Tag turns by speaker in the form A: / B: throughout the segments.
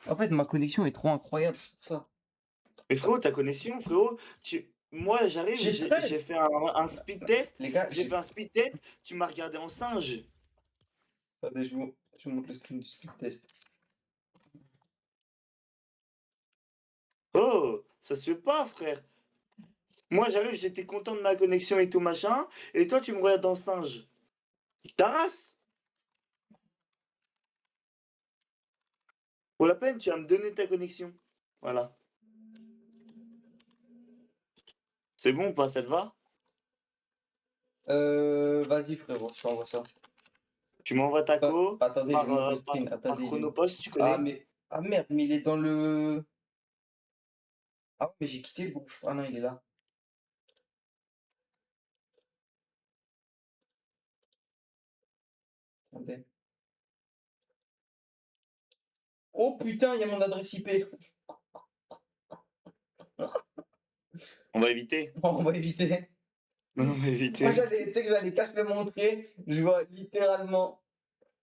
A: En fait, ma connexion est trop incroyable, c'est pour ça.
B: Mais frérot, ta connexion, frérot, moi j'arrive,
A: J'ai
B: j'ai
A: test!
B: fait un speed test,
A: Les gars,
B: j'ai fait un speed test, tu m'as regardé en singe.
A: attendez, je vous montre le screen du speed test.
B: Oh, ça se fait pas, frère. Moi j'arrive, j'étais content de ma connexion et tout machin, et toi tu me regardes en singe. Ta race. Pour la peine, tu vas me donner ta connexion. Voilà. C'est bon ou pas, ça te va?
A: Vas-y frérot, je t'envoie ça.
B: Tu m'envoies ta co
A: Attendez, je vous montre le screen.
B: par
A: Attendez, il est où?
B: Chronopost, tu
A: Ah,
B: connais?
A: mais. Ah merde, mais il est dans le. Ah, mais j'ai quitté le groupe, je crois. Ah non, il est là. Attendez. Oh putain, il y a mon adresse IP.
B: On va éviter.
A: Bon, on va éviter.
B: Non, on va
A: Moi,
B: éviter.
A: tu sais que j'allais cache le montrer. Je vois littéralement,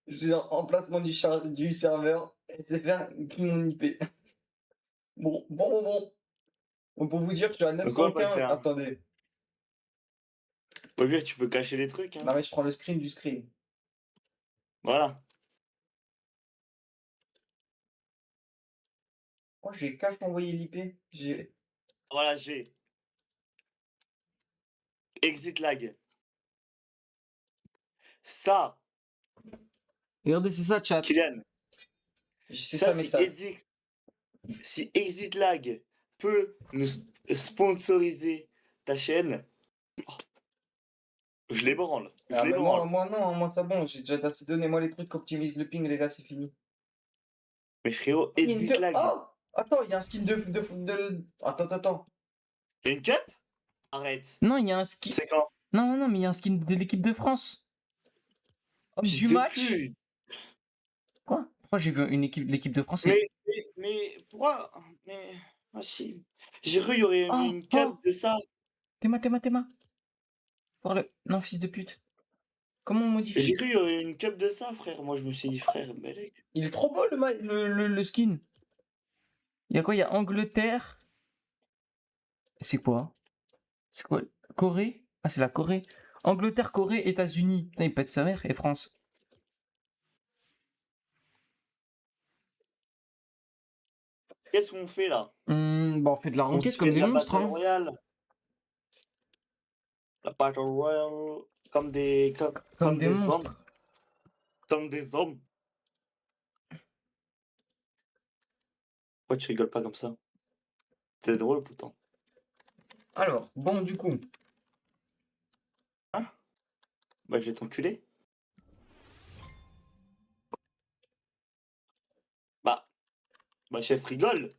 A: genre, emplacement du serveur, SFR, qui mon IP. Bon. Bon, pour vous dire, je suis à
B: Donc on va pas le
A: 915.
B: faire.
A: Attendez.
B: Au pire, tu peux cacher les trucs, hein.
A: Non, mais je prends le screen du screen.
B: Voilà.
A: Oh, j'ai cache envoyé l'IP.
B: Voilà, j'ai. Exit lag. Ça,
A: Regardez, c'est ça, chat.
B: Kylian,
A: C'est
B: ça
A: ça mes
B: si
A: stats.
B: Exit lag peut nous sponsoriser ta chaîne, je les branle. Je
A: Ah,
B: les
A: mais
B: branle.
A: moi non, moi c'est bon, j'ai déjà assez donné. Moi, les trucs qui optimisent le ping, les gars, c'est fini.
B: Mais frérot,
A: Il y a une
B: exit lag.
A: Oh! Attends, il y a un skin Attends.
B: T'as une cup? Arrête.
A: Non, il y a un skin.
B: C'est quand?
A: Non, mais il y a un skin de l'équipe de France. Homme
B: Fils
A: du
B: de
A: match.
B: pute.
A: Quoi? Pourquoi j'ai vu l'équipe de France
B: Mais pourquoi? Mais. Ah si. J'ai cru qu'il y aurait
A: Oh!
B: une cup de ça.
A: Théma. Pour le. Non, fils de pute. Comment on
B: J'ai
A: modifie?
B: cru qu'il y aurait une cup de ça, frère. Moi, je me suis dit, frère, Belek.
A: Il est trop beau le skin. Il y a quoi? Il y a Angleterre. C'est quoi? C'est quoi? Corée? Ah, c'est la Corée. Angleterre, Corée, États-Unis. Putain, il pète sa mère. Et France.
B: Qu'est-ce qu'on fait là?
A: Bah, on fait de la
B: On
A: ranked
B: se fait
A: comme
B: de
A: des
B: la
A: monstres,
B: Battle
A: hein.
B: Royale. La Battle Royale. Comme des.
A: Comme
B: Comme
A: des
B: des hommes.
A: monstres.
B: Comme des hommes. Pourquoi tu rigoles pas comme ça? C'est drôle pourtant.
A: Alors, bon, du coup.
B: Hein? Bah, je vais t'enculer. Bah, ma chef rigole.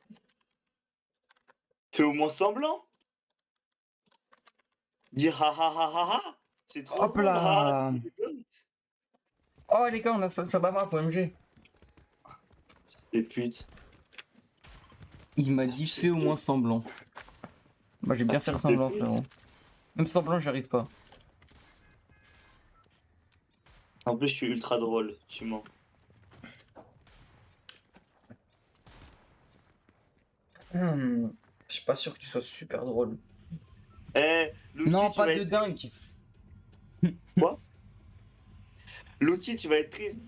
B: Fais au moins semblant. Dire ha ha ha ha ha. C'est trop
A: Hop
B: drôle. Ah,
A: là!
B: tu rigoles.
A: Oh, les gars, on a ça bavard pour MG.
B: Des putes.
A: Il m'a dit fais au moins semblant. Bah, j'ai
B: Ah,
A: bien fait
B: fils de
A: semblant,
B: pute.
A: frérot. Même semblant, j'arrive pas.
B: En plus, je suis ultra drôle. Tu mens.
A: Je suis pas sûr que tu sois super drôle.
B: Eh, Lucky,
A: Non,
B: tu
A: pas
B: vas
A: de
B: être triste.
A: dingue.
B: Quoi? Lucky, tu vas être triste.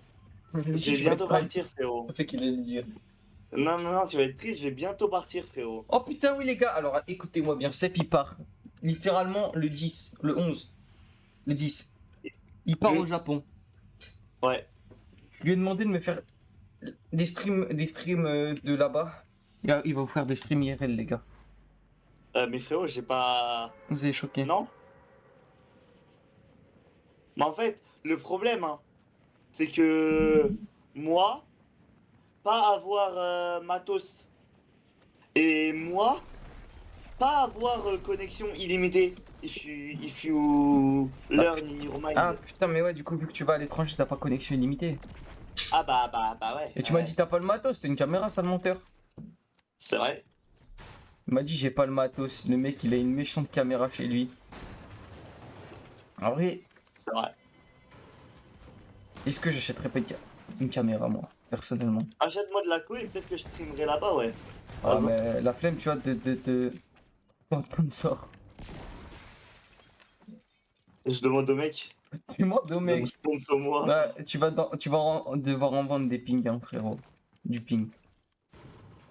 B: Je
A: Lucky,
B: vais
A: tu vas être
B: bientôt
A: prime.
B: partir, frérot.
A: Je sais qu'il allait le dire.
B: Non, tu vas être triste. Je vais bientôt partir, frérot.
A: Oh putain, oui, les gars. Alors, écoutez-moi bien. Seth, il part. Littéralement le 10, le 11, le 10. Il part au Japon.
B: Ouais.
A: Je lui ai demandé de me faire des streams de là-bas. Il va vous faire des streams IRL, les gars.
B: Mais frérot, j'ai pas.
A: Vous avez choqué.
B: Non? Mais en fait, le problème, hein, c'est que moi, pas avoir matos et moi, pas avoir connexion illimitée. If you learn in your mind.
A: Ah putain, mais ouais, du coup, vu que tu vas à l'étranger, t'as pas connexion illimitée.
B: Ah bah ouais.
A: Et tu m'as
B: Ouais.
A: dit t'as pas le matos, t'as une caméra, sale menteur.
B: C'est vrai.
A: Il m'a dit j'ai pas le matos. Le mec, il a une méchante caméra chez lui. En vrai,
B: C'est vrai.
A: est-ce que j'achèterais pas une caméra, moi? personnellement.
B: Achète-moi de la couille et peut-être que je streamerai là-bas, ouais.
A: Ah,
B: Vas-y.
A: mais la flemme, tu vois, de ton sponsor.
B: Je demande au mec.
A: Tu demandes au
B: De me
A: mec.
B: sponsor moi.
A: Là, devoir en vendre des pings, hein, frérot. Du ping.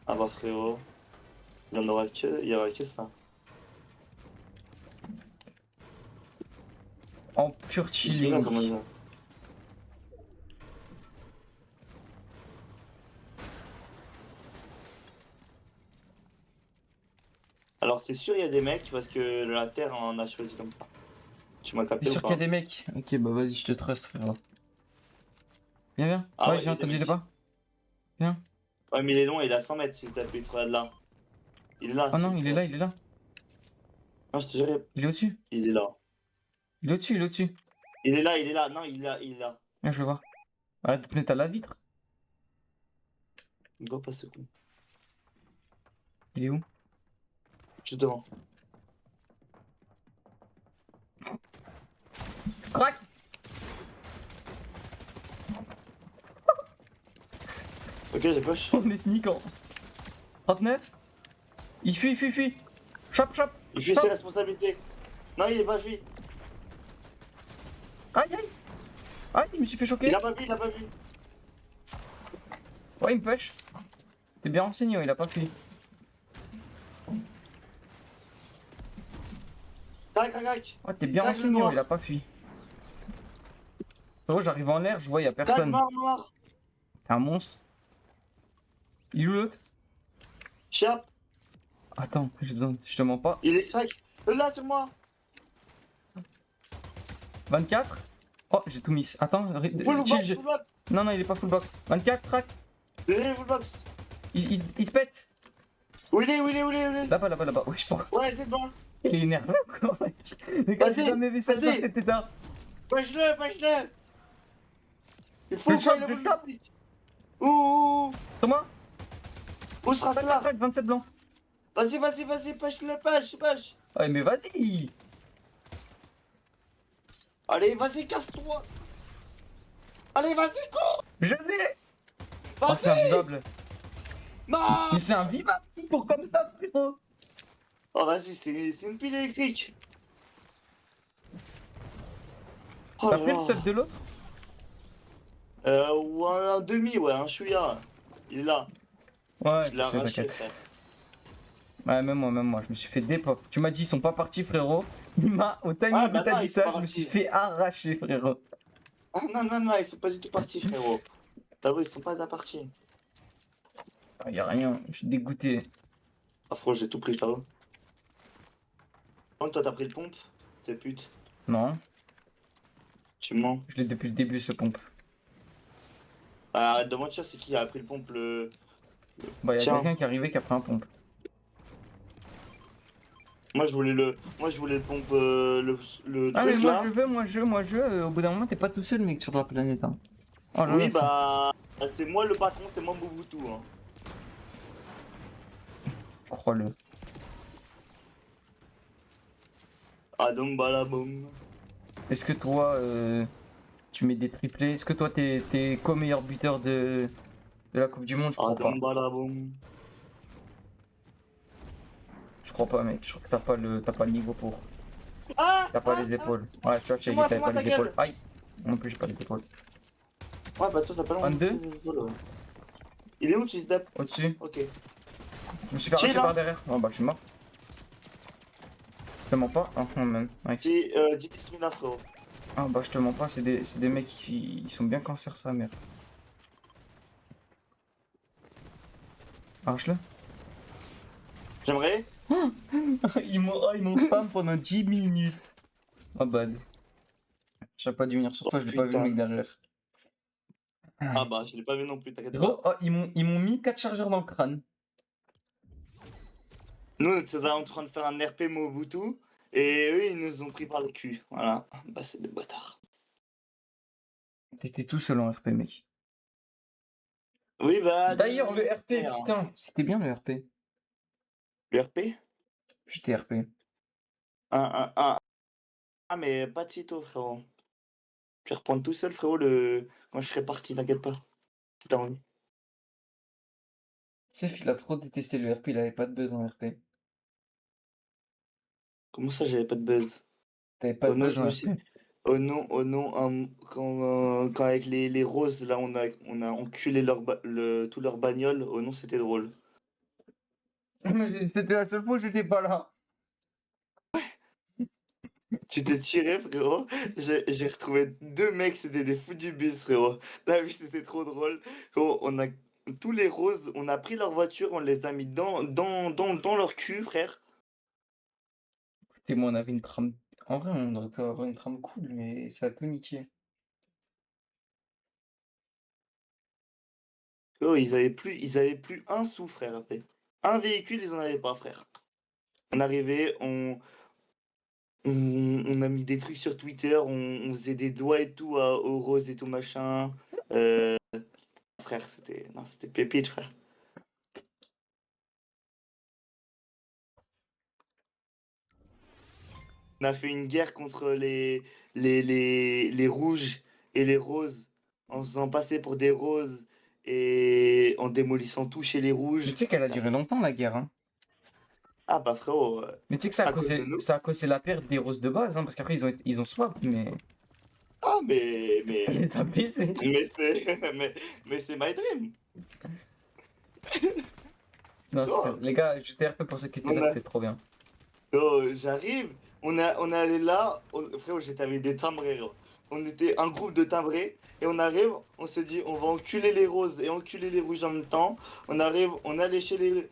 B: Ah bah frérot. Il y aura que ça.
A: En pur
B: C'est là
A: chilling.
B: comment ça. Alors c'est sûr il y a des mecs parce que la Terre en a choisi comme ça. Tu m'as
A: T'es
B: capté ou
A: sûr qu'il y a
B: pas?
A: des mecs? Ok, bah vas-y, je te trust, frérot. Viens, viens.
B: Ah
A: Ouais,
B: ouais, il
A: j'ai
B: y a des
A: entendu les
B: mecs.
A: pas. Viens.
B: Ouais mais il est long, il est à 100 mètres s'il te plaît, tu regardes là. Il est là,
A: Oh
B: s'il
A: non,
B: te
A: il est
B: plaît.
A: là, il est là.
B: Non, je te jure,
A: Il est au-dessus.
B: il est là.
A: Il est au-dessus, il est au-dessus.
B: Il est là. Non, il est là.
A: Viens, je le vois. Arrête de te mettre à la vitre.
B: Il voit pas ce coup.
A: Il est où?
B: Juste devant.
A: Crac!
B: Ok, j'ai push.
A: On est sneakant. 39. Il fuit, il fuit, il fuit. Chop, chop.
B: Il fait ses responsabilités. Non, il est pas fui.
A: Aïe, aïe. Aïe, je me suis fait choquer.
B: Il a pas vu, il a pas vu.
A: Ouais, il me push. T'es bien renseigné, ouais, il a pas fui.
B: Crac, crac, crac.
A: Ouais, t'es bien
B: Crac, le
A: renseigné,
B: noir.
A: ouais, il a pas fui. Frérot, j'arrive en l'air, je vois, y a
B: Crac,
A: personne.
B: noir, noir.
A: T'es un monstre. Il est où l'autre?
B: Chap.
A: Attends, j'ai besoin. Je te mens pas.
B: Il est crac. Là, sur moi.
A: 24. Oh, j'ai tout miss. Attends,
B: Full
A: chill.
B: box, full box.
A: Non, non, il est pas full box. 24, crack.
B: Derrière, full box.
A: Il se pète.
B: Où il est, où il est, où il est, où il est.
A: Là-bas, là-bas, là-bas. Oui, je pense.
B: Ouais, c'est bon.
A: Il est énervé quoi. Les gars, j'ai
B: Vas-y,
A: jamais vu ça dans
B: vas-y.
A: cet état.
B: Push-le, push-le. Il faut
A: Je
B: qu'il
A: chope,
B: le
A: je chope.
B: Ouh.
A: Thomas,
B: Où sera cela?
A: crack, 27 blancs.
B: Vas-y, vas-y, vas-y, push-le, push.
A: Ouais, mais vas-y.
B: Allez, vas-y, casse-toi. Allez, vas-y, cours.
A: Je l'ai. Oh,
B: Vas-y.
A: c'est invivable.
B: Non.
A: Mais c'est invivable. Pour comme ça, frérot.
B: Oh, vas-y, c'est une pile électrique. Oh
A: T'as
B: là
A: pris le
B: là.
A: stuff de l'autre?
B: Ou un demi, ouais, un chouïa. Il est là.
A: Ouais,
B: Je
A: je
B: l'ai
A: sais,
B: arraché,
A: t'inquiète.
B: frère.
A: Ouais, même moi, je me suis fait dépop. Tu m'as dit, ils sont pas partis, frérot. Il m'a, au timing
B: Ouais,
A: où
B: bah
A: t'as
B: non,
A: dit
B: ils sont
A: ça,
B: pas
A: je me suis
B: partis.
A: fait arracher, frérot.
B: Ah non, non, non, ils sont pas du tout partis, frérot. T'as vu, ils sont pas partis.
A: Ah, y a rien, je suis dégoûté.
B: Ah, frérot, j'ai tout pris, frérot. Oh, toi, t'as pris le pompe? C'est pute.
A: Non,
B: Tu mens.
A: je l'ai depuis le début, ce pompe.
B: Ah, arrête de mentir, c'est qui a pris le pompe le.
A: Bah, y a
B: Tiens,
A: quelqu'un qui est arrivé qui a pris un pompe.
B: moi je voulais le pompe, le
A: Ah, mais
B: truc
A: moi
B: là.
A: je veux, au bout d'un moment, t'es pas tout seul, mec, sur la planète. Hein. Oh là
B: Oui,
A: là,
B: bah. C'est moi le patron, c'est moi Mobutu. Hein.
A: crois-le.
B: Ah, donc balaboum.
A: Est-ce que toi, tu mets des triplés? Est-ce que toi, t'es co-meilleur buteur de la Coupe du Monde? Je
B: Ah,
A: crois pas.
B: donc balaboum.
A: Je crois pas, mec. Je crois que t'as pas le niveau pour.
B: Ah,
A: T'as pas les épaules. Ouais, tu vois,
B: c'est
A: j'ai dit
B: moi,
A: que t'avais pas
B: ta
A: les épaules.
B: gueule.
A: Aïe! Non plus, j'ai pas les épaules.
B: Ouais, bah toi, t'as pas le
A: 22?
B: Il est où, fils d'ap?
A: Au-dessus.
B: Ok.
A: Je me suis fait
B: Chill,
A: arracher
B: hein.
A: par derrière. Oh bah, je suis mort. Je te mens pas. Ah, oh, man. Nice.
B: Dis bismillah, frérot.
A: Ah bah, je te mens pas. C'est des mecs qui ils sont bien cancer, sa mère. Arrache-le.
B: J'aimerais.
A: Ils m'ont spam pendant 10 minutes. Ah bad. J'aurais pas dû venir sur toi, je l'ai pas vu le
B: putain.
A: mec derrière.
B: Ah bah, je l'ai pas vu non plus, t'inquiète
A: Gros,
B: pas.
A: oh, ils m'ont mis 4 chargeurs dans le crâne.
B: Nous, on était en train de faire un RP Mobutu. Et eux, ils nous ont pris par le cul. Voilà. Bah, c'est des bâtards.
A: T'étais tout seul en RP, mec.
B: Oui, bah.
A: D'ailleurs, le RP,
B: hein.
A: putain, c'était bien le RP.
B: Le RP?
A: J'étais RP.
B: Ah, mais pas de sitôt, frérot. Je vais reprendre tout seul, frérot, quand je serai parti, t'inquiète pas. Si t'as envie.
A: Seth, il a trop détesté le RP, il avait pas de buzz en RP.
B: Comment ça, j'avais pas de buzz?
A: T'avais pas
B: Oh
A: de
B: non,
A: buzz
B: je
A: en
B: me
A: RP.
B: suis. Oh non, quand avec les roses, là, on a enculé tout leur bagnole. Oh non, c'était drôle.
A: C'était la seule fois où j'étais pas là.
B: Tu t'es tiré, frérot. J'ai retrouvé deux mecs, c'était des fous du bus, frérot. La vie, c'était trop drôle. Frérot, on a tous les roses, on a pris leur voiture, on les a mis dans leur cul, frère.
A: Et moi, on avait une trame. En vrai, on aurait pu avoir une trame cool, mais ça a tout niqué.
B: Frérot, ils avaient plus un sou, frère, après. Un véhicule, ils en avaient pas, frère. On arrivait, on a mis des trucs sur Twitter, on faisait des doigts et tout aux roses et tout machin. Frère, c'était pépite, frère. On a fait une guerre contre les rouges et les roses, en se faisant passer pour des roses et en démolissant tout chez les
A: Mais
B: rouges.
A: tu sais qu'elle a duré longtemps, la guerre, hein.
B: Ah bah frérot,
A: Mais tu sais que
B: à cause de nous.
A: ça a causé la perte des roses de base, hein, parce qu'après, ils ont swap, mais
B: Ah
A: ça les a baisés.
B: mais c'est mais c'est my dream.
A: Non,
B: Oh,
A: les gars, j'étais RP pour ceux qui étaient là,
B: on a,
A: c'était trop bien.
B: oh, j'arrive, on est allé là, frérot, j'étais avec des timbrés, gros. On était un groupe de timbrés et on arrive, on s'est dit on va enculer les roses et enculer les rouges en même temps. On arrive, on est allé chez les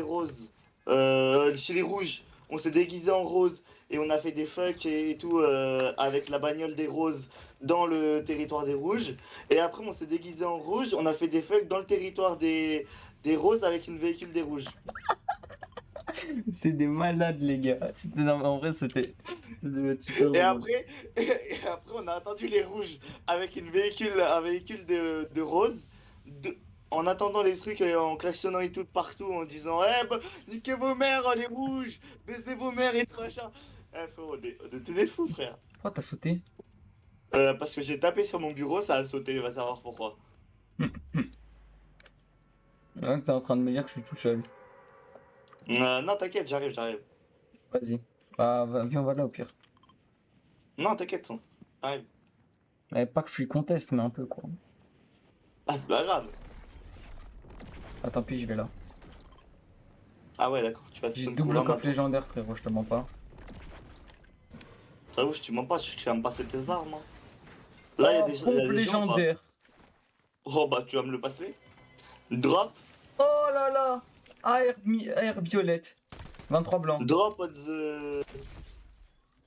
B: roses, chez les rouges. On s'est déguisé en rose et on a fait des fucks et tout avec la bagnole des roses dans le territoire des rouges. Et après on s'est déguisé en rouge, on a fait des fucks dans le territoire des roses avec une véhicule des rouges.
A: C'est des malades, les gars. Non, mais en vrai, ça devait être super
B: Et
A: drôle.
B: après, et après, on a attendu les rouges avec un véhicule de rose. En attendant les trucs, en klaxonnant et tout partout, en disant eh bah, niquez vos mères, les rouges, baisez vos mères et tout machin. Eh frérot, on était des fous, frère.
A: Pourquoi t'as sauté?
B: Parce que j'ai tapé sur mon bureau, ça a sauté, va savoir pourquoi.
A: Hein, t'es en train de me dire que je suis tout seul.
B: Non, t'inquiète, j'arrive.
A: Vas-y. Bah, viens, on va là au pire.
B: Non, t'inquiète, j'arrive.
A: Mais pas que je suis conteste, mais un peu, quoi.
B: Ah, c'est pas grave.
A: Ah, tant pis, je vais là.
B: Ah ouais, d'accord, tu vas
A: J'ai
B: me trouver
A: double
B: un
A: coffre
B: bateau.
A: légendaire, frérot, je te mens pas.
B: J'avoue, tu mens pas, tu vas me passer tes armes. Hein. Là,
A: Oh,
B: il y a
A: pompe
B: des gens ou pas?
A: légendaire.
B: Oh bah, tu vas me le passer. Drop,
A: Oh là là. AR violette. 23 blanc.
B: drop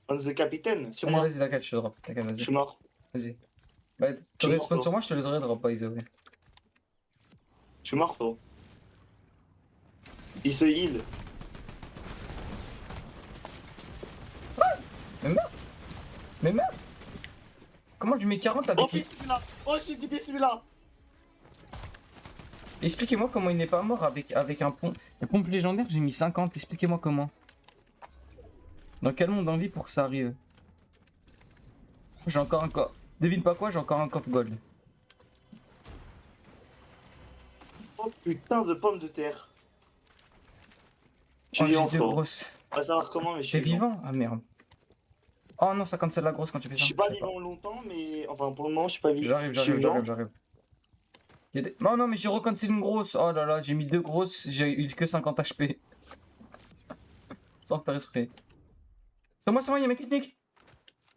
B: on the capitaine, sur
A: Vas-y,
B: moi.
A: vas-y, t'inquiète, je te drop. T'inquiète,
B: Je
A: vas-y.
B: suis mort.
A: Vas-y. Bah,
B: Je
A: tu
B: suis mort,
A: respawn sur
B: frérot.
A: moi, je te les aurais drop, by the way.
B: Je suis mort, frérot. Il se heal.
A: Mais merde. Mais merde. Comment je lui mets 40
B: Oh,
A: avec...
B: puis celui-là. Oh, j'ai dit celui-là.
A: Expliquez-moi comment il n'est pas mort avec un pont. La pompe légendaire, j'ai mis 50. Expliquez-moi comment. Dans quel monde on vit pour que ça arrive? J'ai encore un corps. Devine pas quoi, j'ai encore un corps gold.
B: Oh, putain de pommes de terre. Je
A: Oh,
B: suis
A: j'ai
B: vivant,
A: deux
B: frérot.
A: grosses.
B: On va savoir comment, mais je
A: T'es
B: suis vivant.
A: vivant? Ah merde. Oh non, ça cancelle la grosse quand tu fais
B: Je
A: ça.
B: suis
A: Je
B: pas
A: sais pas.
B: vivant longtemps, mais... Enfin, pour le moment, je suis pas vivant.
A: J'arrive,
B: Je suis
A: j'arrive, j'arrive,
B: vivant.
A: j'arrive. Non, non, mais j'ai recancellé une grosse. Oh là là, j'ai mis deux grosses, j'ai eu que 50 HP. Sans faire exprès. C'est moi, y'a un mec qui sneak.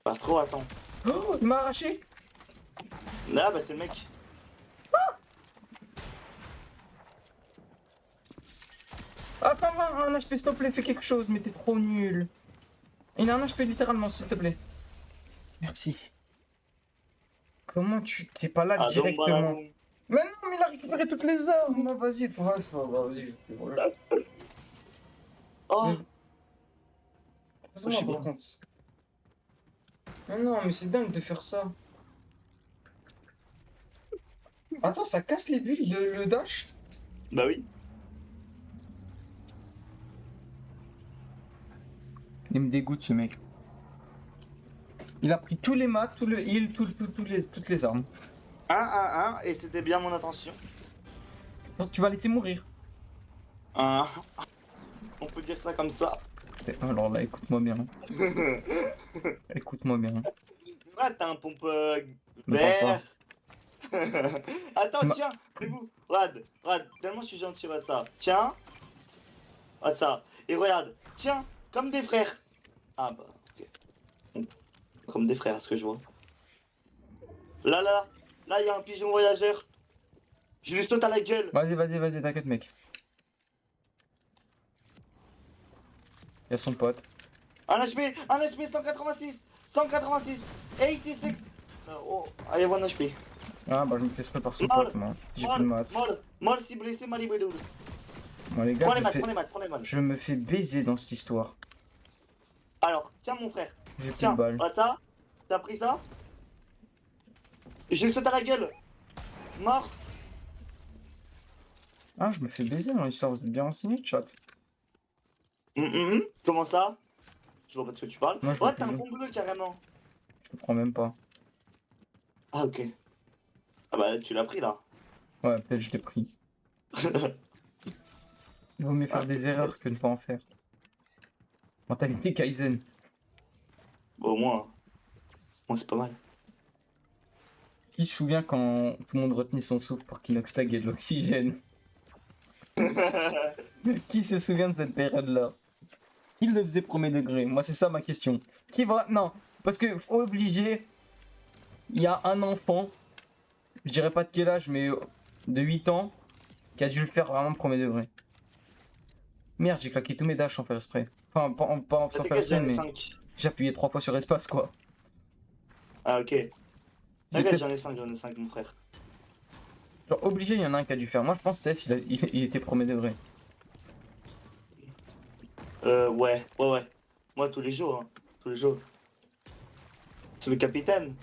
B: Pas trop, attends.
A: Oh, il m'a arraché.
B: Là, bah, c'est le mec.
A: Attends, un HP, s'il te plaît, fais quelque chose, mais t'es trop nul. Il a un HP littéralement, s'il te plaît. Merci. Comment tu... T'es pas là
B: Ah, donc,
A: directement? Mais non, mais il a récupéré toutes les armes. Non, vas-y, vas-y, je voilà.
B: Oh,
A: Passe-moi,
B: je suis
A: par
B: bien.
A: contre. Mais non, mais c'est dingue de faire ça. Attends, ça casse les bulles de le dash?
B: Bah oui.
A: Il me dégoûte ce mec. Il a pris tous les mats, tout le heal, toutes les armes.
B: 1-1-1, et c'était bien mon intention.
A: Tu vas laisser mourir.
B: Hein, on peut dire ça comme ça.
A: Alors là, écoute-moi bien. Écoute-moi bien.
B: Ah, t'as un pompe
A: Me parle pas.
B: vert. Attends,
A: Ma-
B: tiens, mais vous, regarde, tellement je suis gentil, regarde ça. Tiens, regarde ça. Et regarde, tiens, comme des frères. Ah bah, ok. Bon, comme des frères, à ce que je vois. Là, il y a un pigeon voyageur. Je lui saute à la gueule.
A: Vas-y, t'inquiète, mec. Il y a son pote.
B: Un HP, 186, 186, 86. Oh, I have 1 HP.
A: Ah, bah, je me fais spray par son
B: Mort,
A: pote, moi. J'ai plus de maths.
B: Mort, si blessé, mal libéré.
A: Bon, les gars,
B: Prends les maths, prends les maths.
A: je me fais baiser dans cette histoire.
B: Alors, tiens mon frère.
A: J'ai plus de
B: Tiens,
A: balles.
B: voilà ça. T'as pris ça. Je lui saute à la gueule. Mort.
A: Ah, je me fais baiser dans l'histoire. Vous êtes bien renseigné, chat.
B: Comment ça? Je vois pas de ce que tu parles.
A: Moi, je vois
B: Ouais, t'as un
A: plus.
B: pont bleu carrément.
A: Je comprends même pas.
B: Ah, ok. Ah bah, tu l'as pris là.
A: Ouais, peut-être je l'ai pris. Il vaut mieux faire des erreurs que ne pas en faire. Mentalité Kaizen.
B: Bon, au moins. Moi, c'est pas mal.
A: Qui se souvient quand tout le monde retenait son souffle pour qu'Inoxtag ait de l'oxygène? Qui se souvient de cette période-là? Qui le faisait premier degré? Moi, c'est ça ma question. Qui va... Non, parce que faut obliger... Il y a un enfant, je dirais pas de quel âge, mais de 8 ans, qui a dû le faire vraiment premier degré. Merde, j'ai claqué tous mes dashs sans faire exprès. Enfin, pas sans faire
B: T'inquiète,
A: exprès,
B: j'en ai
A: mais
B: 5.
A: j'ai appuyé 3 fois sur espace, quoi.
B: Ah, ok.
A: J'étais
B: T'inquiète, j'en ai 5, mon frère.
A: genre obligé, il y en a un qui a dû faire. Moi, je pense que Seth, il était premier degré.
B: Ouais. Moi, tous les jours, hein. Tous les jours. C'est le capitaine.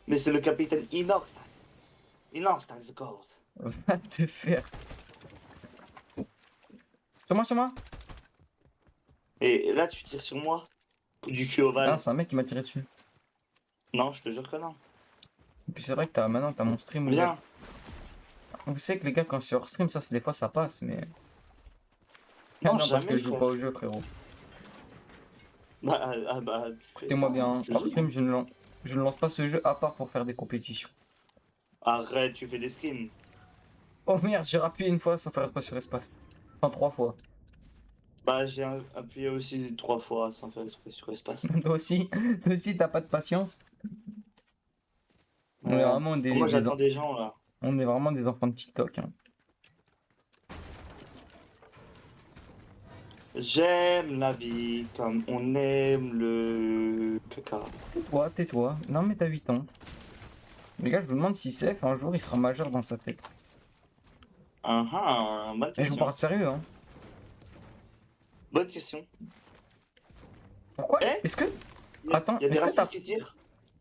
B: Mais c'est le capitaine Inox. Inox, that's the gold.
A: Va te faire. Sur moi.
B: Et là, tu tires sur moi. Du cul ovale.
A: Ah, c'est un mec qui m'a tiré dessus.
B: Non, je te jure que non.
A: Et puis c'est vrai que maintenant, t'as mon stream ouvert.
B: Viens.
A: Donc c'est que les gars, quand c'est hors stream, ça, c'est des fois, ça passe, mais... Ah
B: Non,
A: non, parce
B: jamais,
A: que je joue
B: frère.
A: pas au jeu, frérot.
B: Bah, tu fais
A: Écoutez-moi
B: ça,
A: bien,
B: hein,
A: hein.
B: je
A: Hors
B: joue.
A: stream, je ne lance pas ce jeu à part pour faire des compétitions.
B: Arrête, tu fais des scrims.
A: Oh merde, j'ai rappuyé une fois sans faire espace sur espace. Enfin, 3 fois.
B: Bah, j'ai appuyé aussi 3 fois sans faire exprès sur espace.
A: Toi aussi, t'as pas de patience. On est
B: Ouais.
A: vraiment
B: Moi, j'attends des gens là.
A: on est vraiment des enfants de TikTok. Hein.
B: J'aime la vie comme on aime le caca.
A: Tais-toi. Non, mais t'as 8 ans. Les gars, je vous demande si Seth, un jour, il sera majeur dans sa tête.
B: Bonne
A: Et je vous
B: question.
A: parle sérieux, hein.
B: Bonne question.
A: Pourquoi?
B: Eh
A: Est-ce que...
B: Il y a
A: Attends,
B: des
A: est-ce que
B: racistes
A: t'as...
B: qui tirent.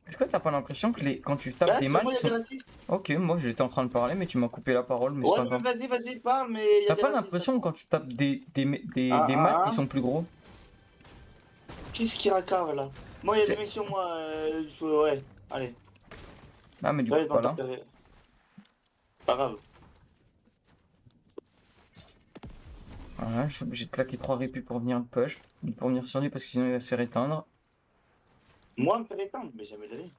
A: Est-ce que t'as pas l'impression que quand tu tapes
B: Là,
A: des
B: sur
A: maths,
B: moi, il y a
A: ils
B: des
A: sont...
B: racistes.
A: Ok, moi j'étais en train de parler, mais tu m'as coupé la parole, mais c'est
B: Ouais,
A: pas
B: mais
A: grave.
B: vas-y, parle, mais il y a
A: T'as
B: des
A: pas
B: racistes.
A: l'impression quand tu tapes
B: Ah,
A: des
B: ah,
A: maths
B: ah.
A: qui sont plus gros?
B: Qu'est-ce qui racave là? Moi, il y a
A: C'est-
B: des mecs sur moi. Ouais, allez.
A: Ah, mais du coup,
B: Ouais,
A: c'est
B: dans
A: pas
B: ta
A: là.
B: période. Pas grave.
A: Voilà, je suis obligé de claquer 3 répus pour venir le push, pour venir sur lui parce que sinon il va se faire éteindre.
B: Moi, me faire éteindre, mais jamais de la vie.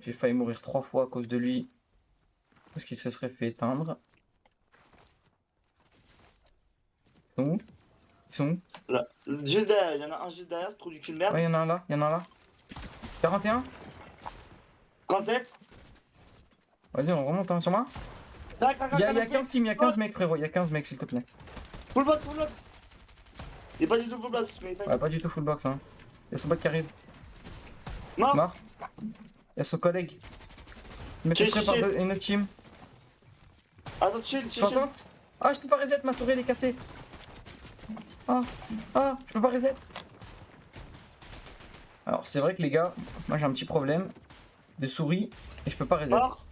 A: J'ai failli mourir 3 fois à cause de lui parce qu'il se serait fait éteindre. Ils sont où? Ils sont où?
B: Là, juste derrière, il y en a un juste derrière, ce trou du cul de merde.
A: Ouais, il y en a un là, il y en a un là. 41?
B: 37.
A: Vas-y, on remonte hein, sur moi.
B: Tac, tac,
A: Il y a
B: tac,
A: 15 teams, il y a 15 mecs, frérot, il y a 15 mecs, s'il te plaît.
B: Full box, full box. Il est pas du tout full box, mais
A: Ouais, pas du tout full box, hein. Il y a son pote qui arrive.
B: mort.
A: Mort. Il y a son collègue. Il me fait spray par une autre team.
B: Attends, chill.
A: 60. Ah, je peux pas reset, ma souris elle est cassée. Ah, je peux pas reset. Alors, c'est vrai que les gars, moi j'ai un petit problème de souris et je peux pas reset.
B: Mort.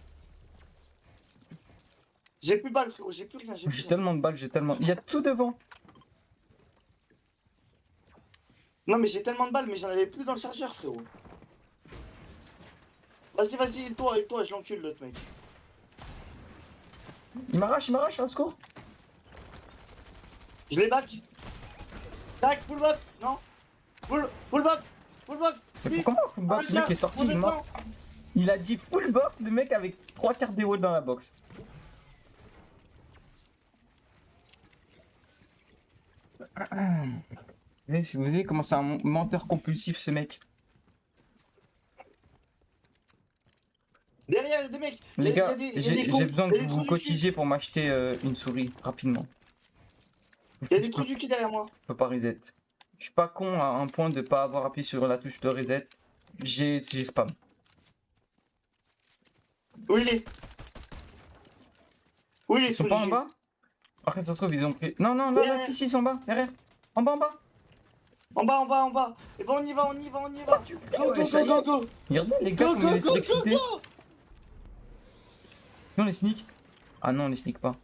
B: J'ai plus de balles, frérot, j'ai plus rien.
A: J'ai tellement de balles, j'ai tellement. Il y a tout devant.
B: Non, mais j'ai tellement de balles, mais j'en avais plus dans le chargeur, frérot. Vas-y, vas-y, il toi, je l'encule l'autre mec.
A: Il m'arrache, au secours.
B: Je l'ai back. Tac, full box, non. Full box, full box.
A: Mais
B: please.
A: comment full box, le mec est sorti, il est mort. Il a dit full box, le mec avec 3 quarts des walls dans la box. Vous voyez comment c'est un menteur compulsif ce mec.
B: Derrière, il y a des mecs.
A: Les
B: Il y a
A: gars,
B: des- il y a des
A: j'ai
B: trous-
A: besoin
B: il y
A: que
B: a des
A: vous
B: trous du
A: cotisiez pour m'acheter une souris rapidement.
B: cul. Il y a des trous du cul derrière moi.
A: Je peux pas reset. Je suis pas con à un point de pas avoir appuyé sur la touche de reset. J'ai spam.
B: Où il est? Où il est?
A: Ils sont
B: trous
A: pas
B: du
A: en
B: cul.
A: bas? Après ça se trouve ils ont pris. Non non là
B: Derrière.
A: si ils sont en bas, derrière. En bas.
B: En bas, en bas, en bas. Et ben on y va. Go,
A: Ouais,
B: go,
A: ça
B: go,
A: y est.
B: go, go.
A: Regardez les gars
B: Go,
A: comme
B: go,
A: ils est
B: go, go,
A: surexcité.
B: go.
A: Non les sneak. Ah non on les sneak pas.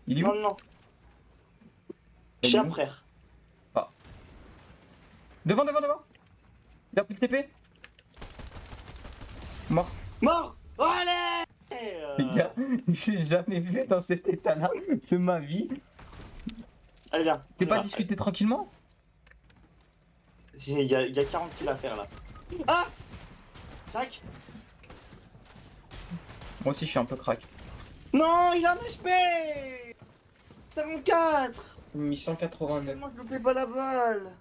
A: Il est où?
B: Non, non.
A: Il est
B: Chien,
A: où
B: frère.
A: Devant. Il a pris le TP. Mort.
B: Mort. Allez.
A: Les gars, j'ai jamais vu dans cet état-là de ma vie.
B: Allez, viens.
A: Tu
B: on y
A: pas
B: va.
A: discuter tranquillement?
B: Il y a 40 kills à faire là. Ah. Tac.
A: Moi aussi je suis un peu crack.
B: Non, il a un HP. 54.
A: Mis 189.
B: Moi, je loupais pas la balle.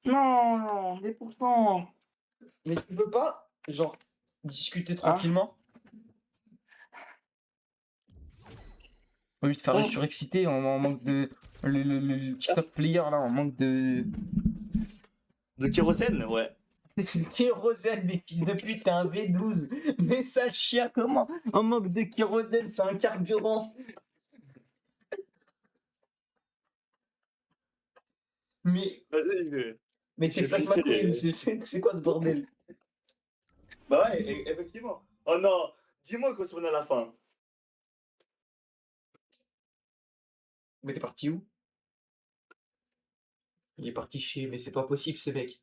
B: Non, mais pourtant.
A: Mais tu peux pas, genre, discuter tranquillement? Au lieu de faire le
B: Oh.
A: surexcité, on manque de. Le TikTok player là, on manque de.
B: De kérosène, ouais.
A: Kérosène, mes fils de pute, t'es un V12. Mais sale chien, comment? On manque de kérosène, c'est un carburant. Mais.
B: Vas-y, je...
A: Mais t'es
B: Je
A: Flash
B: vais pisser.
A: McQueen, c'est quoi ce bordel?
B: Bah ouais, effectivement. Oh non, dis-moi qu'on se à la fin.
A: Mais t'es parti où? Il est parti chez. Mais c'est pas possible ce mec.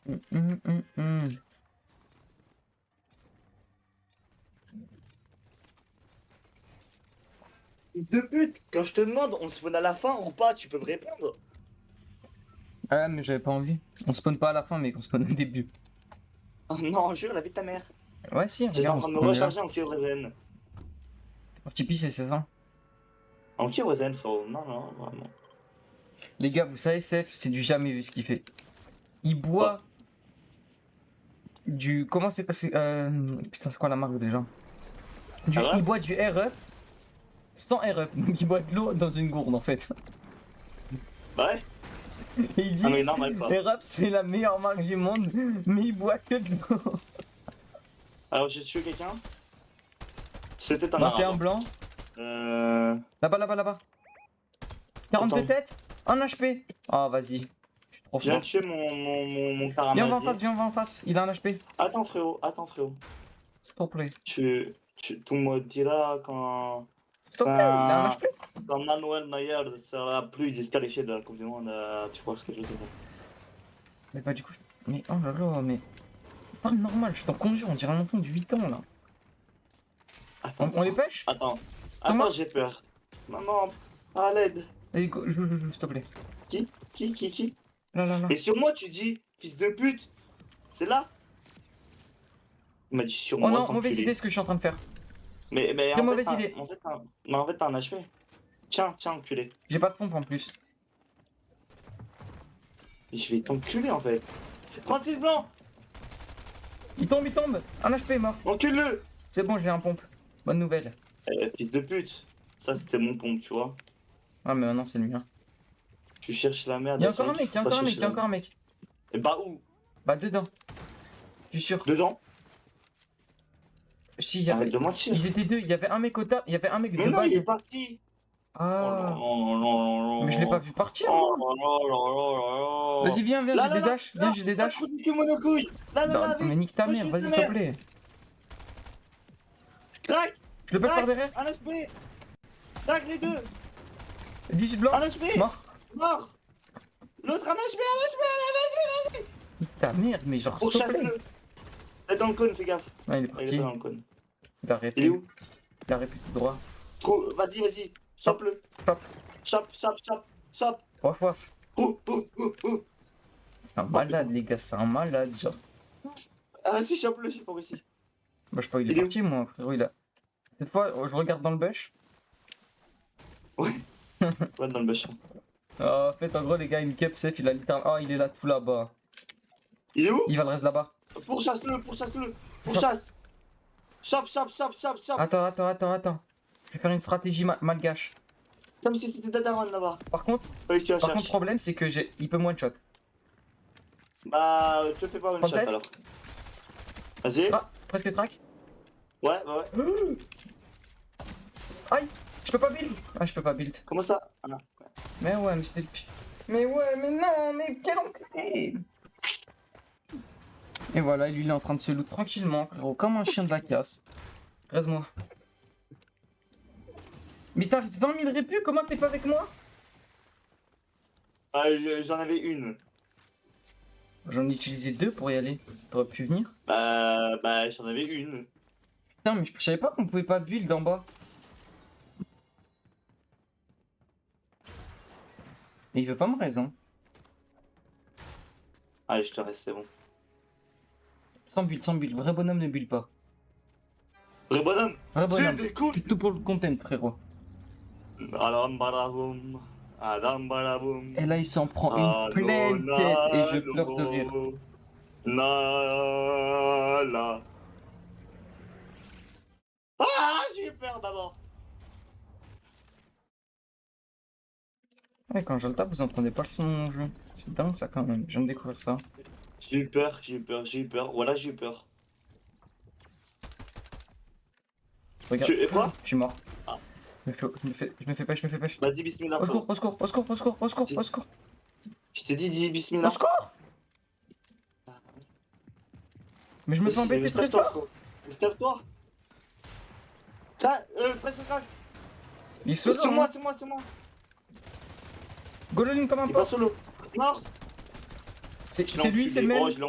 A: Hum.
B: Fils de pute, quand je te demande on se à la fin ou pas, tu peux me répondre.
A: Ah, mais j'avais pas envie. On spawn pas à la fin, mais qu'on spawn au début.
B: Oh non, jure la vie de ta mère.
A: Ouais, si,
B: J'étais
A: regarde,
B: en
A: on
B: train de me
A: spawn là.
B: recharger en kérosène.
A: T'es parti pisser, c'est ça?
B: En kérosène, frérot. Non, non, vraiment.
A: Les gars, vous savez, Seth, c'est du jamais vu ce qu'il fait. Il boit du. Comment c'est passé putain, c'est quoi la marque déjà?
B: R-Up
A: Il boit du R-Up sans R-Up. Donc il boit de l'eau dans une gourde en fait.
B: Bah ouais.
A: Et il dit
B: Ah mais normal pas.
A: R-Up c'est la meilleure marque du monde, mais il boit que de l'eau.
B: Alors j'ai tué quelqu'un. C'était un
A: 21
B: arabe.
A: blanc. Là-bas. 42
B: Attends.
A: têtes, 1 HP. Ah, vas-y. Je suis trop
B: Je viens
A: fort.
B: de tuer mon
A: Viens,
B: caramel.
A: on va en face. Il a un HP.
B: Attends frérot.
A: S'il te plaît.
B: Tu me diras quand...
A: S'il te plaît, il a un HP.
B: Quand Manuel Neuer sera plus disqualifié de la Coupe du Monde, tu vois ce que je veux dire.
A: Mais pas du coup. Mais oh là là, mais. Parle normal, je t'en conjure, on dirait un enfant de 8 ans là.
B: Attends,
A: On les pêche?
B: attends,
A: Comment
B: j'ai peur. Maman, à l'aide.
A: Allez, go, joue, s'il te plaît.
B: Qui
A: Là.
B: Et sur moi, tu dis, fils de pute. C'est là. Il m'a dit sur
A: Oh
B: moi.
A: non,
B: cet
A: mauvaise
B: enculé.
A: idée ce que je suis en train de faire.
B: Mais
A: Quelle
B: en
A: mauvaise
B: fait,
A: idée.
B: En fait, t'as un HP. Tiens, enculé.
A: J'ai pas de pompe en plus.
B: Et je vais t'enculer en fait. 36 blancs.
A: Il tombe. Un HP est mort.
B: Encule-le.
A: C'est bon, j'ai un pompe. Bonne nouvelle.
B: Fils de pute. Ça, c'était mon pompe, tu vois.
A: Ah, mais maintenant c'est le mien.
B: Tu cherches la merde.
A: Il y a encore un mec,
B: Et bah où?
A: Bah, dedans. Je suis sûr.
B: Dedans.
A: Si, il y avait.
B: Arrête de mentir.
A: Ils étaient deux, il y avait un mec au top, il y avait un mec
B: Mais
A: de
B: non,
A: base.
B: il est parti.
A: Ah,
B: non, non,
A: mais je l'ai pas vu partir, moi. Vas-y, viens, viens,
B: Là,
A: j'ai
B: là,
A: des
B: là,
A: dashs. Viens,
B: là,
A: j'ai des
B: là,
A: dashs.
B: trop du monocouille. Là, là,
A: Non,
B: là,
A: mais
B: vite.
A: nique ta
B: Moi, je
A: mère,
B: fais
A: vas-y,
B: de
A: s'il te
B: merde.
A: plaît.
B: Crac,
A: Je le pète par
B: crac,
A: derrière.
B: un HP. Crac, les deux.
A: 18
B: Un
A: blanc.
B: HP.
A: Mort.
B: Mort. L'autre, un HP, un HP. Allez, vas-y.
A: Nique ta mère, mais genre, s'il te plaît.
B: Pourchasse-le. Il est dans le cône, fais gaffe.
A: Non, il est
B: Ah, il est pas
A: parti.
B: dans le cône.
A: Il a
B: Il est
A: répé.
B: où?
A: Il a répé tout droit.
B: Trop, vas-y, vas-y.
A: Hop,
B: Chope-le.
A: hop.
B: Chope, chope, chope, chope.
A: Waf, waf.
B: Ouh.
A: C'est un
B: Oh
A: malade,
B: putain.
A: les gars, c'est un malade, genre.
B: Ah, vas-y, chope-le, j'ai pas réussi.
A: Bah, je sais pas, il est
B: Il est où?
A: parti, moi, frérot, il a. Cette fois, je regarde dans le bush.
B: Ouais. Ouais, dans le bûche.
A: En fait, en gros, les gars, une cap safe, il a littéralement. Ah, il est là, tout là-bas.
B: Il est où?
A: Il va le reste là-bas.
B: Pourchasse-le. Pourchasse. Chope.
A: Attends. Je vais faire une stratégie malgache.
B: Comme si c'était Dadaron là-bas.
A: Par contre,
B: Fallait que tu la
A: par
B: cherches.
A: contre, problème, c'est que il peut one shot.
B: Bah, te fais pas one shot
A: 37.
B: alors. Vas-y.
A: Ah, presque crack.
B: Ouais.
A: Aïe, je peux pas build. Ah, je peux pas build.
B: Comment ça? Ah, non.
A: Mais ouais, mais c'était le pire. Mais ouais, mais non, mais quel enculé. Et voilà, lui, il est en train de se loot tranquillement, frérot, comme un chien de la casse. Reste-moi. Mais t'as 20 000 répus, comment t'es pas avec moi?
B: Ah, j'en avais une.
A: J'en ai utilisé 2 pour y aller. T'aurais pu venir.
B: Bah, j'en avais une.
A: Putain, mais je savais pas qu'on pouvait pas build en bas. Mais il veut pas me raise, hein.
B: Allez, je te reste, c'est bon.
A: Sans build. Vrai bonhomme ne build pas.
B: Vrai bonhomme.
A: Vrai bonhomme.
B: J'ai des coups.
A: Tout pour le content, frérot.
B: Adam baraboum. Adam baraboum.
A: Et là, il s'en prend une pleine tête et je pleure de rire.
B: Nala. Ah, j'ai eu peur d'abord.
A: Ouais, quand je le tape, vous entendez pas le son de mon jeu. C'est dingue ça quand même, je viens de découvrir ça.
B: J'ai eu peur. Voilà, j'ai eu peur.
A: Regarde.
B: Et quoi?
A: Je suis mort.
B: Ah.
A: Je me fais pêche.
B: Vas-y, bismillah.
A: Au secours.
B: Je t'ai dit, dis
A: Au
B: bismillah.
A: secours. Mais je me fais embêter très fort.
B: Step-toi. Là, presque crack.
A: Il est solo,
B: Sur
A: hein.
B: moi.
A: Gololine comme un
B: Il est pas
A: porc.
B: solo. Mort.
A: C'est lui, c'est le même.
B: Oh, je l'ai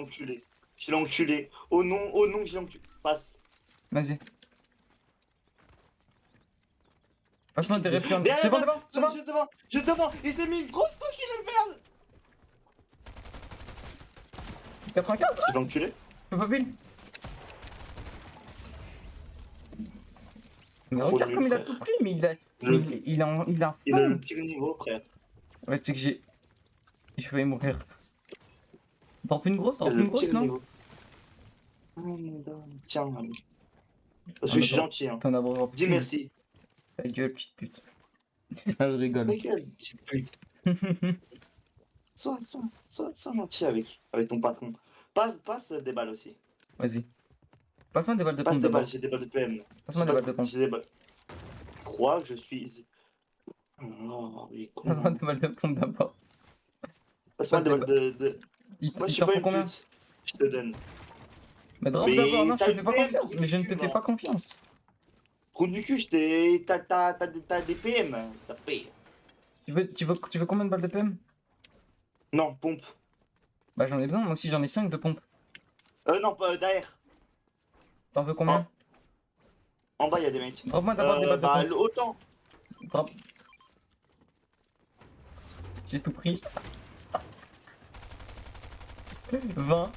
B: enculé. Oh non, je l'ai enculé. Passe.
A: Vas-y. Passe-moi des répliques.
B: Derrière,
A: Devant, c'est moi.
B: Juste devant. Il s'est mis une grosse coquille de merde.
A: 95.
B: Je l'ai enculé.
A: Je peux pas build. Mais
B: Oh,
A: regarde
B: lui,
A: comme il a
B: frère.
A: tout pris, mais il a
B: Il a
A: faim.
B: le pire niveau, frère.
A: Ouais, tu sais que j'ai failli mourir. T'en fais une grosse,
B: Il a le pire
A: non?
B: niveau. Tiens, parce que je suis gentil, hein.
A: T'en as
B: Dis merci.
A: Ta gueule, petite pute. Ah, je rigole.
B: Ta gueule, petite pute. Sois gentil avec ton patron. Passe des balles aussi.
A: Vas-y. Passe-moi des balles de
B: Passe
A: pompe
B: des
A: d'abord.
B: balles, j'ai des balles de PM.
A: Passe-moi des balles de pompe.
B: J'ai des balles. Je crois que je suis. Oh, il est con.
A: Passe-moi des balles de pompe d'abord.
B: Passe-moi des
A: Passe
B: balles de.
A: Il
B: Moi, je suis
A: t'en
B: pas
A: faut
B: une
A: combien?
B: pute. Je te donne.
A: Mais drop
B: Mais
A: d'abord, non, je
B: t'as
A: te
B: une
A: fais pas
B: PM,
A: confiance. Mais je ne te fais
B: moi.
A: pas confiance.
B: Trou du cul, t'as des PM, ça paye.
A: Tu veux combien de balles de PM?
B: Non, pompe.
A: Bah j'en ai besoin, moi aussi j'en ai 5 de pompe.
B: Non, pas d'air.
A: T'en veux combien?
B: En bas, il y a des mecs.
A: Drop-moi d'abord des balles de pompe.
B: Autant.
A: Drop. J'ai tout pris. 20.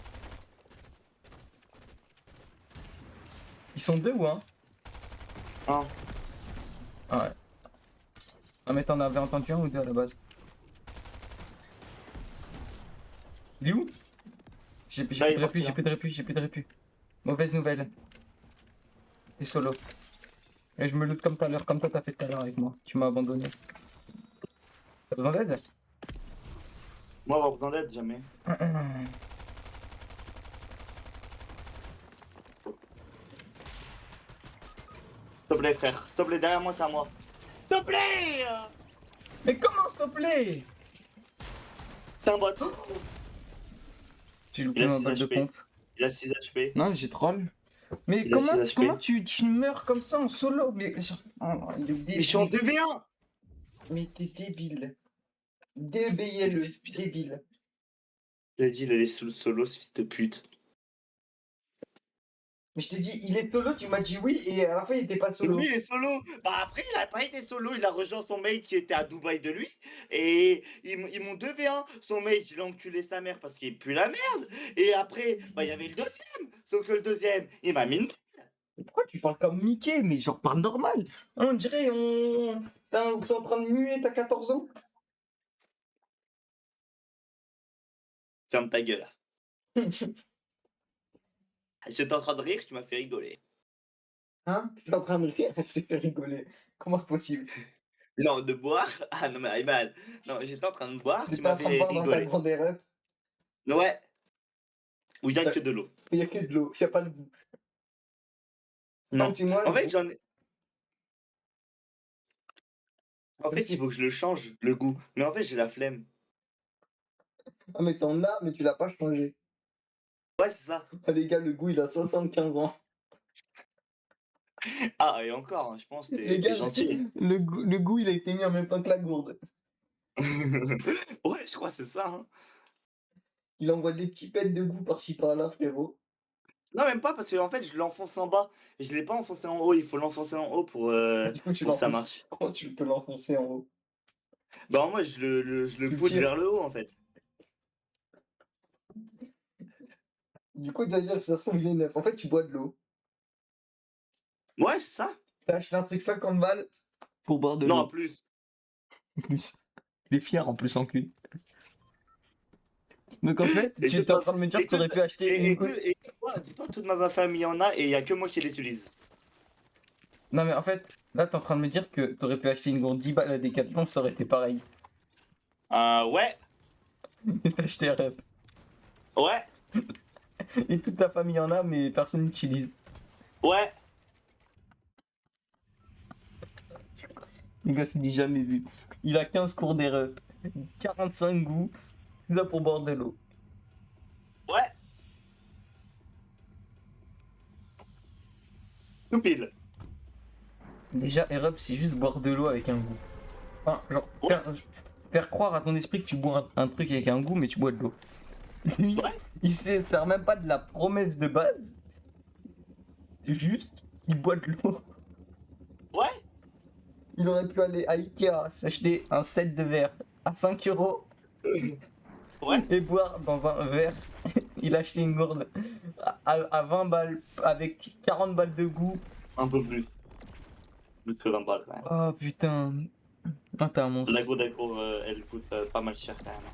A: Ils sont deux ou un?
B: Un.
A: Ah ouais. Ah mais t'en avais entendu un ou deux à la base? Il est où? J'ai plus
B: Là, il est
A: de
B: parti,
A: répus, j'ai plus de répus. Mauvaise nouvelle. T'es solo. Et je me loot comme tout à l'heure, comme toi t'as fait tout à l'heure avec moi. Tu m'as abandonné. T'as besoin d'aide?
B: Moi, avoir besoin d'aide, jamais. S'il te plaît, frère. S'il te plaît, derrière moi, c'est à moi. S'il S'il te plaît.
A: Mais comment, s'il te plaît?
B: C'est un bot.
A: J'ai loupé
B: Il a
A: ma
B: 6
A: balle de
B: HP.
A: pompe.
B: Il a 6 HP.
A: Non, j'ai troll. Mais
B: Il a 6 HP.
A: comment tu meurs comme ça en solo? Mais oh, il est
B: Mais je suis en
A: débile.
B: 2v1.
A: Mais t'es débile. Débile, débile.
B: Il a dit il allait sous le solo, ce fils de pute.
A: Mais je t'ai dit, il est solo, tu m'as dit oui, et à la fin il était pas solo.
B: Oui, il est solo. Bah après, il a pas été solo. Il a rejoint son mate qui était à Dubaï de lui. Et ils m'ont 2v1. Son mate, il a enculé sa mère parce qu'il pue la merde. Et après, bah il y avait le deuxième. Sauf que le deuxième, il m'a mis une...
A: Mais pourquoi tu parles comme Mickey? Mais genre parle normal. On dirait t'es en train de muer, t'as 14 ans.
B: Ferme ta gueule. J'étais en train de rire, tu m'as fait rigoler.
A: Hein? T'es en train de rire, je t'ai fait rigoler. Comment c'est possible?
B: Non, de boire. Ah non, mais Ayman. Non, j'étais en train de boire, tu
A: T'étais en
B: m'as
A: train de
B: fait
A: boire dans ta
B: rigoler.
A: grande erreur.
B: Ouais. Où il y a que de l'eau.
A: Il y a que de l'eau, il n'y a pas le goût.
B: Non.
A: Dis-moi,
B: En fait, j'en ai. En fait, il faut que je le change, le goût. Mais en fait, j'ai la flemme.
A: Ah mais t'en as, mais tu l'as pas changé.
B: Ouais, c'est ça.
A: Ah les gars, le goût il a 75 ans.
B: Ah, et encore, hein, je pense que
A: Les
B: t'es
A: gars,
B: gentil.
A: le goût il a été mis en même temps que la gourde.
B: Ouais, je crois que c'est ça. Hein.
A: Il envoie des petits pets de goût par-ci par-là, frérot.
B: Non, même pas, parce que en fait, je l'enfonce en bas. Et je l'ai pas enfoncé en haut, il faut l'enfoncer en haut
A: Du coup, tu
B: pour que ça
A: l'enfonces.
B: marche.
A: Comment tu peux l'enfoncer en haut?
B: Bah, moi, je le
A: Tu le
B: pousse
A: tires.
B: vers le haut, en fait.
A: Du coup, ça veut dire que ça se trouve, il est neuf. En fait, tu bois de l'eau.
B: Ouais, c'est ça.
A: T'as acheté un truc 50 balles pour boire de
B: Non, en
A: l'eau.
B: plus.
A: En plus. Il est fier en plus en cul. Donc en fait,
B: Et
A: tu es en train de me dire que t'aurais pu acheter une goutte.
B: et dis-toi, toute ma famille en a et il y a que moi qui l'utilise.
A: Non mais en fait, là t'es en train de me dire que t'aurais pu acheter une gourde 10 balles à Decathlon, ça aurait été pareil.
B: Ouais,
A: Et t'as acheté un rep.
B: ouais,
A: Et toute ta famille en a, mais personne n'utilise.
B: ouais.
A: Les gars, c'est du jamais vu. Il a 15 cours des reps, 45 goûts, tout ça pour boire de l'eau.
B: Ouais. Tout pile.
A: Déjà, Erup, c'est juste boire de l'eau avec un goût. Enfin, genre,
B: Ouais.
A: faire croire à ton esprit que tu bois un truc avec un goût, mais tu bois de l'eau. Lui,
B: Ouais.
A: il se sert même pas de la promesse de base. Juste, il boit de l'eau.
B: Ouais.
A: Il aurait pu aller à Ikea, s'acheter un set de verre à 5 €
B: Ouais.
A: et boire dans un verre. Il a acheté une gourde à 20 balles avec 40 balles de goût.
B: Un peu plus. Plus que 20 balles, quand même.
A: Oh putain. Ah, t'es un monstre.
B: La gourde, elle coûte pas mal cher, quand même.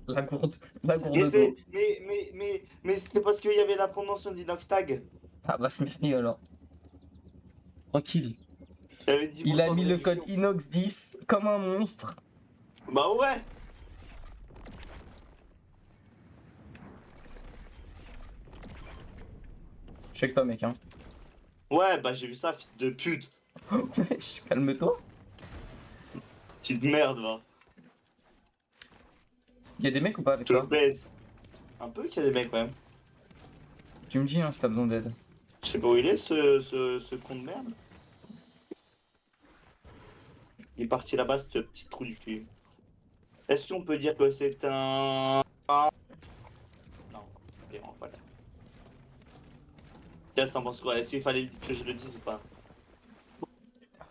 A: La gourde
B: Mais
A: d'eau.
B: c'est, mais c'est parce qu'il y avait la promotion d'Inoxtag.
A: Ah bah se méfier alors. Tranquille.
B: J'avais 10%
A: Il a
B: de
A: mis le
B: réduction.
A: code Inox10 comme un monstre.
B: Bah ouais.
A: Check toi mec hein.
B: Ouais, bah j'ai vu ça, fils de pute.
A: Wesh, calme-toi.
B: Petite merde, va.
A: Y'a des mecs ou pas avec
B: Je le
A: toi?
B: baise. Un peu qu'il y a des mecs, quand même.
A: Tu me dis hein si t'as besoin d'aide.
B: Je sais pas où il est, ce con de merde. Il est parti là-bas, ce petit trou du cul. Est-ce qu'on peut dire que c'est un... Non, ok, on va pas là. Tiens, t'en penses quoi? Est-ce qu'il fallait que je le dise ou pas?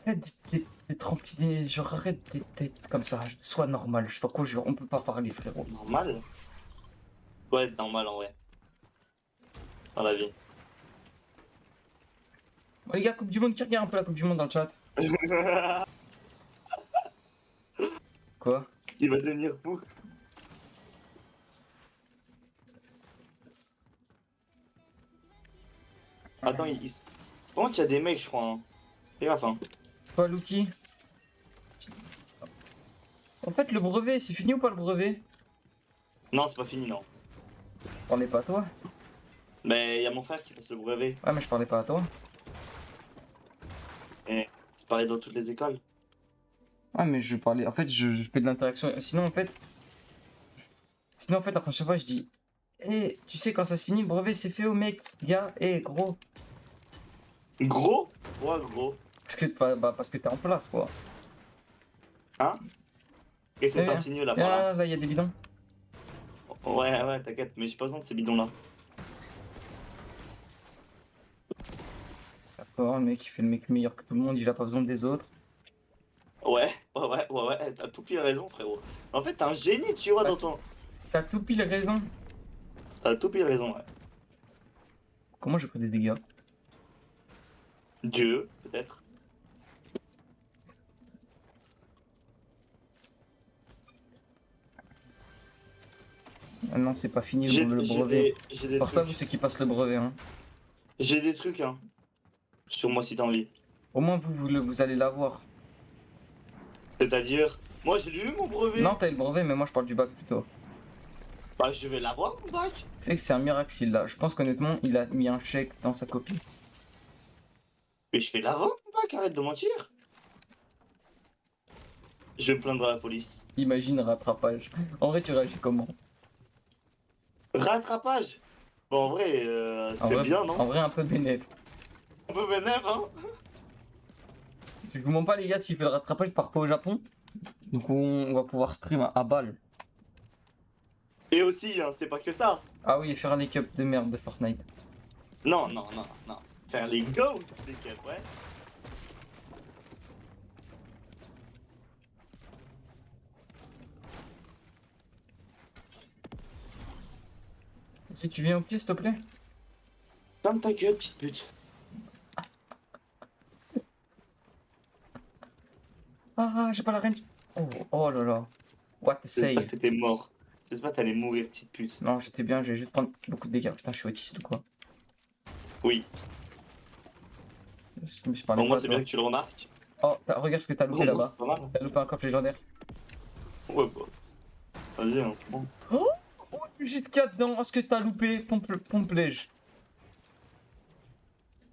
A: Arrête d'être rempli, genre arrête d'être comme ça. Sois normal, je t'en conjure, on peut pas parler frérot.
B: Normal? Ouais, normal en vrai. Dans la vie.
A: Bon, les gars, Coupe du Monde, qui regarde un peu la Coupe du Monde dans le chat? Quoi?
B: Il va devenir fou. Attends, Par contre, il y a des mecs, je crois. Hein. Fais gaffe, hein.
A: Quoi, Lucky? En fait, le brevet, c'est fini ou pas le brevet?
B: Non, c'est pas fini, non.
A: Je parlais pas à toi.
B: Mais il y a mon frère qui passe le brevet.
A: Ouais, mais je parlais pas à toi.
B: Et c'est pareil dans toutes les écoles.
A: Ouais, mais je parlais. En fait, je fais de l'interaction. Sinon, en fait, la prochaine fois, je dis. Eh, tu sais, quand ça se finit, le brevet, c'est fait au mec, gars. Eh, gros.
B: Gros? Ouais, gros.
A: Parce que t'es en place, quoi.
B: Hein? Qu'est-ce que
A: Eh,
B: t'as
A: viens.
B: signé là par là?
A: Viens, là, il y a des bidons.
B: Ouais, t'inquiète, mais j'ai pas besoin de ces bidons là.
A: D'accord, le mec, il fait le mec meilleur que tout le monde, il a pas besoin des autres.
B: Ouais, t'as tout pile raison, frérot. En fait, t'es un génie, tu vois,
A: Ouais.
B: dans ton.
A: T'as tout pile raison.
B: T'as tout pile raison, ouais.
A: Comment j'ai pris des dégâts?
B: Dieu, peut-être.
A: Ah non, c'est pas fini
B: J'ai
A: le
B: j'ai
A: brevet.
B: j'ai des
A: Pour ça, vous,
B: trucs.
A: ceux qui passent le brevet, hein.
B: J'ai des trucs, hein. Sur moi si t'as envie.
A: Au moins, vous allez l'avoir.
B: C'est-à-dire, moi j'ai eu mon brevet.
A: Non, t'as eu le brevet, mais moi, je parle du bac plutôt.
B: Bah, je vais l'avoir, mon bac.
A: Tu sais que c'est un miracle s'il l'a. Je pense qu'honnêtement, il a mis un chèque dans sa copie.
B: Mais je vais l'avoir, mon bac, arrête de mentir. Je vais me plaindre à la police.
A: Imagine rattrapage. En vrai, tu réagis comment?
B: Rattrapage. Bon, en vrai,
A: En
B: c'est
A: vrai,
B: bien, non?
A: en vrai, un peu bénéf.
B: On peut vénère, hein?
A: Je vous mens pas, les gars, s'il fait le rattrapage, je pars pas au Japon. Donc, on va pouvoir stream à balle.
B: Et aussi, hein, c'est pas que ça.
A: Ah oui, et faire les cups de merde de Fortnite.
B: Non. Faire les go, les keps, ouais.
A: Si tu viens au pied, s'il te plaît.
B: Ferme ta gueule, petite pute.
A: Ah, j'ai pas la range. Oh là là. What a
B: J'espère
A: save.
B: que t'étais mort. J'espère que t'allais mourir, petite pute.
A: Non, j'étais bien, je vais juste prendre beaucoup de dégâts. Putain, je suis autiste ou quoi?
B: Oui.
A: Je parlais
B: Bon,
A: pas
B: moi,
A: à
B: c'est
A: toi.
B: bien que tu le remarques.
A: Oh, regarde ce que t'as loupé
B: Bon, moi,
A: là-bas.
B: c'est pas mal.
A: T'as loupé un coffre légendaire.
B: Ouais, bah. Vas-y, hein. Bon.
A: Oh, j'ai de 4 dedans. Oh, ce que t'as loupé, pompe-lège.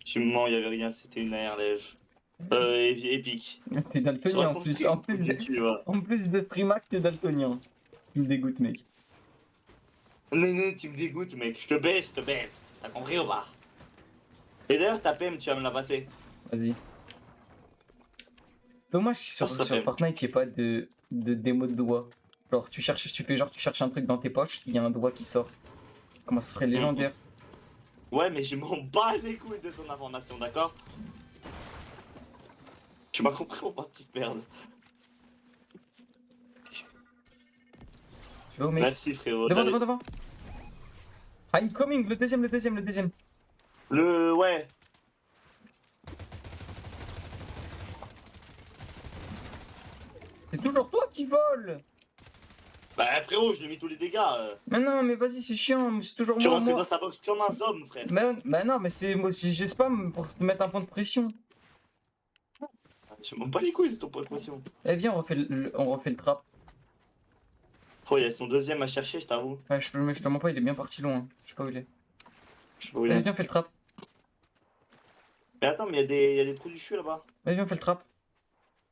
B: Tu me mens, y'avait rien, c'était une AR lège. Épique.
A: T'es daltonien en plus. En plus de streamac, t'es daltonien. Tu me dégoûtes, mec.
B: Non, tu me dégoûtes, mec. Je te baisse. T'as compris ou pas? Et d'ailleurs, ta PM, tu vas me la passer.
A: Vas-y. Dommage que
B: Ça
A: sur
B: fait.
A: Fortnite, il n'y ait pas de démo de doigt. Genre, tu cherches un truc dans tes poches, il y a un doigt qui sort. Comment ça serait légendaire?
B: Ouais, mais je m'en bats les couilles de ton information, d'accord? Tu m'as compris ou pas, petite merde?
A: Tu vois, mec?
B: Merci, frérot.
A: Devant. I'm coming, le deuxième.
B: Ouais.
A: C'est toujours toi qui vole!
B: Bah, frérot, je lui ai mis tous les dégâts.
A: Mais non, mais vas-y, c'est chiant, mais c'est toujours
B: Tu
A: moi,
B: rentres dans
A: moi.
B: sa box comme un homme, frère.
A: Mais non, mais c'est moi aussi, j'ai spam pour te mettre un point de pression.
B: Je m'en bats les couilles de ton point de pression.
A: Eh, viens, on refait le trap.
B: Oh, il y a son deuxième à chercher, je t'avoue.
A: Ouais, mais je te mens pas, il est bien parti loin. Je sais pas où il est.
B: Je sais pas où il
A: Vas-y,
B: est.
A: viens, fais le trap.
B: Mais attends, mais il y a des trous du cul là-bas.
A: Vas-y, viens, fais le trap.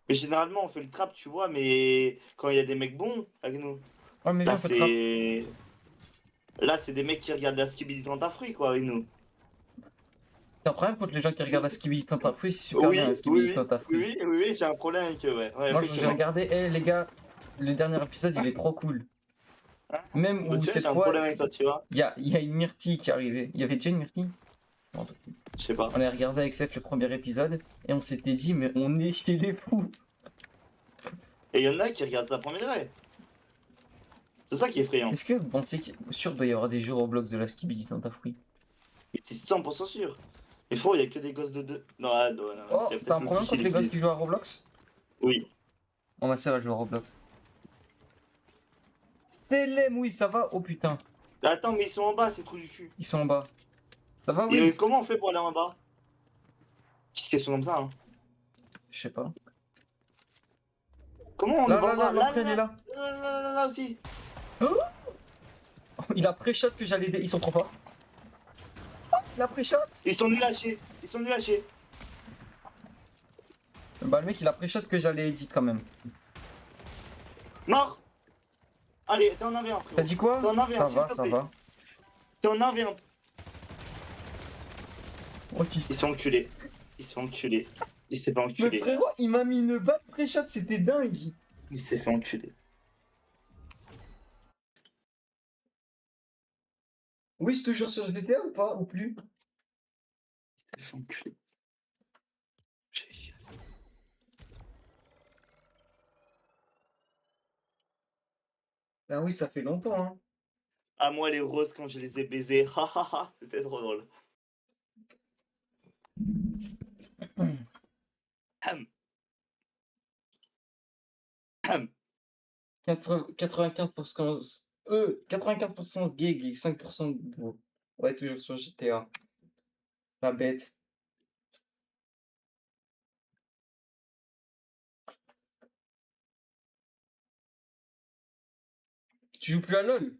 B: Mais généralement, on fait le trap, tu vois, mais quand il y a des mecs bons avec nous.
A: Ouais, mais
B: Là,
A: viens, fais le trap.
B: c'est. Là, c'est des mecs qui regardent la skibidi dans ta fruit, quoi, avec nous.
A: T'as un problème contre les gens qui regardent la skibidi dans ta fruit, c'est super bien la skibidi dans ta fruit.
B: Oui, j'ai un problème avec eux, ouais. Ouais,
A: Moi, j'ai
B: effectivement.
A: regardé, les gars, le dernier épisode, il est trop cool. Même
B: Bah,
A: où
B: tu vois,
A: cette
B: j'ai un
A: fois,
B: problème avec toi, tu vois.
A: il y a une myrtille qui est arrivée. Il y avait déjà une myrtille? Non,
B: Je sais pas.
A: on a regardé avec Seth le premier épisode et on s'était dit, mais on est chez les fous.
B: Et il y en a qui regardent ça premier degré. C'est ça qui est effrayant.
A: Est-ce que vous pensez qu'il sûr doit y avoir des jeux Roblox de la skibidi dans ta fruit?
B: Mais c'est 100% sûr. Il faut, il y a que des gosses de deux. Non, non.
A: Oh,
B: il y a peut-être
A: t'as un
B: le
A: problème
B: cliché
A: contre les gosses
B: utilise.
A: qui jouent à Roblox?
B: Oui.
A: Oh, ma sœur elle joue à Roblox. Célèbre, oui, ça va? Oh putain,
B: Attends, mais ils sont en bas, ces trous du cul.
A: ils sont en bas. Ça va,
B: Et
A: oui?
B: comment on fait pour aller en bas? Petite question comme ça, hein.
A: Je sais pas.
B: Comment on
A: Là,
B: va en bas?
A: l'entrée, elle est là.
B: Là aussi.
A: Il a pré-shot que j'allais. Ils sont trop forts. Oh, il a pré-shot.
B: Ils sont nuls à chier.
A: Bah, le mec, il a pré-shot que j'allais edit quand même.
B: Mort. Allez, t'es en 1v1,
A: T'as
B: frérot.
A: dit quoi?
B: T'es en 1v1,
A: Ça
B: s'il
A: va,
B: te
A: ça
B: plaît.
A: va.
B: T'es en 1v1. Il
A: Autiste.
B: se fait enculer. Il se fait enculer. Il s'est fait
A: Mais
B: enculer.
A: frérot, il m'a mis une balle pré-shot, c'était dingue.
B: Il s'est fait enculer.
A: Oui, c'est toujours sur GTA ou pas? Ou plus?
B: Il s'est fait enculer.
A: Ah oui, ça fait longtemps, hein.
B: À moi les roses quand je les ai baisées. Hahaha, c'était trop drôle. Ham. Ham.
A: 95%, 95% gig et 5% de beau. Ouais, toujours sur GTA. La bête. Tu joues plus à LoL?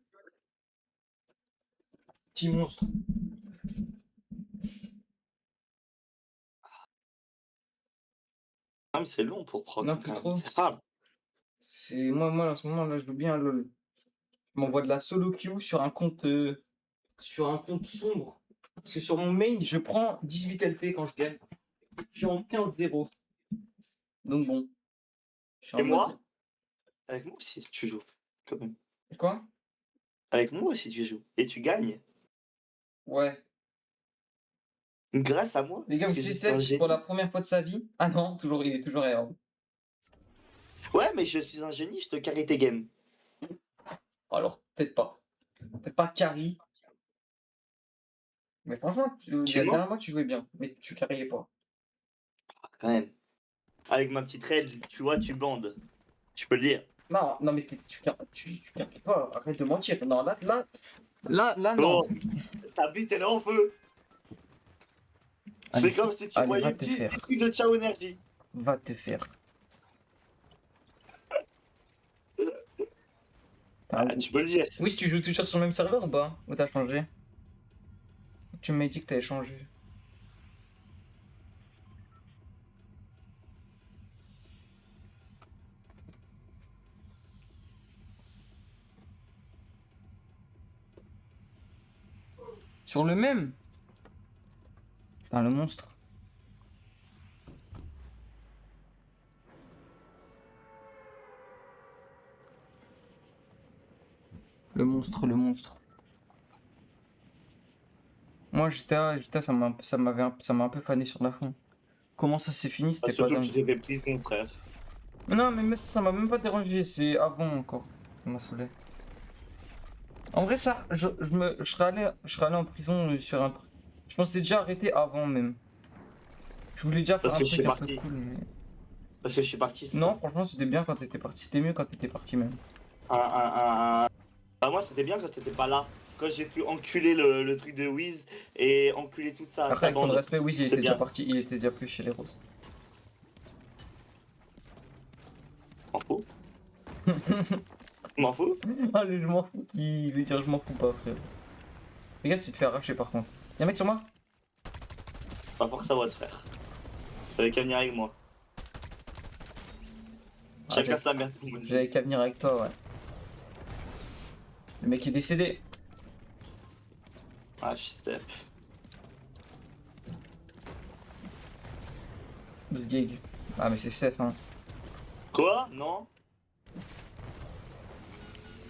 A: Petit monstre.
B: Ham, c'est long pour prendre.
A: Non, plus
B: quand même.
A: trop.
B: C'est rare.
A: C'est moi en ce moment là, je joue bien à LoL. Je m'envoie de la solo queue sur un compte sombre. Parce que sur mon main, je prends 18 LP quand je gagne. Je suis en 15-0. Donc bon. Je suis
B: Et
A: en mode.
B: moi, avec moi aussi tu joues. Quand même.
A: Quoi?
B: Avec moi aussi tu joues. Et tu gagnes.
A: Ouais.
B: Grâce à moi.
A: Les gars,
B: Parce
A: vous
B: que je suis
A: savez
B: un
A: que
B: génie.
A: pour la première fois de sa vie. Ah non, toujours, il est toujours erreur.
B: Ouais, mais je suis un génie, je te carry tes games.
A: Alors, peut-être pas. Peut-être pas carry. Mais franchement, la
B: Tu mens
A: dernière fois, tu jouais bien. Mais tu carryais pas.
B: quand même. Avec ma petite raid, tu vois, tu bandes. Tu peux le dire.
A: Non, non, mais tu carries pas. Arrête de mentir. Non, là, non.
B: Oh, ta bite elle est en feu.
A: Allez,
B: C'est comme si tu
A: allez,
B: voyais
A: va
B: une
A: te
B: petite
A: faire.
B: truc de Ciao Energy.
A: Va te faire.
B: Ah, tu peux le dire.
A: Oui, si tu joues toujours sur le même serveur ou pas? Ou t'as changé? Tu m'as dit que t'avais changé. Sur le même? Putain, le monstre. Le monstre, le monstre. Moi, GTA, ça m'a un peu fané sur la fin. Comment ça s'est fini,
B: Ah,
A: c'était pas
B: surtout que tu
A: dingue.
B: t'es fait prison, frère.
A: Mais non, mais ça m'a même pas dérangé, c'est avant encore. Ça m'a saoulé. En vrai, ça, je serais allé en prison sur un truc. Je pensais déjà arrêter avant même. Je voulais déjà faire
B: Parce
A: un
B: que je
A: truc
B: suis
A: un peu
B: parti.
A: cool, mais.
B: Parce que je suis parti, c'est
A: Non,
B: ça.
A: franchement, c'était bien quand t'étais parti. C'était mieux quand t'étais parti même.
B: Bah, moi, c'était bien quand t'étais pas là. Quand j'ai pu enculer le truc de Wiz et enculer toute
A: Après,
B: sa
A: avec ton
B: bande.
A: respect, oui, il
B: C'est
A: était déjà
B: bien.
A: parti, il était déjà plus chez les roses.
B: M'en fous. M'en fous.
A: Allez, je m'en fous qui veut dire je m'en fous pas, frère. Regarde, tu te fais arracher par contre. Y'a un mec sur moi?
B: Pas pour ça, votre frère. T'avais qu'à venir avec moi.
A: Ah,
B: Chacun sa merde.
A: j'avais qu'à venir avec toi, ouais. Le mec est décédé.
B: Ah, je suis step.
A: Bzgig. Ah, mais c'est safe, hein.
B: Quoi? Non?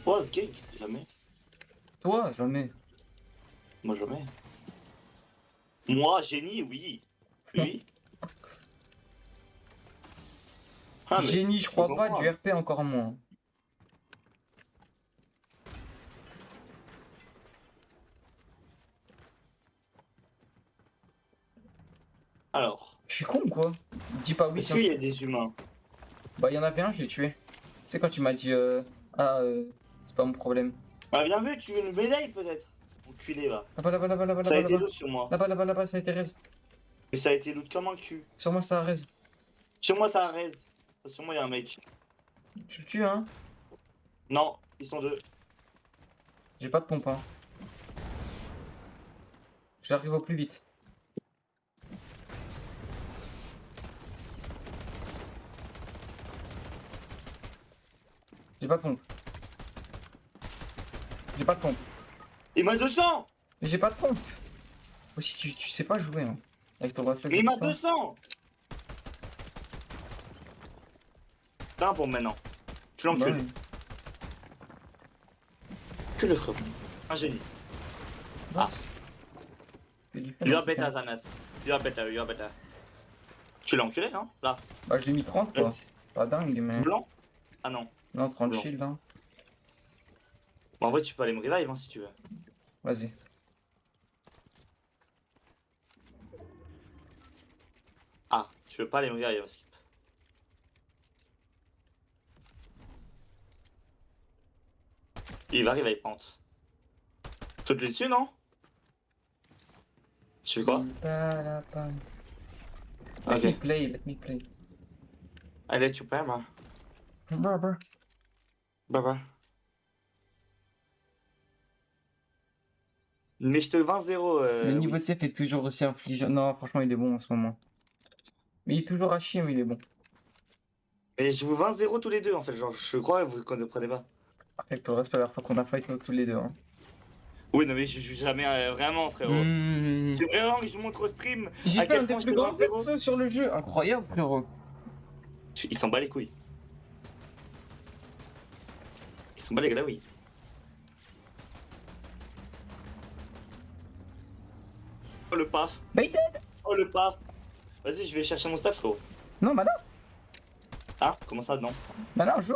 B: Oh, ce gay? Jamais.
A: Toi, jamais.
B: Moi, jamais. Moi, génie, oui. Oui. Ah, mais
A: Génie, je
B: faut
A: crois pas,
B: comprendre.
A: du RP encore moins.
B: Alors,
A: Je suis con ou quoi? Dis pas oui,
B: est-ce
A: sinon
B: qu'il y a des humains?
A: Bah, il y en avait un, je l'ai tué. Tu sais, quand tu m'as dit, ah, c'est pas mon problème.
B: Ah, bien vu, tu veux une médaille peut-être? Enculé, va.
A: Là-bas, là-bas, là-bas, là-bas,
B: Ça a
A: là-bas,
B: été
A: là-bas.
B: loot sur moi.
A: Là-bas, là-bas, là-bas, ça a été raise.
B: Mais ça a été loot comme un cul.
A: Sur moi, ça a raise.
B: Sur moi, ça a raise. Sur moi, il y a un mec.
A: Je le tue, hein.
B: Non, ils sont deux.
A: J'ai pas de pompe, hein. J'arrive au plus vite. pas de pompe. J'ai pas de pompe.
B: Il m'a 200.
A: Mais j'ai pas de pompe. Aussi, tu sais pas jouer, hein. Avec ton respect.
B: Mais il m'a 200. T'as un pompe maintenant. Tu
A: Bah
B: l'encules.
A: oui.
B: Que le frérot. Un génie.
A: Ah.
B: You are better than us. You are better. Tu l'as enculé, non? Là.
A: Bah j'ai mis 30 quoi.
B: Vas-y.
A: Pas dingue mais...
B: Blanc? Ah non.
A: Non 30
B: Blanc.
A: shield hein.
B: Bon, en vrai, tu peux aller me revive hein, si tu veux.
A: Vas-y.
B: Ah, tu veux pas aller me revive, skip. Il va revive pente. Saute lui dessus, non? Tu fais quoi?
A: Let me
B: Ok.
A: play, let me play.
B: Allez, tu peux, moi.
A: Brr.
B: Bye bye. Mais je te 20-0.
A: Le niveau
B: oui.
A: de safe est toujours aussi infligeant. Non, franchement, il est bon en ce moment. Mais il est toujours à chier, mais il est bon.
B: Mais je vous 20-0 tous les deux en fait. Genre, je crois que vous ne comprenez pas.
A: Avec tout le respect, la dernière fois qu'on a fight, nous tous les deux. Hein.
B: Oui, non, mais je joue jamais vraiment, frérot. C'est vraiment que je montre au stream.
A: J'ai
B: à
A: fait
B: quel
A: un des
B: point
A: plus
B: j'étais
A: grands
B: 20-0.
A: persos sur le jeu. Incroyable, frérot.
B: Il s'en bat les couilles. Il s'en bat les oui. Oh le paf.
A: Baited.
B: Oh le paf. Vas-y, je vais chercher mon staff, frérot.
A: Non, bah non.
B: Ah, comment ça, non?
A: Bah non, joue.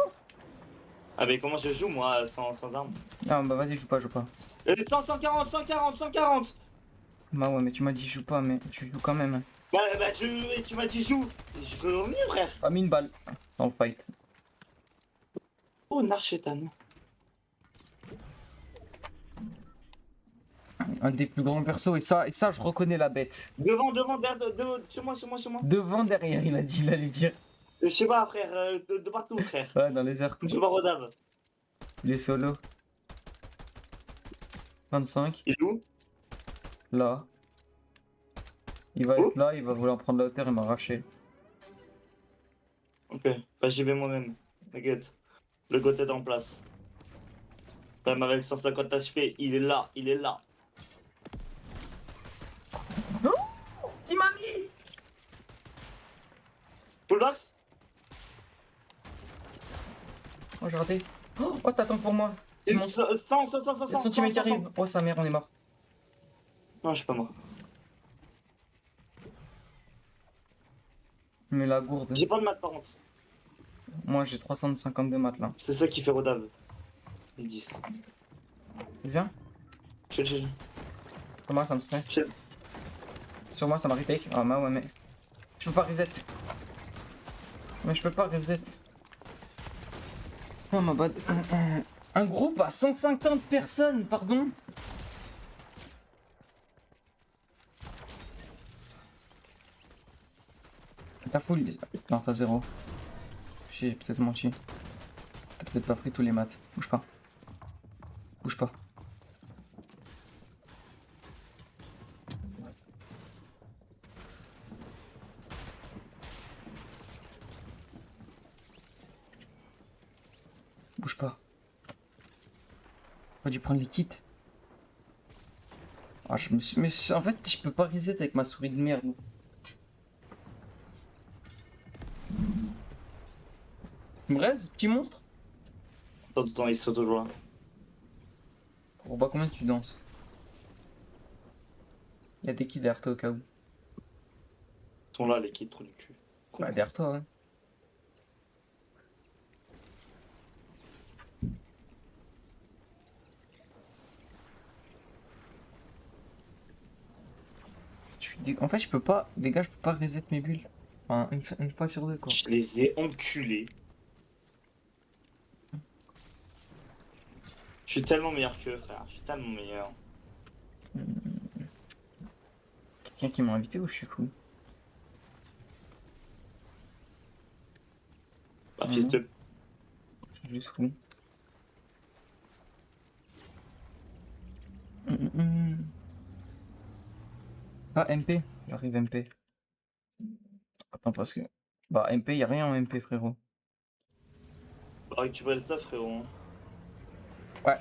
B: Ah, mais comment je joue, moi, sans arme?
A: Non, bah vas-y, joue pas, joue pas.
B: 140.
A: Bah ouais, mais tu m'as dit joue pas, mais tu joues quand même.
B: Bah, tu m'as dit joue. Je peux revenir, frère.
A: Pas mis une balle dans le fight.
B: Oh, Narchetan.
A: Un des plus grands persos, et ça, je reconnais la bête.
B: Devant, derrière, sur moi.
A: Devant, derrière, il a dit, il allait dire.
B: Je sais pas, frère, de partout, frère.
A: Ouais, dans les airs.
B: Je vois Rodave.
A: Il est solo. 25,
B: Il est où?
A: là. Il va
B: Où?
A: être là, il va vouloir prendre la hauteur et m'arracher.
B: Ok, bah j'y vais moi-même. T'inquiète. Le goth est en place. Même avec 150 HP, il est là.
A: Il m'a mis.
B: Full box?
A: Oh, j'ai raté. Oh, t'attends pour moi. C'est mon
B: 100.
A: Il y a son teammate qui arrive. Oh, sa mère, on est mort.
B: Non, je suis pas mort.
A: Mais la gourde.
B: J'ai pas de maths par contre.
A: Moi, j'ai 350 de maths là.
B: C'est ça qui fait Rodave. Les 10.
A: Viens.
B: Chill.
A: Comment ça me spray?
B: Chill.
A: Sur moi, ça m'a retake. Ah, bah ouais, mais. Je peux pas reset. Mais je peux pas reset. Oh, ma bad. Un groupe à 150 personnes, pardon. T'as full. Non, t'as 0. J'ai peut-être menti. T'as peut-être pas pris tous les maths. Bouge pas. Bouge pas. Bouge pas. J'aurais dû prendre les kits. Ah, je me suis... Mais en fait, je peux pas reset avec ma souris de merde. Tu me raises, petit monstre?
B: Attends, ils sont toujours là.
A: Oh bah combien tu danses? Il y a des kits derrière toi au cas où.
B: Ils sont là, les kids, trop du cul.
A: Bah derrière toi, hein. En fait, je peux pas... Les gars, je peux pas reset mes bulles. Enfin, une fois sur deux, quoi.
B: Je les ai enculés. Je suis tellement meilleur qu'eux, frère. Je suis tellement meilleur.
A: Quelqu'un qui m'a invité ou je suis fou?
B: Bah, fils de...
A: Je suis juste fou. Ah, MP. J'arrive MP. Attends, parce que... Bah, MP, y a rien en MP, frérot.
B: Faut récupérer le stuff, frérot.
A: Ouais.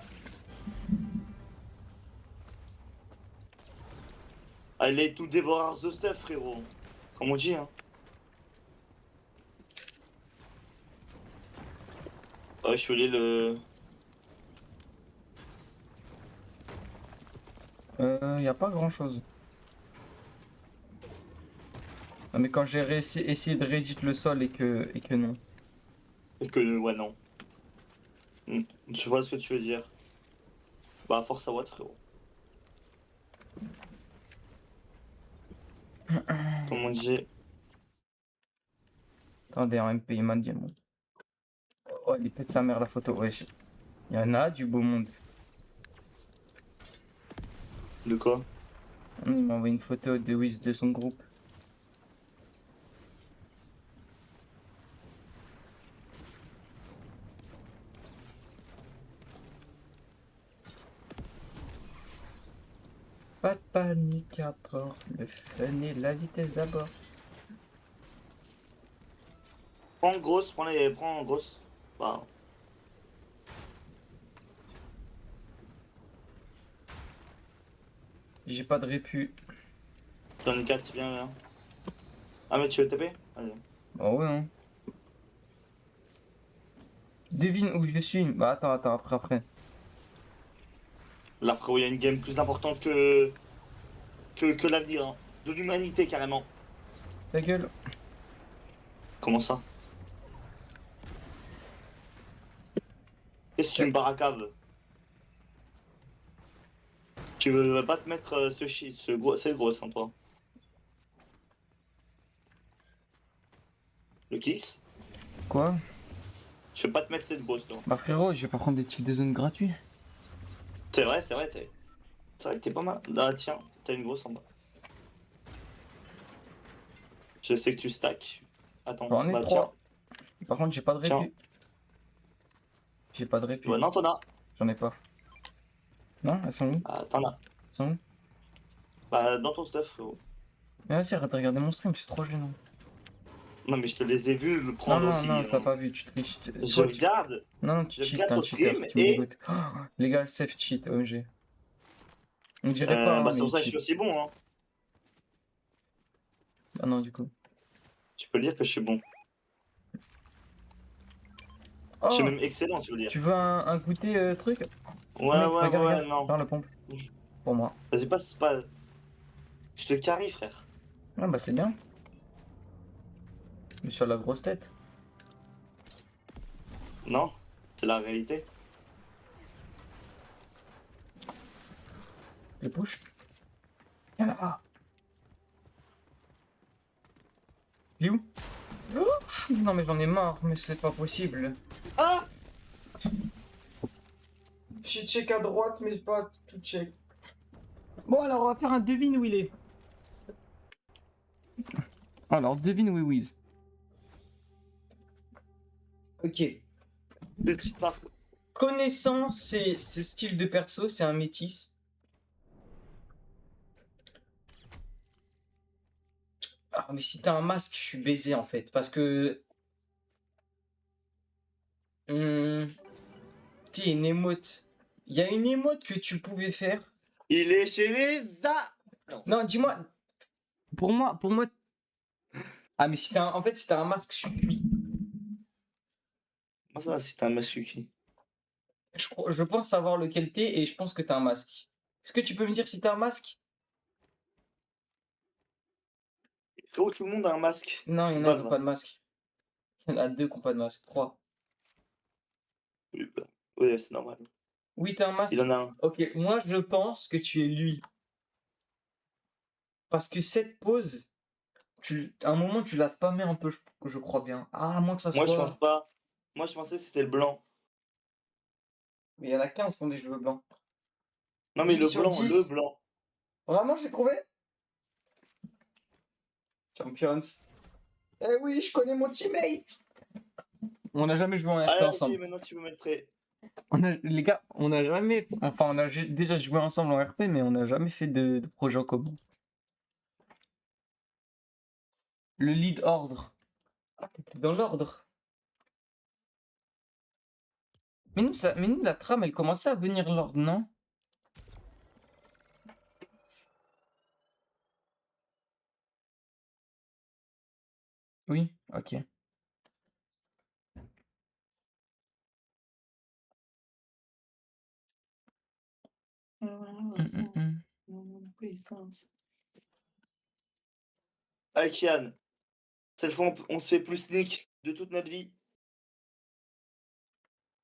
B: Allez tout dévorer the stuff, frérot. Comme on dit, hein. Ouais, je suis allé le...
A: Y a pas grand chose. Non, mais quand j'ai essayé de rééditer le sol et que non.
B: Et que, ouais, non. Je vois ce que tu veux dire. Bah, force à Watt, frérot. Comme on dit...
A: Attendez, en MP, il m'a dit bon. Oh, il pète sa mère la photo. Wesh. Il y en a du beau monde.
B: De quoi?
A: Il m'a envoyé une photo de Wiz de son groupe. Pas de panique à bord, le fun et la vitesse d'abord.
B: Prends en grosse, prends en grosse. Bah,
A: J'ai pas de répu.
B: j'en ai 4, viens. Ah, mais tu veux taper? Vas-y.
A: Bah ouais, hein. Devine où je suis. Bah attends, après.
B: Là, frérot, il y a une game plus importante que l'avenir, hein. De l'humanité, carrément.
A: Ta gueule.
B: Comment ça? Qu'est-ce que tu me baracave? Tu veux pas te mettre ce shit, ce gros, c'est gros, sans toi. Le Kix?
A: Quoi?
B: Je veux pas te mettre cette grosse, toi.
A: Bah frérot, je vais pas prendre des tickets de zone gratuits.
B: C'est vrai, c'est vrai que t'es pas mal. Ah, tiens, t'as une grosse en bas. Je sais que tu stacks. Attends,
A: J'en ai
B: bah tiens,
A: 3. Par contre, j'ai pas de
B: tiens.
A: répu. J'ai pas de répu.
B: Ouais, non, t'en as.
A: J'en ai pas. Non, elles sont où?
B: Ah, t'en as.
A: Elles sont où?
B: Bah, dans ton stuff, frérot.
A: Mais vas-y, arrête de regarder mon stream, c'est trop gênant.
B: Non, mais je te les ai vus me
A: Non,
B: prendre
A: non,
B: aussi,
A: non, t'as
B: hein.
A: pas vu, tu triches.
B: Je
A: Soit tu...
B: regarde,
A: Non, non, tu
B: je
A: cheats,
B: regarde
A: t'es un
B: ton
A: cheater,
B: stream
A: tu me
B: et...
A: dégoûtes. Oh, les gars, safe cheat, OMG. On dirait pas, hein,
B: bah, c'est
A: mais
B: pour
A: il
B: ça que je suis
A: cheat.
B: aussi bon, hein.
A: Ah non, du coup.
B: Tu peux dire que je suis bon. Je suis
A: Oh,
B: même excellent, tu veux dire.
A: tu veux un goûter truc? Oh,
B: Ouais,
A: mec,
B: ouais,
A: regarde,
B: ouais,
A: regarde.
B: non.
A: Par la pompe. Pour moi.
B: Vas-y, passe, pas... Je te carie, frère.
A: Ah bah c'est bien. Mais sur la grosse tête.
B: Non, c'est la réalité.
A: Je push. Il y en a un. Il est où? Oh, non mais j'en ai marre, mais c'est pas possible.
B: Ah!
A: J'ai check à droite, mais pas tout check. Bon alors on va faire un devine où il est. Alors devine où est Wiz. Ok.
B: Petite marque.
A: Connaissant ses styles de perso, c'est un métis. Ah mais si t'as un masque, je suis baisé en fait. Parce que... Ok, une émote. Il y a une émote que tu pouvais faire.
B: Il est chez les A.
A: Non, dis-moi. Pour moi. Ah, mais si en fait, si t'as un masque, je suis cuit.
B: Comment ça, c'est un Masuki?
A: Je pense savoir lequel t'es et je pense que t'as un masque. Est-ce que tu peux me dire si t'as un masque?
B: Frérot, tout le monde a un masque.
A: Non, il y en a, ils ont pas de masque. Il y en a 2 qui ont pas de masque. 3.
B: Oui, bah, ouais, c'est normal.
A: Oui, t'as un masque?
B: Il en a un.
A: Ok, moi je pense que tu es lui. Parce que cette pose, à un moment tu l'as spammé un peu, je crois bien. Ah, à moins que ça
B: Moi, je pense
A: soit.
B: pas. Moi, je pensais que c'était le blanc.
A: Mais il y en a 15 qui ont des cheveux blancs.
B: Non, mais
A: 10
B: le
A: sur
B: blanc, le
A: 10.
B: blanc.
A: Vraiment, j'ai trouvé? Champions. Eh oui, je connais mon teammate. On n'a jamais joué en RP
B: Allez,
A: ensemble.
B: ok, maintenant tu peux mettre prêt.
A: Les gars, on n'a jamais. Enfin, on a déjà joué ensemble en RP, mais on n'a jamais fait de projet en commun. Le lead ordre. Ah, t'étais dans l'ordre. Mais nous, la trame, elle commençait à venir l'ordre, non? Oui, ok. Hum.
B: Allez, Kian, cette fois on se fait plus sneak de toute notre vie.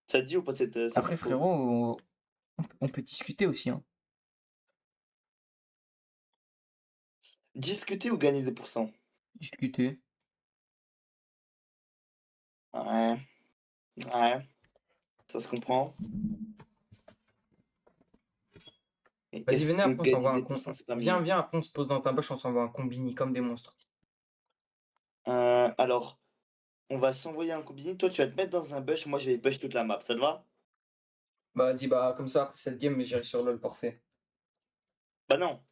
B: Ça te dit ou pas cette
A: Après,
B: info?
A: frérot, on peut discuter aussi, hein.
B: Discuter ou gagner des pourcents?
A: Discuter.
B: Ouais, ouais, ça se comprend. Et
A: Vas-y,
B: est-ce
A: venez,
B: que
A: après, on
B: gagner
A: s'envoie un
B: des
A: con.
B: pourcents, c'est pas
A: Viens,
B: mieux?
A: viens, après, on se pose dans ta bâche, on s'envoie un combini comme des monstres.
B: Alors, on va s'envoyer un combiné. Toi, tu vas te mettre dans un bush, moi je vais bush toute la map, ça te va?
A: Bah, vas-y, bah, comme ça, après cette game, j'irai sur LoL parfait.
B: Bah non,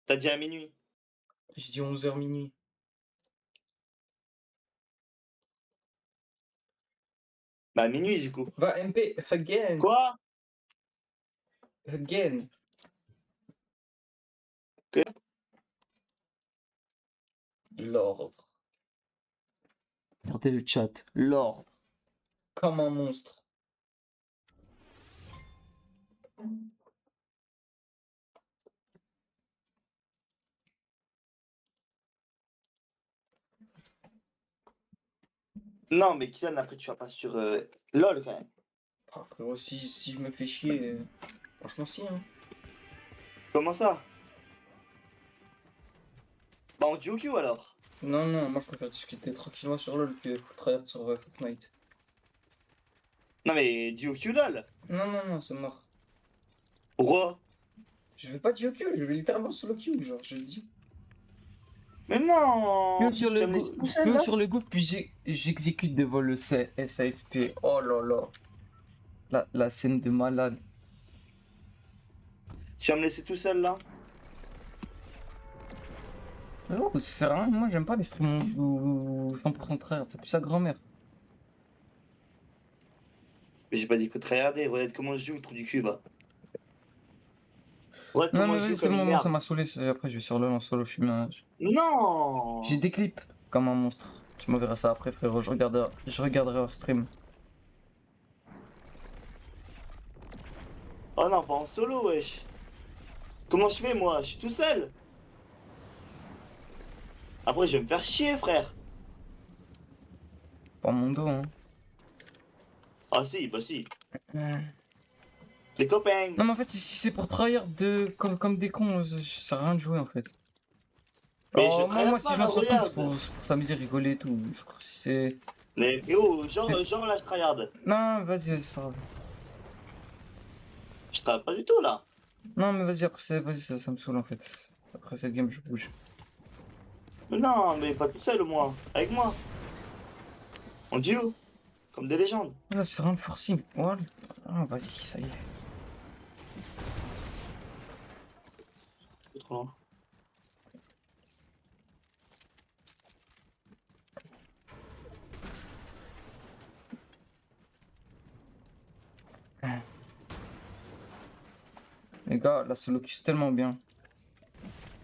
B: t'as dit à minuit.
A: J'ai dit 11h minuit.
B: Bah à minuit du coup.
A: Va, MP, again,
B: Quoi?
A: again.
B: Que-
A: L'ordre. Regardez le chat. L'ordre. Comme un monstre.
B: Non, mais Kian, après tu vas pas sur LOL quand même.
A: Ah, frérot, si je me fais chier, franchement, si, hein.
B: Comment ça? Bah on duo queue alors.
A: Non, non, moi je préfère discuter tranquillement sur LoL que tryhard sur Fortnite.
B: Non mais duo queue LOL.
A: Non, non, non, c'est mort.
B: Pourquoi?
A: Je vais pas duo queue, je vais littéralement solo queue, genre, je le dis.
B: Mais non! Tu vas me laisser tout seul
A: PO
B: là?
A: sur le gouffre, puis j'exécute devant le SASP. Oh là là. La scène de malade.
B: Tu vas me laisser tout seul là?
A: Oh, ça sert à rien, moi j'aime pas les streams où 100% tryhard, c'est plus sa grand-mère.
B: Mais j'ai pas dit que tryharder, regarde comment je joue, le trou du cul bah. Regarde
A: Non,
B: comment
A: mais
B: je
A: vas-y,
B: joue
A: c'est
B: comme
A: bon,
B: une
A: moi ça
B: merde.
A: m'a saoulé. Après, je vais sur LoL en solo, je suis bien. J'ai
B: Non!
A: des clips comme un monstre. Tu m'enverras ça après, frérot. Je regarderai au stream.
B: Oh non, pas en solo, wesh. Comment je fais moi? Je suis tout seul. Après je vais me faire chier frère.
A: Pas mon dos, hein.
B: Ah si, bah si.
A: Hmm.
B: Les copains.
A: Non, mais en fait, si c'est pour tryhard comme des cons, ça sert à rien de jouer en fait.
B: Mais je
A: Alors, moi
B: tryhard
A: si
B: pas
A: je
B: là,
A: lance un stream,
B: regarde.
A: c'est pour s'amuser, rigoler et tout. Si c'est.
B: Mais frérot,
A: Mais-
B: genre là je tryhard.
A: Non, vas-y, c'est pas grave.
B: Je tryhard pas du tout là.
A: Non, mais vas-y, après, vas-y, ça me saoule en fait. Après cette game, je bouge.
B: Mais non, mais pas tout seul moi. Avec moi. En duo. Comme des légendes.
A: Là, c'est rien de forcing. Voilà. Ah, vas-y, ça y est.
B: C'est trop loin.
A: Les gars, la solo queue, c'est tellement bien.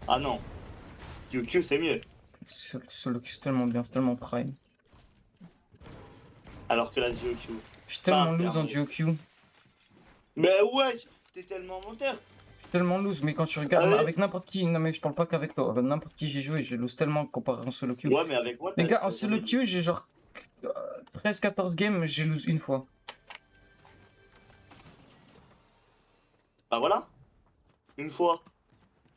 B: Ah non. QQ c'est mieux.
A: Solo queue, c'est tellement bien, c'est tellement prime.
B: Alors que la duo Q.
A: Je suis
B: Ça
A: tellement
B: c'est
A: loose
B: un
A: en
B: mot.
A: duo queue.
B: Mais wesh, t'es tellement menteur.
A: Je suis tellement loose, mais quand tu regardes
B: Allez.
A: avec n'importe qui, non mais je parle pas qu'avec toi, avec n'importe qui j'ai joué, je lose tellement comparé en solo queue.
B: Ouais, mais avec moi
A: Les gars, en
B: t'as
A: solo
B: jamais dit.
A: queue, j'ai genre 13-14 games, j'ai lose une fois.
B: Bah voilà. Une fois.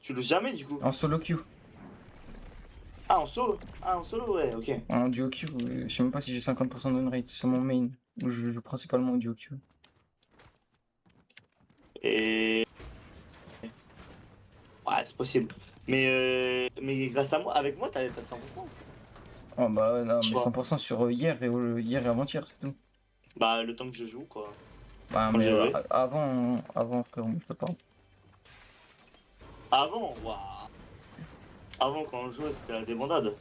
B: Tu le jamais du coup.
A: En solo queue.
B: Ah en solo. Ah en solo ouais, ok.
A: En duo queue, je sais même pas si j'ai 50% de win rate sur mon main, où je joue principalement en duo queue.
B: Et ouais, c'est possible. Mais grâce à moi, avec moi, t'as 100%.
A: Oh bah non,
B: Je
A: mais
B: crois.
A: 100% sur hier et avant-hier, c'est tout.
B: Bah, le temps que je joue, quoi.
A: Bah
B: Quand
A: mais
B: j'ai joué.
A: avant frérot, moi, je te parle.
B: Avant, waouh. Avant, quand on jouait, c'était la débandade.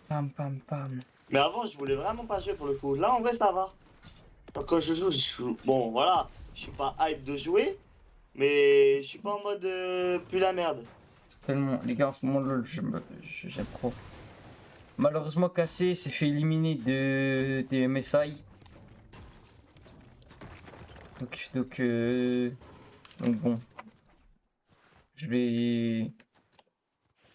A: Pam pam pam.
B: Mais avant, je voulais vraiment pas jouer pour le coup. Là, en vrai, ça va. Quand je joue. Bon, voilà. Je suis pas hype de jouer, mais je suis pas en mode plus la merde.
A: C'est tellement. Les gars, en ce moment, LOL, j'aime trop. Malheureusement, Cassé s'est fait éliminer des MSI. Donc bon, je vais.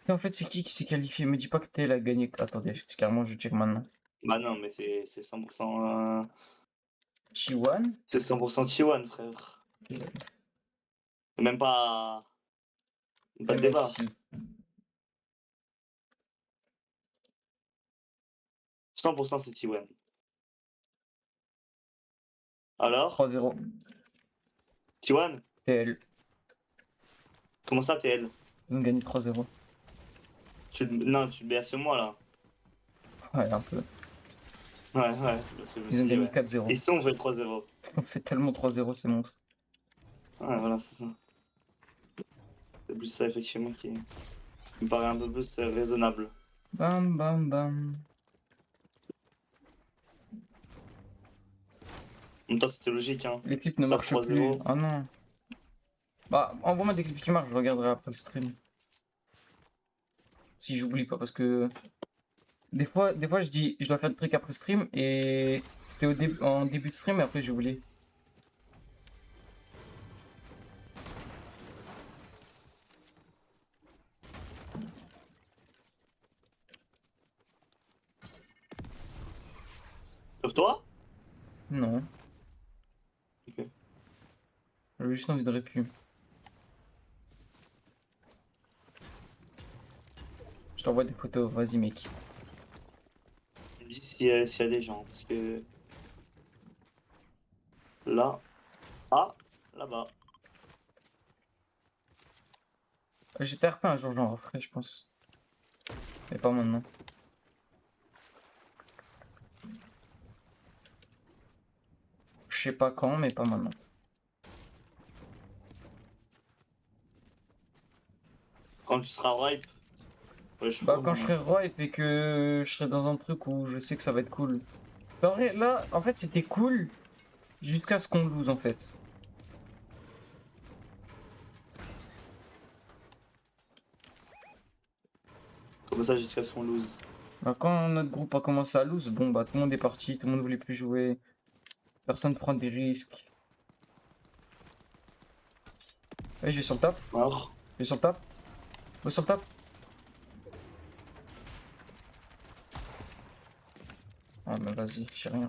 A: Et en fait, c'est qui s'est qualifié? Me dis pas que t'es a gagné. Attendez, carrément, je check maintenant.
B: Bah non, mais c'est 100%.
A: Chiwan?
B: C'est 100% T1, frère. C'est même pas. Pas de débat.
A: MSI.
B: 100% c'est T1. Alors,
A: 3-0.
B: T1,
A: TL.
B: comment ça, TL?
A: Ils ont gagné 3-0.
B: Non, tu te sur moi là.
A: Ouais, un peu.
B: Ouais, ouais, parce que je me
A: Ils
B: suis
A: ont
B: dit,
A: gagné
B: ouais.
A: 4-0.
B: Ils sont joués 3-0.
A: Ils ont fait tellement 3-0, c'est monstre.
B: Ouais, voilà, c'est ça. C'est plus ça, effectivement, qui me paraît un peu plus raisonnable.
A: Bam, bam, bam.
B: En même temps, c'était logique, hein.
A: Les clips ne
B: Faire
A: marchent plus.
B: 3-0.
A: Ah non. Bah, envoie-moi des clips qui marchent, je regarderai après le stream. Si j'oublie pas, parce que des fois je dis je dois faire des trucs après stream et c'était en début de stream et après j'ai oublié.
B: Sauf toi?
A: Non,
B: Ok.
A: j'avais juste envie de répu. Je t'envoie des photos, vas-y mec.
B: Je me dis s'il y a des gens, parce que là. Ah, là-bas.
A: J'étais RP un jour, j'en referai, je pense. Mais pas maintenant. Je sais pas quand, mais pas maintenant.
B: Quand tu seras ripe. Ouais, je
A: Bah,
B: crois.
A: quand je serai roi et que je serai dans un truc où je sais que ça va être cool. En vrai, là, en fait, c'était cool jusqu'à ce qu'on lose, en fait.
B: Comme ça, jusqu'à ce qu'on lose.
A: Bah, quand notre groupe a commencé à lose, bon, bah, tout le monde est parti, tout le monde voulait plus jouer. Personne prend des risques. Ouais, je vais sur le tap.
B: Mort.
A: Je vais sur le tap. Va sur le tap. Ah, mais vas-y, j'ai rien.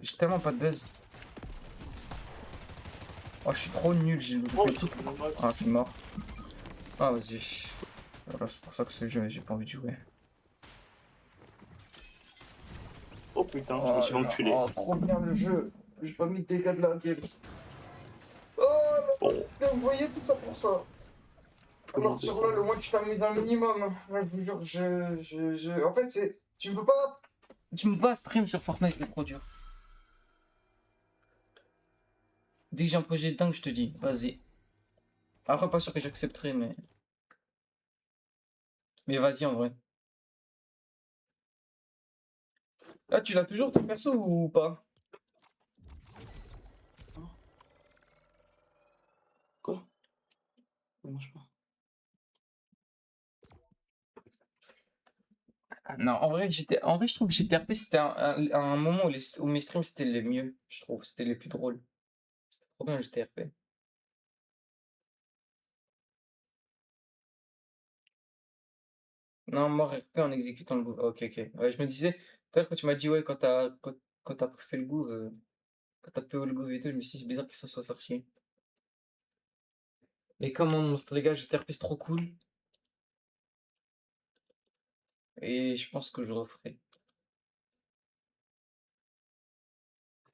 A: J'ai tellement pas de buzz. Oh, je suis trop nul, j'ai
B: Oh,
A: loupé tout. Ah, je suis mort. Ah, vas-y. Voilà, c'est pour ça que ce jeu, j'ai pas envie de jouer.
B: oh putain, je me
A: Oh
B: suis
A: là là,
B: enculé.
A: oh, trop bien le jeu. J'ai pas mis de dégâts de la game. Oh là là,
B: Bon,
A: mais vous voyez tout ça pour ça. Alors
B: comment
A: sur
B: ça?
A: LoL, au moins tu t'amuses un minimum. Là, je vous jure, En fait, c'est... Tu peux pas... Tu peux pas stream sur Fortnite, les trop dur. Dès que j'ai un projet de dingue, je te dis, vas-y. Après, pas sûr que j'accepterai, mais... Mais vas-y, en vrai. Là, tu l'as toujours ton perso ou pas?
B: Quoi? Ça marche pas.
A: Non, en vrai, je trouve que GTRP, c'était un moment où mes streams, c'était les mieux. Je trouve, c'était les plus drôles. C'était trop bien, GTRP. Non, mort RP en exécutant le groove. Ok, ok. Ouais, je me disais, tout à l'heure, quand tu m'as dit, ouais, quand t'as fait le groove, quand t'as PO le groove et tout, je me suis dit, c'est bizarre qu'il s'en soit sorti. Mais comment, monstre, les gars, GTRP, c'est trop cool. Et je pense que je referai.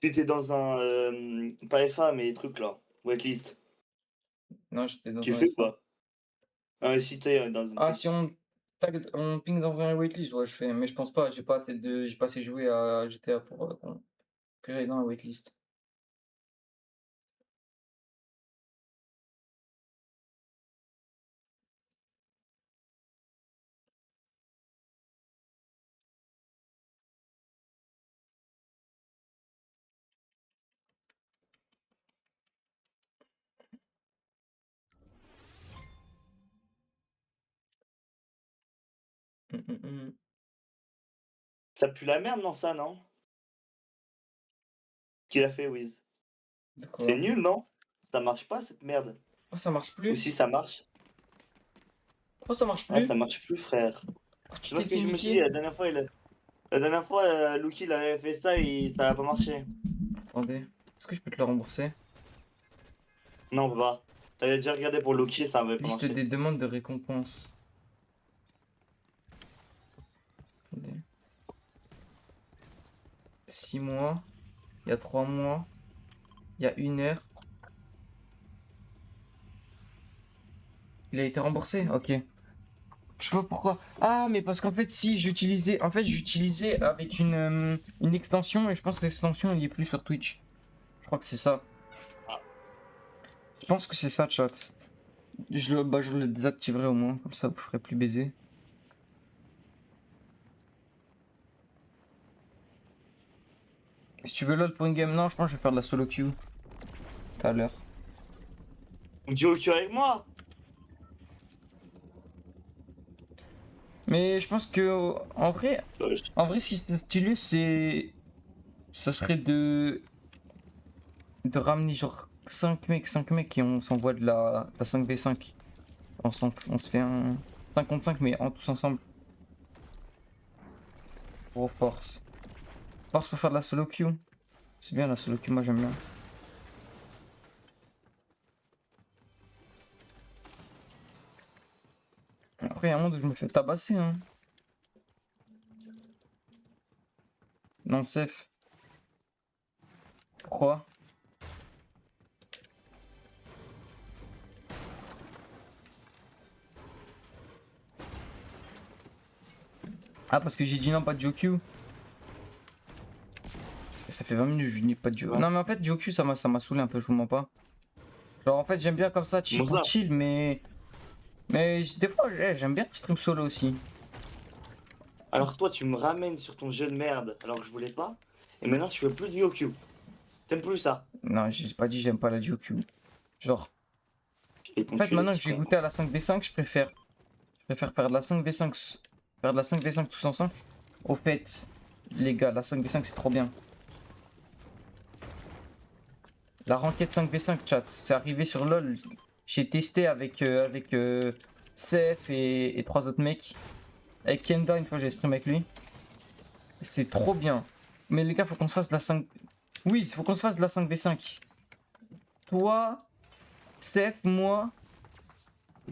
B: T'étais dans un. Pas FA, mais truc là. Waitlist.
A: Non, j'étais dans
B: Tu
A: un
B: fais
A: FA.
B: quoi? Ah, si t'es dans un
A: Ah,
B: truc.
A: si on ping dans un waitlist, ouais, je fais. Mais je pense pas, j'ai pas assez joué à GTA pour que j'aille dans la waitlist. hum.
B: Ça pue la merde, non, ça, non? Qu'il a fait, Wiz. C'est
A: D'accord.
B: nul, non? Ça marche pas, cette merde.
A: Oh, ça marche
B: Ou
A: plus?
B: si ça marche?
A: Oh, ça marche
B: Ah,
A: plus?
B: ça marche plus, frère.
A: Oh, tu
B: C'est parce
A: t'es
B: que
A: fait
B: je me suis dit,
A: niquer?
B: la dernière fois, Lucky, il avait fait ça et ça a pas marché.
A: Attendez. Est-ce que je peux te le rembourser?
B: Non, on peut pas. T'avais déjà regardé pour Lucky, ça avait pas
A: Liste
B: marché.
A: des demandes de récompense. Attendez. 6 mois. Il y a 3 mois. Il y a 1 heure. Il a été remboursé? Ok. Je sais pas pourquoi. Ah, mais parce qu'en fait, si j'utilisais. En fait, j'utilisais avec une extension et je pense que l'extension elle y est plus sur Twitch. Je crois que c'est ça.
B: Ah.
A: Je pense que c'est ça, chat. Je le désactiverai au moins, comme ça vous ferez plus baiser. Si tu veux LOL pour une game, non, je pense que je vais faire de la solo queue. Tout à l'heure.
B: Duo que avec moi?
A: Mais je pense que
B: Euh,
A: en vrai, si c'est stylé, ça serait de ramener genre 5 mecs et on s'envoie de la 5v5. On se fait un 5 contre 5 mais en tous ensemble. Pour force. Force pour faire de la solo queue. C'est bien la solo queue, moi j'aime bien. Après, il y a un monde où je me fais tabasser, hein. Non, safe. Pourquoi? Ah, parce que j'ai dit non, pas de Joku. Ça fait 20 minutes que je dis pas de Joku.
B: Ouais.
A: Non, mais en fait, Joku, ça m'a saoulé un peu, je vous mens pas. Genre, en fait, j'aime bien comme ça, chill
B: Comment
A: pour
B: ça?
A: chill, mais. Mais des fois, j'aime bien le stream solo aussi.
B: Alors toi, tu me ramènes sur ton jeu de merde alors que je voulais pas. Et maintenant, tu veux plus de Yoku. T'aimes plus ça?
A: Non, j'ai pas dit j'aime pas la Joku. Genre,
B: Et
A: en
B: ton
A: fait,
B: cul, le
A: maintenant que
B: petit
A: j'ai
B: con.
A: goûté à la 5v5, je préfère faire de la 5v5, faire de la 5v5 tous ensemble. Au fait, les gars, la 5v5 c'est trop bien. La ranked 5v5 chat, c'est arrivé sur LoL. J'ai testé avec Seth et 3 autres mecs. Avec Kenda, une fois j'ai stream avec lui. C'est trop bien. Mais les gars, faut qu'on se fasse de la 5. Oui, il faut qu'on se fasse de la 5v5. Toi, Seth, moi.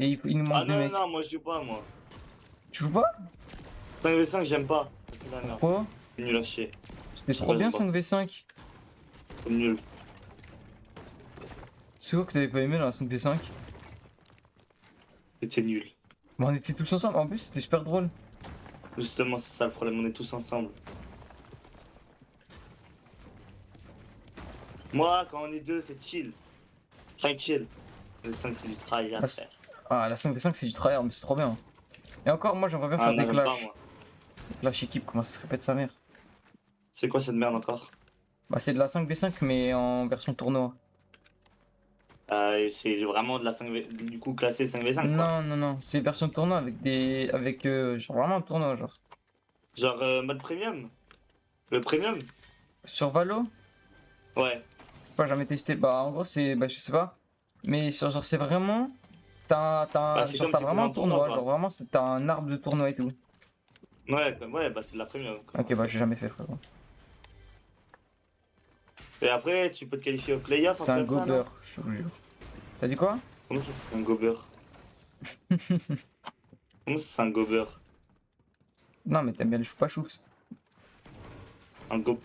A: Et il nous
B: Ah
A: manque deux
B: non, non,
A: mecs.
B: non, moi je joue pas, moi.
A: Tu joues pas?
B: 5v5, j'aime pas. C'est la merde.
A: Pourquoi?
B: C'est nul à chier.
A: C'était
B: Je sais
A: trop
B: pas,
A: bien
B: j'aime pas.
A: 5v5.
B: C'est nul.
A: C'est quoi que t'avais pas aimé dans la 5v5?
B: C'est nul.
A: Bon, on était tous ensemble. En plus, c'était super drôle.
B: Justement, c'est ça le problème, on est tous ensemble. Moi, quand on est deux, c'est chill. Tranquille. Le 5, c'est du travail à
A: Ah, c'est-
B: faire.
A: Ah, la 5v5, c'est du tryhard, mais c'est trop bien. Et encore, moi, j'aimerais bien
B: Ah
A: faire
B: non,
A: des
B: j'aime pas,
A: clashs.
B: moi.
A: Des clashs équipe, comment ça se répète sa mère?
B: C'est quoi cette merde encore?
A: Bah, c'est de la 5v5, mais en version tournoi.
B: C'est vraiment de la 5v... Du coup, classé 5v5, quoi.
A: Non, non, non, c'est version tournoi avec des. Genre vraiment un tournoi, genre.
B: Genre, mode premium? Le premium?
A: Sur Valo?
B: Ouais.
A: Pas jamais testé. Bah, en gros, c'est. Bah, je sais pas. Mais genre, c'est vraiment.
B: Bah, c'est
A: Genre,
B: comme
A: t'as
B: si t'étais
A: vraiment un
B: en tournoi,
A: tournoi. Genre,
B: quoi.
A: vraiment, t'as un arbre de tournoi et tout.
B: Ouais, bah c'est de la premium, quoi.
A: Ok, bah, j'ai jamais fait, frérot.
B: Et après, tu peux te qualifier au playoff, un
A: C'est
B: truc
A: un
B: comme ça, non?
A: gober, je te jure. T'as dit quoi?
B: Comment ça, c'est un gober? Comment ça, c'est un gober?
A: Non, mais t'aimes bien les choupa choups.
B: Un go...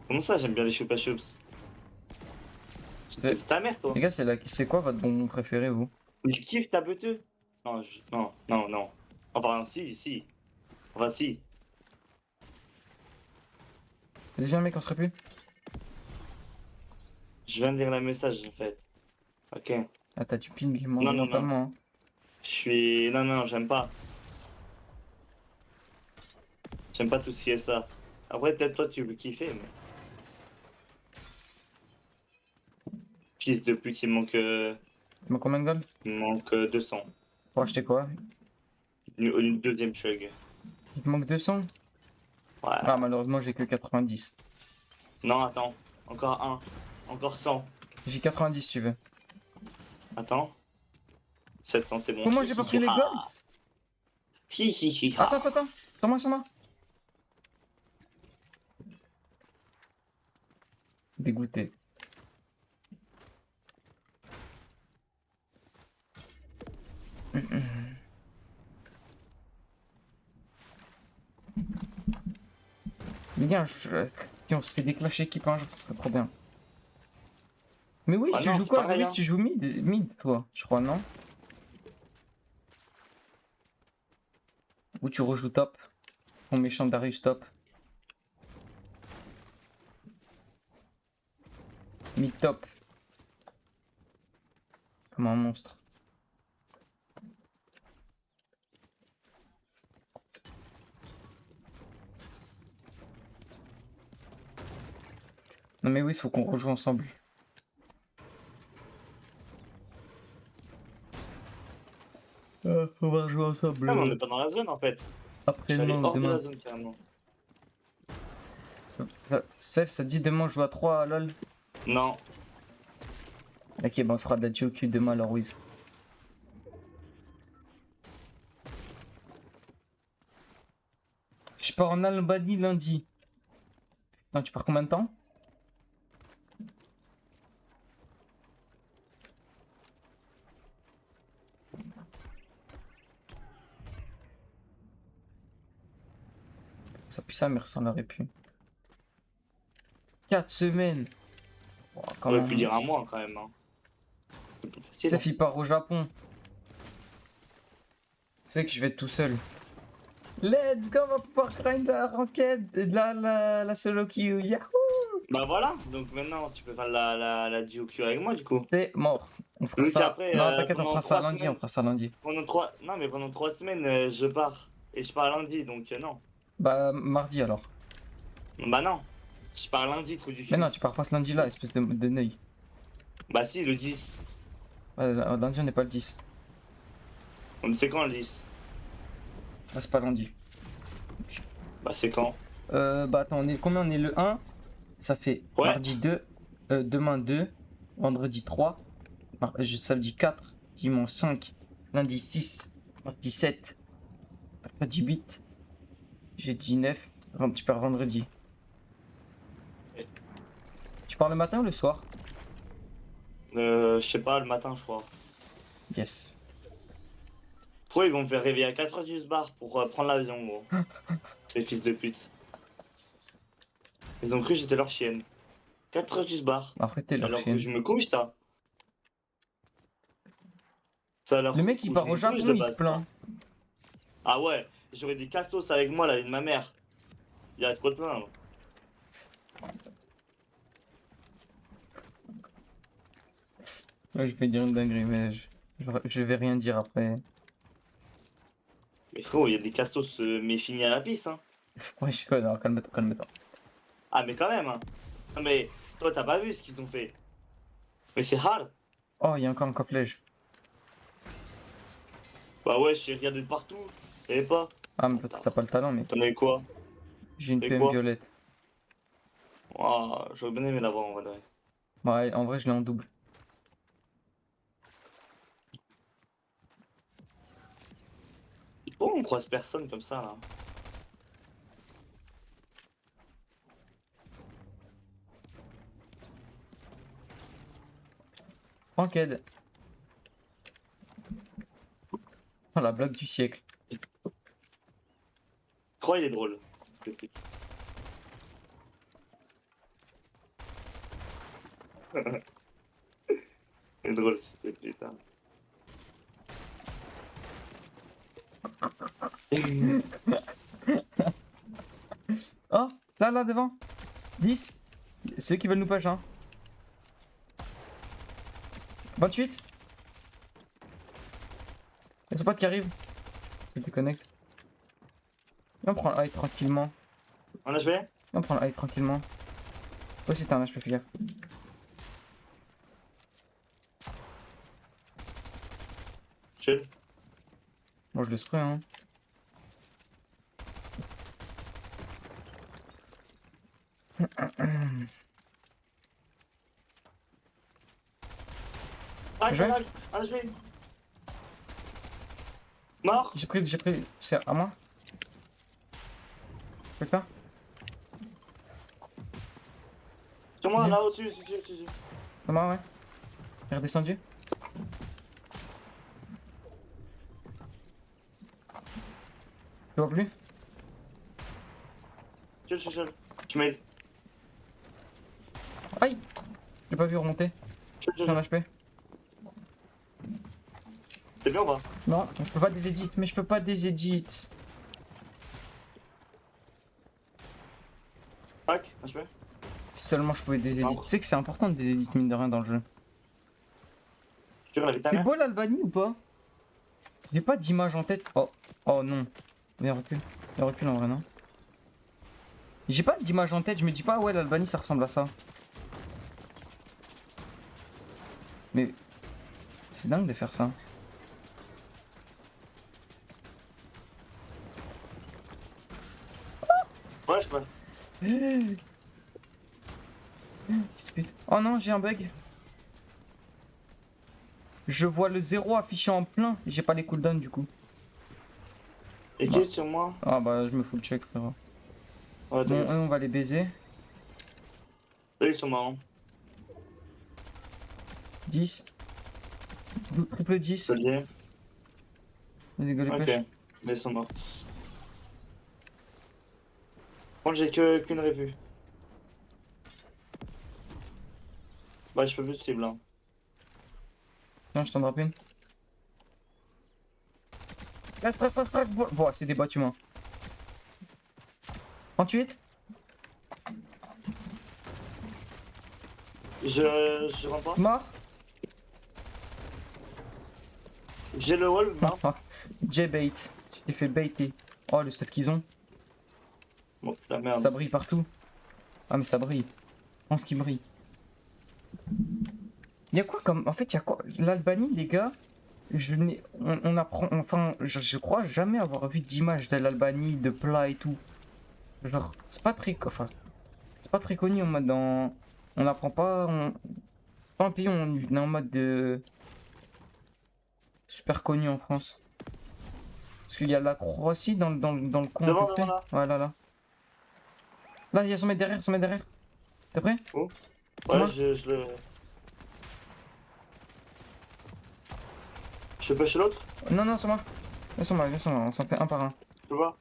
B: Comment ça, j'aime bien les choupa choups?
A: C'est-
B: C'est ta mère, toi.
A: Les gars, c'est quoi votre bonbon préféré, vous?
B: Il kiffe ta beuteux? Non, non, non, non. Enfin, si, si. Enfin, si.
A: Vas-y, viens, mec, on se plus.
B: Je viens de lire le message, en fait. Ok.
A: Ah, t'as du ping
B: Non, non, non.
A: mentalement, hein.
B: Je suis... Non, non, j'aime pas. J'aime pas tout ce qui est ça. Après, peut-être toi, tu veux kiffer, mais... Fils de pute,
A: Tu m'as combien de gold?
B: il manque 200.
A: Pour acheter quoi?
B: Une deuxième chug.
A: Il te manque 200?
B: Ouais.
A: Ah, malheureusement, j'ai que 90.
B: Non, attends. Encore un. Encore 100.
A: J'ai 90 si tu veux.
B: Attends. 700, c'est bon.
A: Comment j'ai pas pris les golds?
B: Hi hi hi ha.
A: Attends. Sur moi. Dégoûté. Les gars, on se fait des clash équipe un jour, ça serait trop bien. Mais oui,
B: Ah
A: tu
B: non,
A: joues
B: c'est
A: quoi?
B: pareil,
A: Oui,
B: hein.
A: tu joues mid, toi, je crois, non? Ou tu rejoues top? Ton méchant Darius top. Mid top. Comme un monstre. Non mais oui, il faut qu'on rejoue ensemble. On va rejouer ensemble.
B: Ah, mais on n'est pas dans la zone en fait. Je suis allé
A: Après-demain ou
B: hors de la
A: demain.
B: zone carrément.
A: Seth, ça te dit demain on joue à 3 lol?
B: Non.
A: Ok, bon, on se fera de la GOQ demain alors, Wiz. Je pars en Albanie lundi. Non, tu pars combien de temps? Ça pue sa mère, ça l'aurait pu. 4 semaines. Oh,
B: On
A: comment...
B: aurait pu dire un mois quand même. Hein. C'était plus facile.
A: Seth, il part au Japon. C'est que je vais être tout seul. Let's go, on va pouvoir grind la ranked, la solo queue. Yahoo!
B: Bah voilà, donc maintenant tu peux faire la GOQ avec moi du coup.
A: C'est mort. On fera
B: Donc
A: ça.
B: après,
A: Non, t'inquiète, on
B: pendant
A: fera ça
B: 3
A: lundi.
B: semaines,
A: On fera ça lundi.
B: pendant 3 semaines, je pars. Et je pars lundi, donc non.
A: Bah, mardi alors.
B: Bah non. Je pars lundi, trou du cul.
A: Mais non, tu pars pas ce lundi là, espèce de neuil.
B: Bah si, le 10.
A: Ouais, lundi, on n'est pas le 10.
B: On sait quand le 10?
A: Ah, c'est pas lundi.
B: Bah c'est quand?
A: Bah, attends, combien on est le 1? Ça fait
B: Ouais.
A: mardi 2, demain 2, vendredi 3, samedi 4, dimanche 5, lundi 6, mardi 7, mercredi 8, jeudi 9, tu pars vendredi. Tu pars le matin ou le soir?
B: Je sais pas, le matin je crois.
A: Yes.
B: Pourquoi ils vont me faire réveiller à 4h du bar pour prendre l'avion gros? Les fils de pute. Ils ont cru que j'étais leur chienne. 4h du bar.
A: Après, t'es leur
B: Alors que
A: chienne.
B: je me couche ça. Ça alors
A: Le mec,
B: que
A: il
B: je
A: part
B: me
A: au
B: couche,
A: Japon,
B: de
A: il se
B: base,
A: plaint.
B: Ah ouais, j'aurais des castos avec moi, la vie de ma mère. Il y a trop de plaindre.
A: Ouais, je vais dire une dinguerie, mais je vais rien dire après.
B: Mais frérot, il y a des castos mais finis à la pisse, hein.
A: Ouais, je connais, alors calme-toi.
B: Ah mais quand même, hein. Non mais, toi t'as pas vu ce qu'ils ont fait. Mais c'est hard.
A: Oh, il y a encore un coquelège.
B: Bah ouais, j'ai regardé de partout. T'avais pas?
A: Ah, mais peut-être t'as pas le talent, mais
B: T'en avais quoi?
A: j'ai une
B: Et
A: PM
B: quoi?
A: violette.
B: Ah, j'aurais bien aimé l'avoir en vrai.
A: Ouais, en vrai, je l'ai en double.
B: Pourquoi on croise personne comme ça là?
A: Ranked. Oh, la blague du siècle.
B: Je crois il est drôle. C'est drôle c'était putain.
A: Oh, là, devant. 10. Ceux qui veulent nous push, hein. 28. Y'a son pote qui arrive. Je déconnecte. Viens, on prend le high tranquillement.
B: En HP?
A: Viens, on prend le high tranquillement. Toi aussi, t'as un HP, fais gaffe.
B: Chill.
A: Bon, je le spray, hein.
B: Arrête,
A: Je vais.
B: arrête, arrête, arrête. Mort.
A: J'ai pris. C'est à moi. Je vais le faire.
B: Sur moi,
A: Bien.
B: là, au-dessus, au-dessus.
A: À moi, ouais. Il est redescendu. Je vois plus.
B: Chill. Tu m'aides.
A: Aïe! J'ai pas vu remonter. J'ai un HP.
B: T'es bien ou pas?
A: Non, je peux pas des edits, mais je peux pas des edits.
B: Hack, HP.
A: Seulement je pouvais des edits.
B: Non.
A: Tu sais que c'est important des edits mine de rien dans le jeu.
B: Tu veux la vie de ta
A: C'est
B: mère?
A: beau l'Albanie ou pas? J'ai pas d'image en tête. Oh, oh non. Mais recule. Il recule en vrai, non? J'ai pas d'image en tête, je me dis pas, ouais, l'Albanie ça ressemble à ça. Mais c'est dingue de faire ça.
B: Ouais, je peux.
A: Stupide. Oh non, j'ai un bug. Je vois le 0 affiché en plein. J'ai pas les cooldowns du coup.
B: Et qui est sur moi?
A: Ah bah, je me fous le check, frérot.
B: Ouais,
A: Bon, eux,
B: t'inquiète.
A: on va les baiser.
B: Eux, ils sont marrants.
A: 10. Triple 10.
B: Je le dis.
A: Vas-y, go les
B: Ok.
A: pêches.
B: Mais ils sont morts. Par contre, j'ai qu'une répue. Bah, je peux plus de cible, hein.
A: Non, je t'en drop une. Reste. Bon, c'est des bâtiments. 38.
B: Je rentre pas.
A: Mort.
B: J'ai le wall, non?
A: J-bait. Tu t'es fait baiter. Oh, le stuff qu'ils ont.
B: Bon, la merde.
A: Ça brille partout. Ah, mais ça brille. Je pense qu'il brille. Y'a quoi comme. En fait, y'a quoi? L'Albanie, les gars. On apprend. Enfin, je crois jamais avoir vu d'image de l'Albanie, de plats et tout. Genre, c'est pas très. Enfin, c'est pas très connu en mode dans. On apprend pas. Pas un pays où on est en mode de. Super connu en France. Parce qu'il y a la Croatie dans le coin à
B: Devant,
A: peu près.
B: là.
A: Voilà, là. Là, il y a son mec derrière, T'es prêt?
B: Oh.
A: C'est moi
B: Ouais, je le. Je peux pêcher l'autre?
A: Non, c'est moi. Viens sur moi, on s'en fait un par un.
B: Tu peux pas?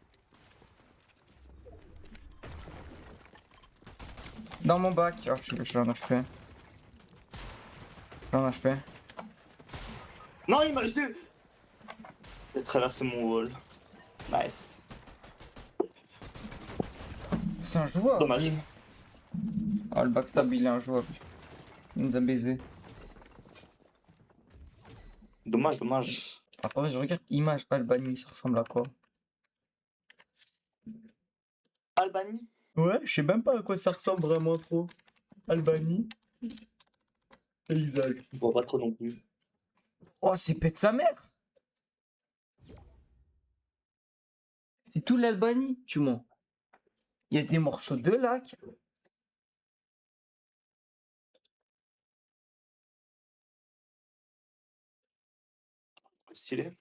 A: Dans mon bac. Oh, je suis en HP. Je suis en HP.
B: Non, il m'a. J'ai traversé mon wall. Nice.
A: C'est injouable.
B: Dommage.
A: Ah, le backstab, il est injouable. Il nous a baisé.
B: Dommage.
A: Attendez, je regarde image Albanie, ça ressemble à quoi?
B: Albanie?
A: Ouais, je sais même pas à quoi ça ressemble vraiment trop. Albanie. Paysage.
B: Je vois pas trop non plus.
A: Oh, c'est pète sa mère! C'est tout l'Albanie, tu mens. Il y a des morceaux de lac.
B: Stylé.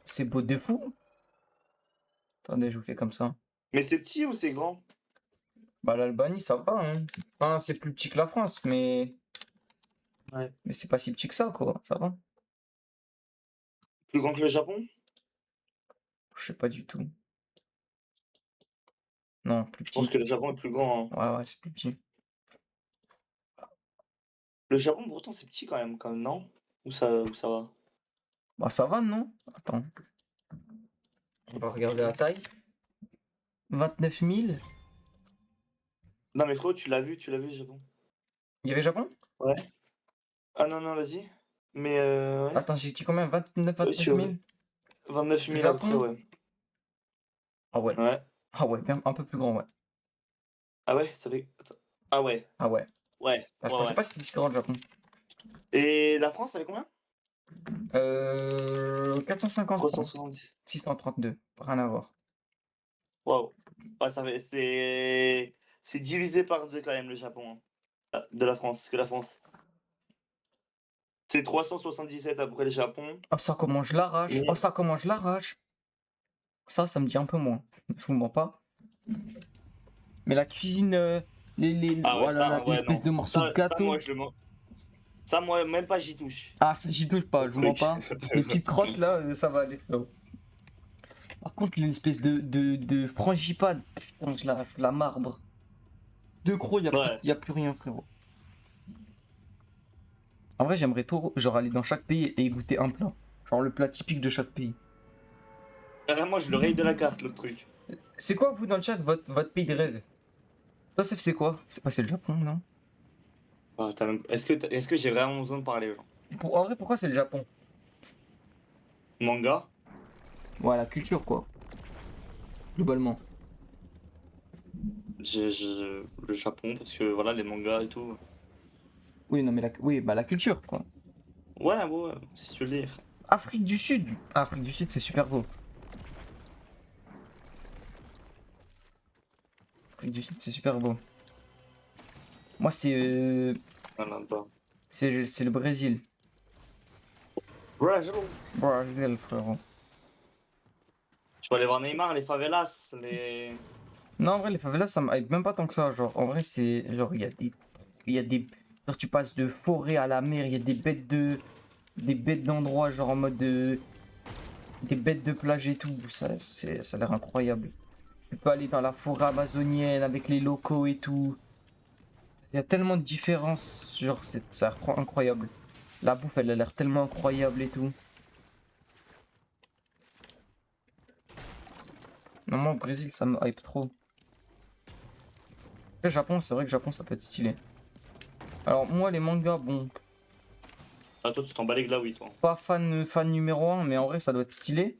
A: C'est beau de fou. Attendez, je vous fais comme ça.
B: Mais c'est petit ou c'est grand?
A: Bah, l'Albanie, ça va, hein. Enfin, c'est plus petit que la France, mais.
B: Ouais.
A: Mais c'est pas si petit que ça, quoi. Ça va.
B: Plus grand que le Japon?
A: Je sais pas du tout. Non, plus
B: Je pense
A: petit.
B: que le Japon est plus grand, hein.
A: Ouais, c'est plus petit.
B: Le Japon, pourtant, c'est petit quand même, non? Ou ça va?
A: Bah, ça va, non? Attends. On va regarder la taille. 29 000.
B: Non, mais frérot, tu l'as vu, le Japon?
A: Il y avait Japon?
B: Ouais. Ah non, vas-y. Mais ouais.
A: Attends, j'ai dit combien? 29
B: Sur
A: 000?
B: 29 000
A: Japon?
B: après, ouais.
A: Ah ouais.
B: Ouais.
A: Ah ouais, bien, un peu plus grand, ouais.
B: Ah ouais, ça fait. Attends. Ah ouais.
A: Ah ouais.
B: Ouais.
A: Ah, je
B: Ouais,
A: pensais
B: ouais.
A: pas que c'était si grand le Japon.
B: Et la France, ça fait combien?
A: 450.
B: 370.
A: 632. Rien à voir.
B: Waouh. Ouais, ça fait. C'est divisé par deux quand même, le Japon, hein. Ah, de la France, que la France. C'est 377 après le Japon.
A: Oh, ça, comment je l'arrache.
B: Mais-
A: Oh, ça, comment je l'arrache. Ça me dit un peu moins. Je vous mens pas. Mais la cuisine,
B: Ah ouais,
A: voilà,
B: ça, ouais,
A: l'espèce
B: non.
A: de morceau de
B: Ça, moi,
A: gâteau.
B: je le mange. Ça, moi, même pas, j'y touche.
A: Ah, j'y touche pas,
B: Le
A: je vous mens
B: truc.
A: pas. Les petites crottes là, ça va aller, frérot. Par contre, l'espèce de frangipane, putain, je la marbre. Deux crocs,
B: Ouais.
A: y a plus rien, frérot. En vrai, j'aimerais trop, genre, aller dans chaque pays et goûter un plat. Genre le plat typique de chaque pays.
B: Carrément, je le raye de la carte, le truc.
A: C'est quoi, vous, dans le chat, votre pays de rêve? Toi, Sef, c'est quoi? C'est le Japon, non?
B: Ah, est-ce que j'ai vraiment besoin de parler, genre?
A: En vrai, pourquoi c'est le Japon?
B: Manga?
A: Ouais, la culture, quoi. Globalement.
B: Le Japon, parce que voilà, les mangas et tout.
A: Oui, non, mais oui, bah la culture, quoi.
B: Ouais, ouais, si tu veux le dire.
A: Afrique du Sud. Ah, Afrique du Sud, c'est super beau. Afrique du Sud, c'est super beau. Moi,
B: Voilà, bah.
A: c'est le Brésil.
B: Brazil.
A: Brésil, frérot.
B: Tu vas aller voir Neymar, les favelas, les.
A: Non, en vrai, les favelas, ça m'aide même pas tant que ça. Genre, en vrai, c'est. Genre, il y a des. Genre, tu passes de forêt à la mer, il y a des bêtes de. Des bêtes d'endroits, genre en mode de. Des bêtes de plage et tout. Ça a l'air incroyable. Tu peux aller dans la forêt amazonienne avec les locaux et tout. Il y a tellement de différences. Genre, ça a l'air trop incroyable. La bouffe, elle a l'air tellement incroyable et tout. Non, moi, au Brésil, ça me hype trop. Le Japon, c'est vrai que le Japon, ça peut être stylé. Alors, moi, les mangas, bon,
B: Ah, toi, tu t'en bats les glaouis, toi.
A: pas fan numéro 1, mais en vrai, ça doit être stylé.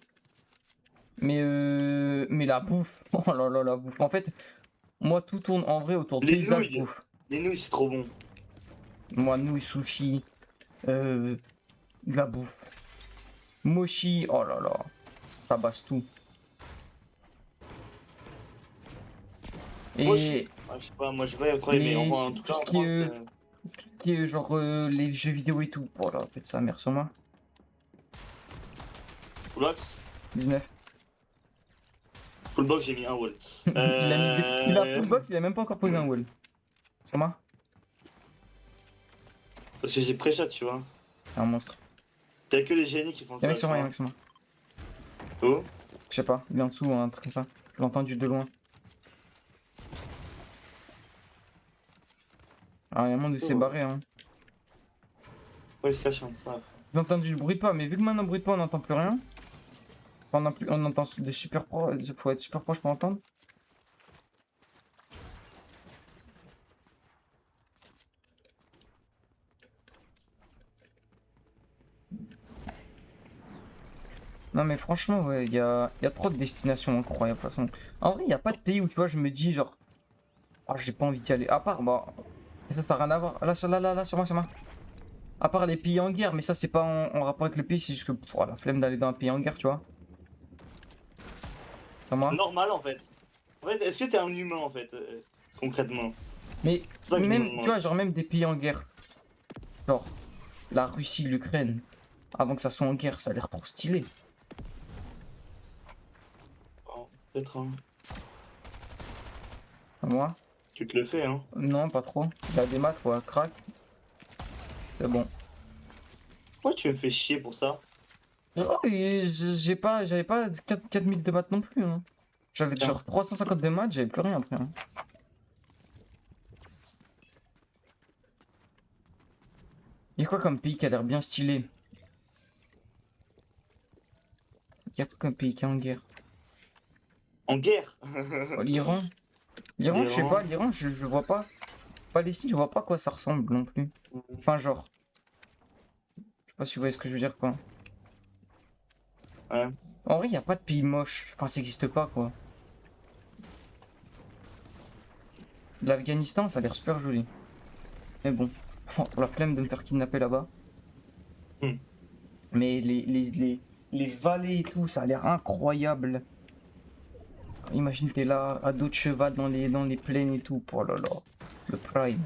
A: Mais la bouffe, oh là là, la bouffe. En fait, moi, tout tourne en vrai autour de
B: Les
A: paysage
B: nouilles.
A: bouffe.
B: Les nouilles, c'est trop bon.
A: Moi, nouilles, sushi, de la bouffe. Mochi, oh là là, ça basse tout.
B: Moi,
A: Et
B: je sais pas, moi, je vais trop aimer.
A: les,
B: Enfin, en tout
A: tout
B: cas,
A: ce
B: en
A: qui
B: France,
A: est, tout ce qui est genre les jeux vidéo et tout. Voilà, faites ça, mère sur moi.
B: Fullbox.
A: 19.
B: Fullbox, j'ai mis un wall.
A: Il a full box, il a même pas encore posé un wall. Sur moi,
B: Parce que j'ai pré-shot, tu vois.
A: c'est un monstre.
B: T'as que les génies qui font
A: Y'a
B: ça.
A: un mec sur moi,
B: tu
A: y'a un mec sur moi.
B: vois. Oh.
A: Je sais pas, il est en dessous, un truc comme ça. Je l'ai entendu de loin. Ah, y'a un monde où c'est
B: Oh.
A: barré, hein.
B: Ouais, il se cache comme ça.
A: J'ai entendu le bruit de pas, mais vu que maintenant, bruit de pas, on n'entend plus rien. On entend des super proches, faut être super proche pour entendre. Non, mais franchement, ouais, y a trop de destinations incroyables, de toute façon. En vrai, y a pas de pays où, tu vois, je me dis, genre, ah, j'ai pas envie d'y aller. À part, bah, ça n'a rien à voir. Là, sur moi, sur moi. À part les pays en guerre, mais ça, c'est pas en rapport avec le pays, c'est juste que, pff, la flemme d'aller dans un pays en guerre, tu vois. Sur moi.
B: Normal, en fait. En fait, est-ce que t'es un humain, en fait, concrètement?
A: Mais
B: C'est ça que je me
A: même,
B: demande.
A: tu vois, genre même des pays en guerre. Genre, la Russie, l'Ukraine. Avant que ça soit en guerre, ça a l'air trop stylé.
B: Oh, peut-être, hein.
A: Moi?
B: Tu te le fais, hein.
A: Non, pas trop. Il a des maths, ouais, crack. C'est bon.
B: Pourquoi tu me fais chier pour ça?
A: Oh, et j'avais pas 4000 de maths non plus, hein. J'avais
B: Tiens.
A: genre 350 de maths, j'avais plus rien après, hein. Il y a quoi comme pays qui a l'air bien stylé? Il y a quoi comme pays qui est en guerre?
B: En guerre?
A: Oh, l'Iran? L'Iran, je sais
B: L'Iran.
A: pas, l'Iran, je vois pas. Palestine, je vois pas à quoi ça ressemble non plus. Enfin, genre. Je sais pas si vous voyez ce que je veux dire, quoi.
B: Ouais.
A: En vrai, y a pas de pays moche. Enfin, ça existe pas, quoi. L'Afghanistan, ça a l'air super joli. Mais bon, pour la flemme de me faire kidnapper là-bas.
B: Hmm.
A: Mais les vallées et tout, ça a l'air incroyable. Imagine, t'es là, à dos de cheval dans les plaines et tout. Oh là là, le prime.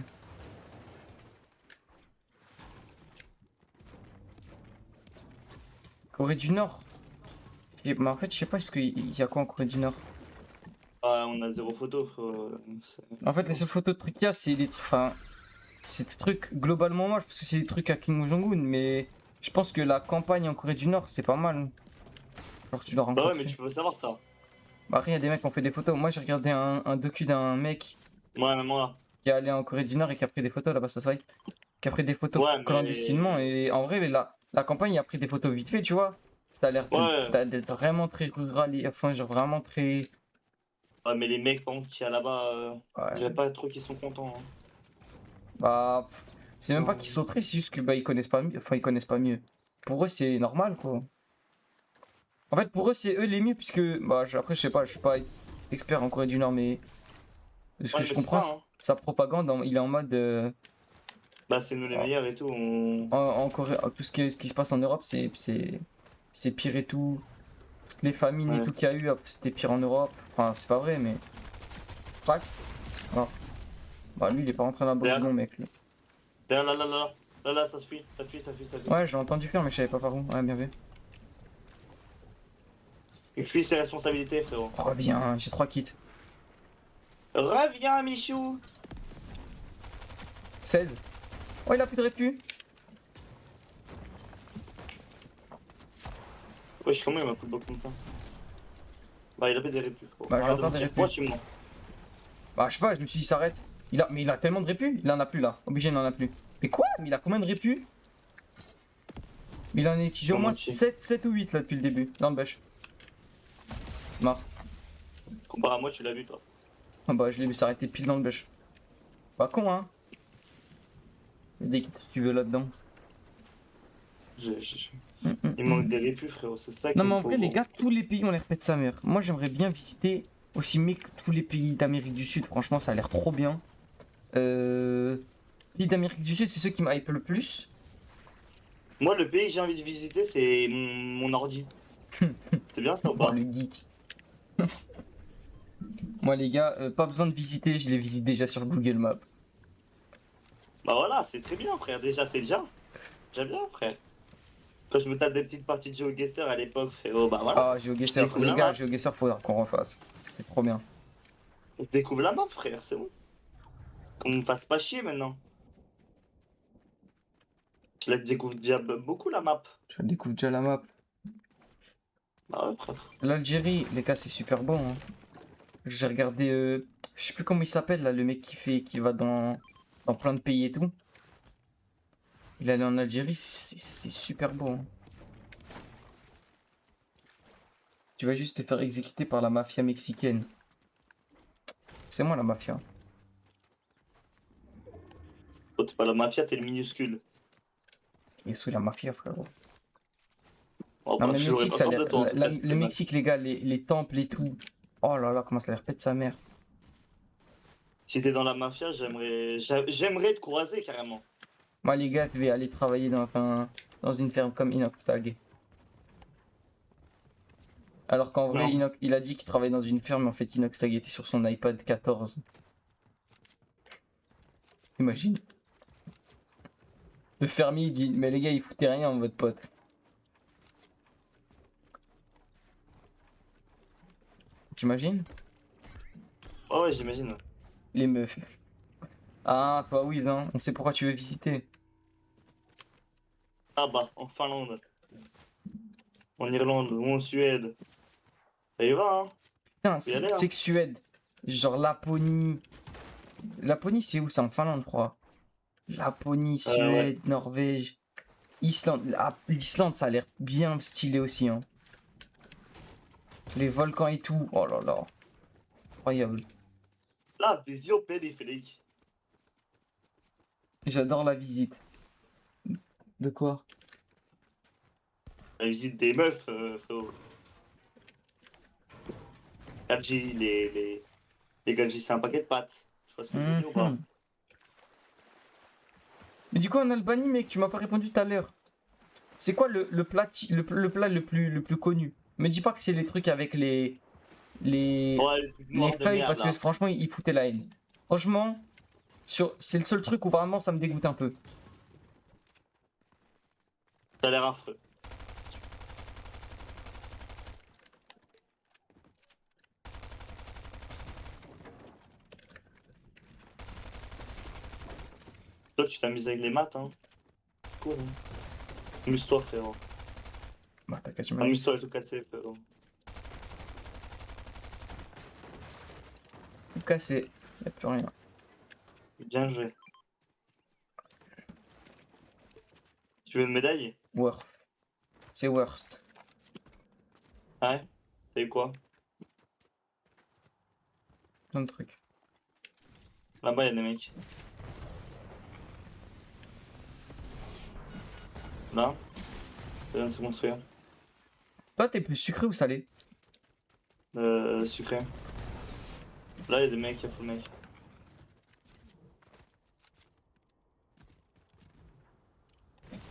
A: Corée du Nord. Mais en fait, je sais pas, est-ce qu'il y a quoi en Corée du Nord?
B: Ah, on a zéro photo, frérot.
A: En fait, les seules photos de trucs qu'il y a, c'est des trucs. Enfin, c'est des trucs globalement moches parce que c'est des trucs à Kim Jong-un, mais je pense que la campagne en Corée du Nord, c'est pas mal. Genre, tu l'as
B: Bah ouais, mais
A: rencontré.
B: tu peux savoir ça.
A: Bah, après, il y a des mecs qui ont fait des photos. Moi, j'ai regardé un docu d'un mec
B: Ouais, mais moi.
A: qui est allé en Corée du Nord et qui a pris des photos là-bas, ça se voit. Qui a pris des photos
B: Ouais,
A: clandestinement.
B: mais.
A: Et en vrai, la campagne, il a pris des photos vite fait, tu vois. Ça a l'air
B: Ouais,
A: d'être vraiment très rural. Enfin, genre vraiment très.
B: ouais, mais les mecs, par contre, qui y a là-bas, je
A: Ouais.
B: dirais pas trop qu'ils sont contents. Hein.
A: Bah, c'est même pas qu'ils
B: Non.
A: sont tristes, c'est juste que bah, ils connaissent pas mieux. Enfin, ils connaissent pas mieux. Pour eux, c'est normal, quoi. En fait, pour eux, c'est eux les mieux, puisque. Bah, après, je sais pas, je suis pas expert en Corée du Nord, mais de ce que
B: Ouais,
A: je
B: mais c'est
A: comprends,
B: ça, hein.
A: sa propagande, il est en mode.
B: Bah, c'est nous les meilleurs et tout.
A: En Corée, tout ce qui se passe en Europe, c'est pire et tout. Toutes les famines et
B: Ouais.
A: tout qu'il y a eu, après, c'était pire en Europe. Enfin, c'est pas vrai, mais. Fact. Alors, bah, lui, il est pas rentré dans la bosse du
B: Derrière,
A: bon mec, lui.
B: derrière, là, là, là. Là, là, ça fuit, ça fuit, ça fuit, ça fuit.
A: Ouais, j'ai entendu faire, mais je savais pas par où. Ouais, bien vu.
B: Il fuit ses responsabilités, frérot.
A: Reviens, j'ai 3 kits.
B: Reviens, Michou!
A: 16. Oh, il a plus de répu.
B: Wesh, comment il m'a full box comme ça? Bah, il a fait des répus, frérot.
A: Bah, j'ai
B: Arrête de
A: encore des
B: mentir.
A: répus.
B: Pourquoi tu mens?
A: Bah, je sais pas, je me suis dit, il s'arrête. Mais il a tellement de répus. Il en a plus là. Obligé, il en a plus. Mais quoi? Mais il a combien de répus? Mais il en a utilisé au
B: Comment
A: moins
B: tu
A: 7 ou 8 là depuis le début. Dans le bêche. Mort.
B: Comparé à moi, tu l'as vu, toi.
A: Ah bah, je l'ai vu s'arrêter pile dans le bêche. Pas con, hein. Il y a des kits si tu veux là-dedans.
B: Il manque des répus, frérot. C'est ça
A: Non,
B: qu'il
A: mais
B: me
A: en
B: faut,
A: vrai, les
B: gros.
A: gars, tous les pays ont l'air pète sa mère. Moi, j'aimerais bien visiter aussi mieux que tous les pays d'Amérique du Sud. Franchement, ça a l'air trop bien. Pays d'Amérique du Sud, c'est ceux qui m'hype le plus.
B: Moi, le pays que j'ai envie de visiter, c'est mon ordi. C'est bien ça ou
A: Oh,
B: pas?
A: le geek. Moi, les gars, pas besoin de visiter, je les visite déjà sur Google Maps.
B: Bah voilà, c'est très bien, frère. Déjà, c'est déjà. J'aime bien, frère. Quand je me tape des petites parties de GeoGuessr à l'époque, frérot, bah voilà.
A: Ah,
B: Je
A: GeoGuessr,
B: découvre
A: les
B: la
A: gars,
B: map.
A: GeoGuessr, faudra qu'on refasse. C'était trop bien.
B: Je découvre la map, frère, c'est bon. Qu'on me fasse pas chier maintenant. Je la découvre déjà beaucoup, la map.
A: Je découvre déjà la map.
B: Bah ouais, frère.
A: L'Algérie, les gars, c'est super bon, hein. J'ai regardé, je sais plus comment il s'appelle là, le mec qui va dans plein de pays et tout. Il est allé en Algérie, c'est super beau, hein. Tu vas juste te faire exécuter par la mafia mexicaine. C'est moi la mafia.
B: Oh, t'es pas la mafia, t'es le minuscule.
A: Et sous la mafia, frérot.
B: Oh
A: Non
B: bah,
A: mais
B: je l'aurais
A: Mexique,
B: pas
A: ça a
B: tant
A: l'air.
B: de toi en tout cas,
A: Le
B: c'était mal.
A: Mexique, les gars, les temples et tout. Oh là là, comment ça a l'air pète sa mère.
B: Si t'es dans la mafia, j'aimerais te croiser carrément.
A: Moi, les gars, je vais aller travailler dans une ferme comme Inox Tag. Alors qu'en vrai,
B: Non.
A: Il a dit qu'il travaillait dans une ferme, mais en fait, Inox Tag était sur son iPad 14. Imagine. Le fermier, il dit, mais les gars, il foutait rien, votre pote. T'imagines?
B: Oh ouais, j'imagine.
A: Les meufs. Ah, toi, Wiz, hein, on sait pourquoi tu veux visiter.
B: Ah bah, en Finlande, en Irlande ou en Suède. Ça y va, hein.
A: Putain,
B: Faut y aller,
A: c'est
B: hein.
A: que Suède, genre Laponie. Laponie, c'est où? C'est en Finlande, je crois. Laponie,
B: Ouais.
A: Suède, Norvège, Islande. L'Islande, ça a l'air bien stylé aussi, hein. Les volcans et tout. Oh là là. Incroyable.
B: La vision périphérique.
A: J'adore la visite. De quoi?
B: La visite des meufs, frérot. Gadji, les Gadji, c'est un paquet de pâtes. Tu vois ce que je veux dire ou pas?
A: Mhm. Mais du coup, en Albanie, mec, tu m'as pas répondu tout à l'heure. C'est quoi le plat, le plat le plus connu? Me dis pas que c'est les trucs avec les,
B: Ouais, les trucs
A: les
B: noirs de
A: feuilles
B: merde,
A: parce que
B: là.
A: franchement, il foutait la haine. Franchement, c'est le seul truc où vraiment ça me dégoûte un peu.
B: Ça a l'air affreux. Toi, tu t'amuses avec les maths, hein. Cool, hein. Amuse-toi, frérot.
A: Bah, t'as qu'à tu m'as
B: Amuse-toi à tout casser, frérot.
A: tout cassé. Y'a plus rien.
B: Bien joué. Tu veux une médaille?
A: Worth. C'est worst.
B: Ouais. T'as eu quoi?
A: Plein de trucs.
B: Là-bas, y'a des mecs. Là. Ça vient de se construire.
A: Toi, t'es plus sucré ou salé?
B: Sucré. Là, y'a des mecs, y'a full mec.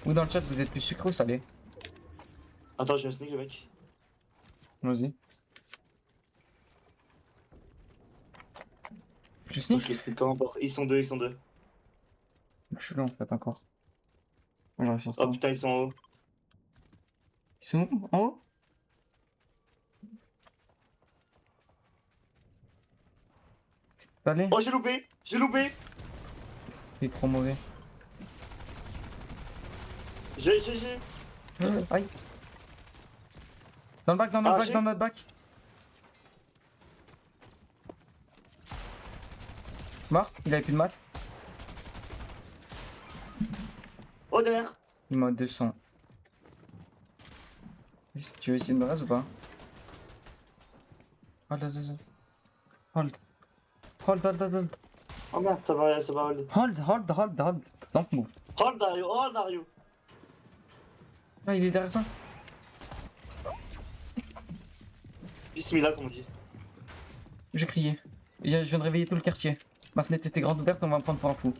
A: Ou dans le chat, vous êtes plus sucré ou salé?
B: Attends, j'ai un sneak, le mec.
A: Vas-y. Je
B: Je
A: sneak?
B: le sneak quand même. Ils sont deux, ils sont deux.
A: Je suis là en fait encore. Moi, j'arrive sur
B: Oh
A: toi.
B: putain, ils sont en haut.
A: Ils sont où? En haut? Salé?
B: Oh, j'ai loupé! J'ai loupé!
A: C'est trop mauvais.
B: J'ai.
A: Aïe. Dans le bac, dans notre
B: Ah,
A: bac,
B: j'ai-
A: dans notre bac. Mort, il avait plus de maths.
B: Oh, derrière!
A: Il m'a 200. Tu veux essayer de me raser ou pas? Hold, hold, hold. Hold. Hold, hold, hold, hold.
B: Oh merde, ça va hold.
A: Hold. Don't move.
B: Hold are you, hold are you.
A: Là, il est derrière ça.
B: Bismillah, comme on dit.
A: J'ai crié. Je viens de réveiller tout le quartier. Ma fenêtre était grande ouverte, on va me prendre pour un fou.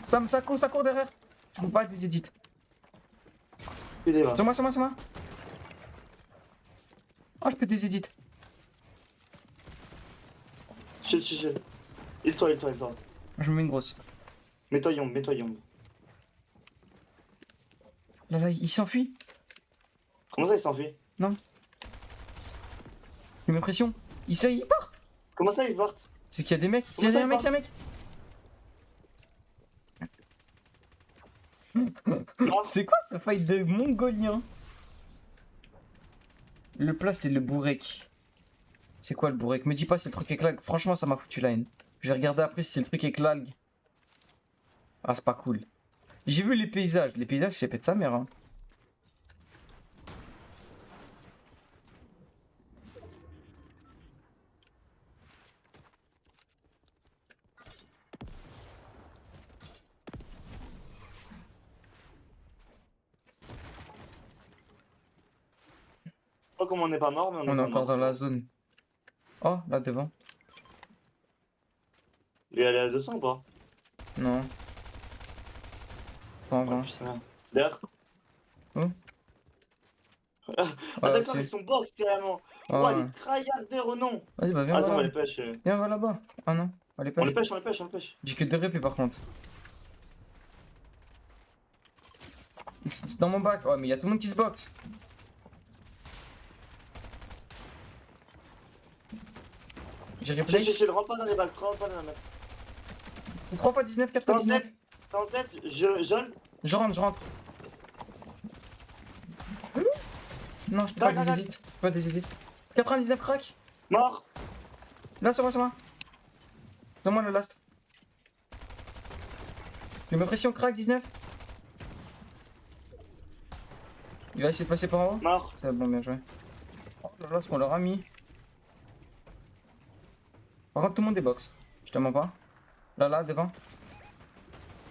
A: Ça court derrière. Je peux pas des edits.
B: Il est là.
A: Sur moi. Oh, je peux des edits.
B: Chill. Il-toi.
A: Je me mets une grosse.
B: Mets-toi Yomb.
A: Là, il s'enfuit.
B: Comment ça, il s'enfuit?
A: Il me pression. Il part.
B: Comment ça, ils partent?
A: C'est qu'il y a des mecs. Il y
B: Comment
A: a
B: ça,
A: un
B: il
A: mec,
B: part Non.
A: C'est quoi ce fight de mongolien? Le plat, c'est le bourrec. C'est quoi le bourrec? Me dis pas c'est le truc avec l'algue. Franchement, ça m'a foutu la haine. Je vais regarder après si c'est le truc avec l'algue. Ah, c'est pas cool. J'ai vu les paysages. Les paysages, c'est pète sa mère. Hein.
B: Pas comme on n'est pas mort, mais
A: On est
B: pas
A: encore
B: mort.
A: dans la zone. Oh, là devant.
B: Il est allé à 200 ou pas?
A: Non. 120.
B: Oh, putain. Derrière.
A: Où
B: Ah,
A: Ouais,
B: d'accord,
A: aussi.
B: ils sont box carrément.
A: Ouais,
B: Ouais,
A: ouais.
B: les tryharders, non.
A: Vas-y, bah viens,
B: Ah,
A: va
B: on va
A: là.
B: les pêche.
A: Viens, va là-bas. Ah non, on les
B: On les
A: pêche.
B: pêche.
A: J'ai que 2 répés par contre. Ils sont dans mon bac. Ouais, mais il y a tout le monde qui se boxe. J'ai replay.
B: Chill, rentre pas dans les bacs,
A: C'est 3 x 19, 4 x 19.
B: 37, jaune.
A: Je rentre. Non, je peux pas
B: Crac,
A: des
B: crac,
A: edits. Je peux pas des edits. 99 crack.
B: Mort.
A: Là, sur moi. Donne-moi le last. Je me pression crack 19. Il va essayer de passer par en haut.
B: Mort.
A: C'est bon, bien joué. Oh là là, ce qu'on leur a mis. Par contre, tout le monde est box. Je te mens pas. Là, devant.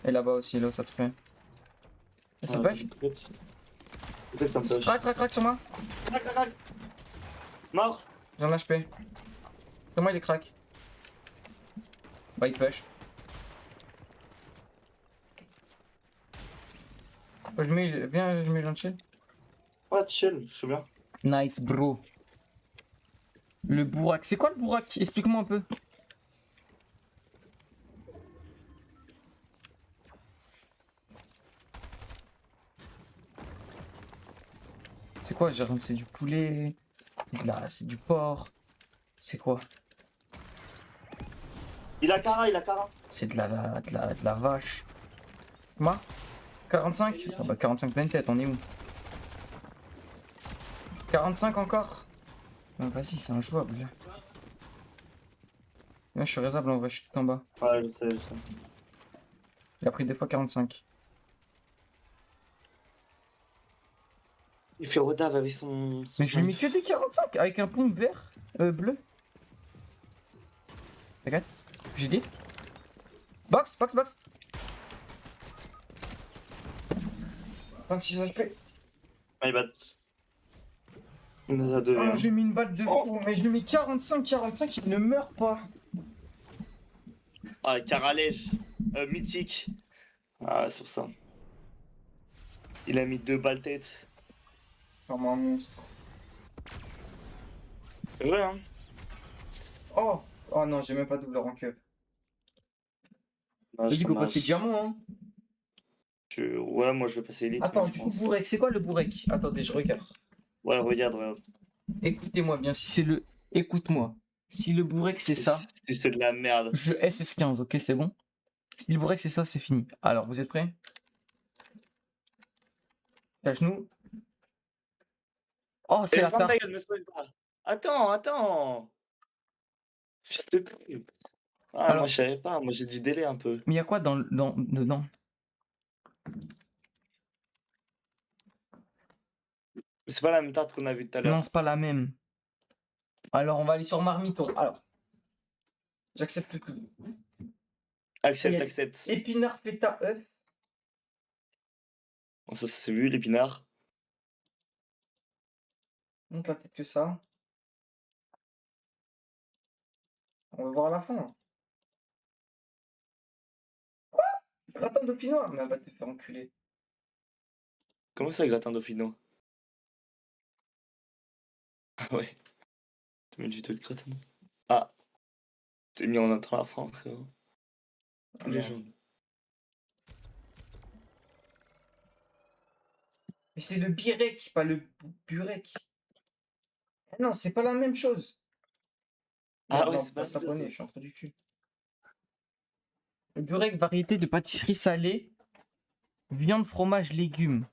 A: Et là-bas aussi, là, ça te fait. Et ça pêche.
B: Peut-être ça me pêche.
A: Crac sur moi.
B: Crac. Mort.
A: J'ai un HP. Sur moi, il est crack. Bah, il push. Je mets le chill.
B: Ouais, chill, je suis bien.
A: Nice, bro. Le bourrac. C'est quoi le bourrac? Explique-moi un peu. C'est quoi, genre, c'est du poulet? Là, c'est du porc. C'est quoi?
B: Il a Cara, il a Cara.
A: C'est de la vache. Moi 45. Ah bah 45 pleine tête, on est où? 45 encore? Ah, vas-y, c'est injouable. Moi je suis raisable en vrai, je suis tout en bas.
B: Ouais, je sais, je sais.
A: Il a pris 2 fois 45.
B: Il fait Rodave avec son
A: Mais je lui mets
B: snipe.
A: que des 45 avec un pompe vert, bleu. Regarde, j'ai dit. Box, box, box. 26 HP.
B: Ah, il bat. Il nous a deux.
A: Oh,
B: hein.
A: je lui ai mis une balle de fou, mais je lui mets 45, il ne meurt pas.
B: Ah, Caralège. Mythique. Ah, c'est pour ça. Il a mis 2 balles tête.
A: Comme un monstre.
B: C'est vrai, hein.
A: Oh, oh non, j'ai même pas double rank up.
B: Non,
A: Vas-y,
B: ça
A: go
B: marche.
A: passer diamant, hein.
B: Ouais, moi je vais passer élite.
A: Attends,
B: moi, je
A: du coup,
B: pense.
A: bourrec, c'est quoi le bourrec? Attendez, je regarde.
B: Ouais, regarde, regarde.
A: Écoutez-moi bien, si c'est le. Écoute-moi. Si le bourrec c'est ça,
B: C'est de la merde.
A: je FF15, ok, c'est bon? Si le bourrec c'est ça, c'est fini. Alors, vous êtes prêts? À genoux. Oh, c'est
B: Et
A: la
B: ferme ta
A: tarte.
B: gueule, me spoil pas. Attends, attends. Fils de pute. Ah, moi
A: Alors,
B: je savais pas, moi j'ai du délai un peu.
A: mais il y a quoi dedans?
B: C'est pas la même tarte qu'on a vue tout à
A: Non,
B: l'heure.
A: c'est pas la même. Alors, on va aller sur Marmiton. Alors, j'accepte tout.
B: Accepte,
A: Et-
B: accepte.
A: Épinard, feta, œuf.
B: Bon, ça c'est vu, l'épinard.
A: Monte la tête que ça. On va voir à la fin. Gratin dauphinois. Mais elle va te faire enculer.
B: Comment ça, gratin dauphinois? Ah ouais. Tu mets du tout de gratin. Ah, t'es mis en attendant la fin, frérot.
A: Ah non.
B: Légende.
A: Mais c'est le birek, pas le burek. Ah non, c'est pas la même chose.
B: Ah
A: Non,
B: ouais,
A: non,
B: c'est
A: pas
B: pas
A: s'abonner,
B: ça.
A: je suis en train du cul. Le burek, variété de pâtisserie salée. Viande, fromage, légumes.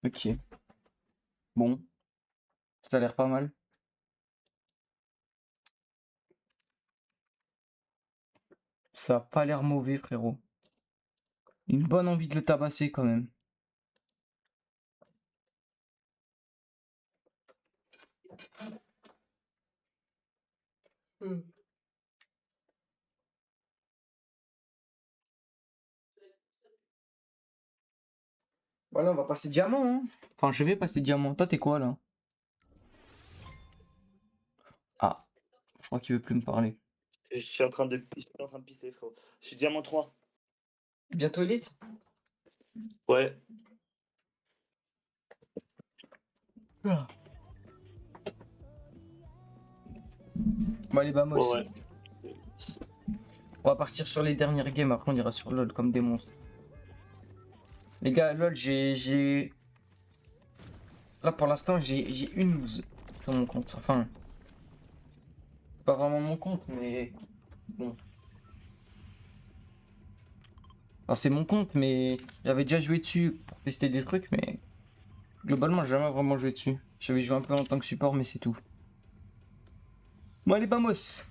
A: Ok. Bon. Ça a l'air pas mal. Ça a pas l'air mauvais, frérot. Une bonne envie de le tabasser quand même. Voilà, on va passer diamant, hein. Enfin, je vais passer diamant. Toi, t'es quoi, là? Ah, je crois qu'il veut plus me parler.
B: Je suis en train de pisser, frérot. Je suis diamant 3.
A: Bientôt élite?
B: Ouais.
A: Ah. Bon, allez, vamos.
B: Ouais, ouais.
A: On va partir sur les dernières games, après on ira sur LoL comme des monstres. Les gars, LoL, j'ai... Là, pour l'instant, j'ai une lose sur mon compte. Enfin, pas vraiment mon compte, mais... Bon. Enfin, c'est mon compte, mais j'avais déjà joué dessus pour tester des trucs, mais... Globalement, j'ai jamais vraiment joué dessus. J'avais joué un peu en tant que support, mais c'est tout. Bon, allez, vamos.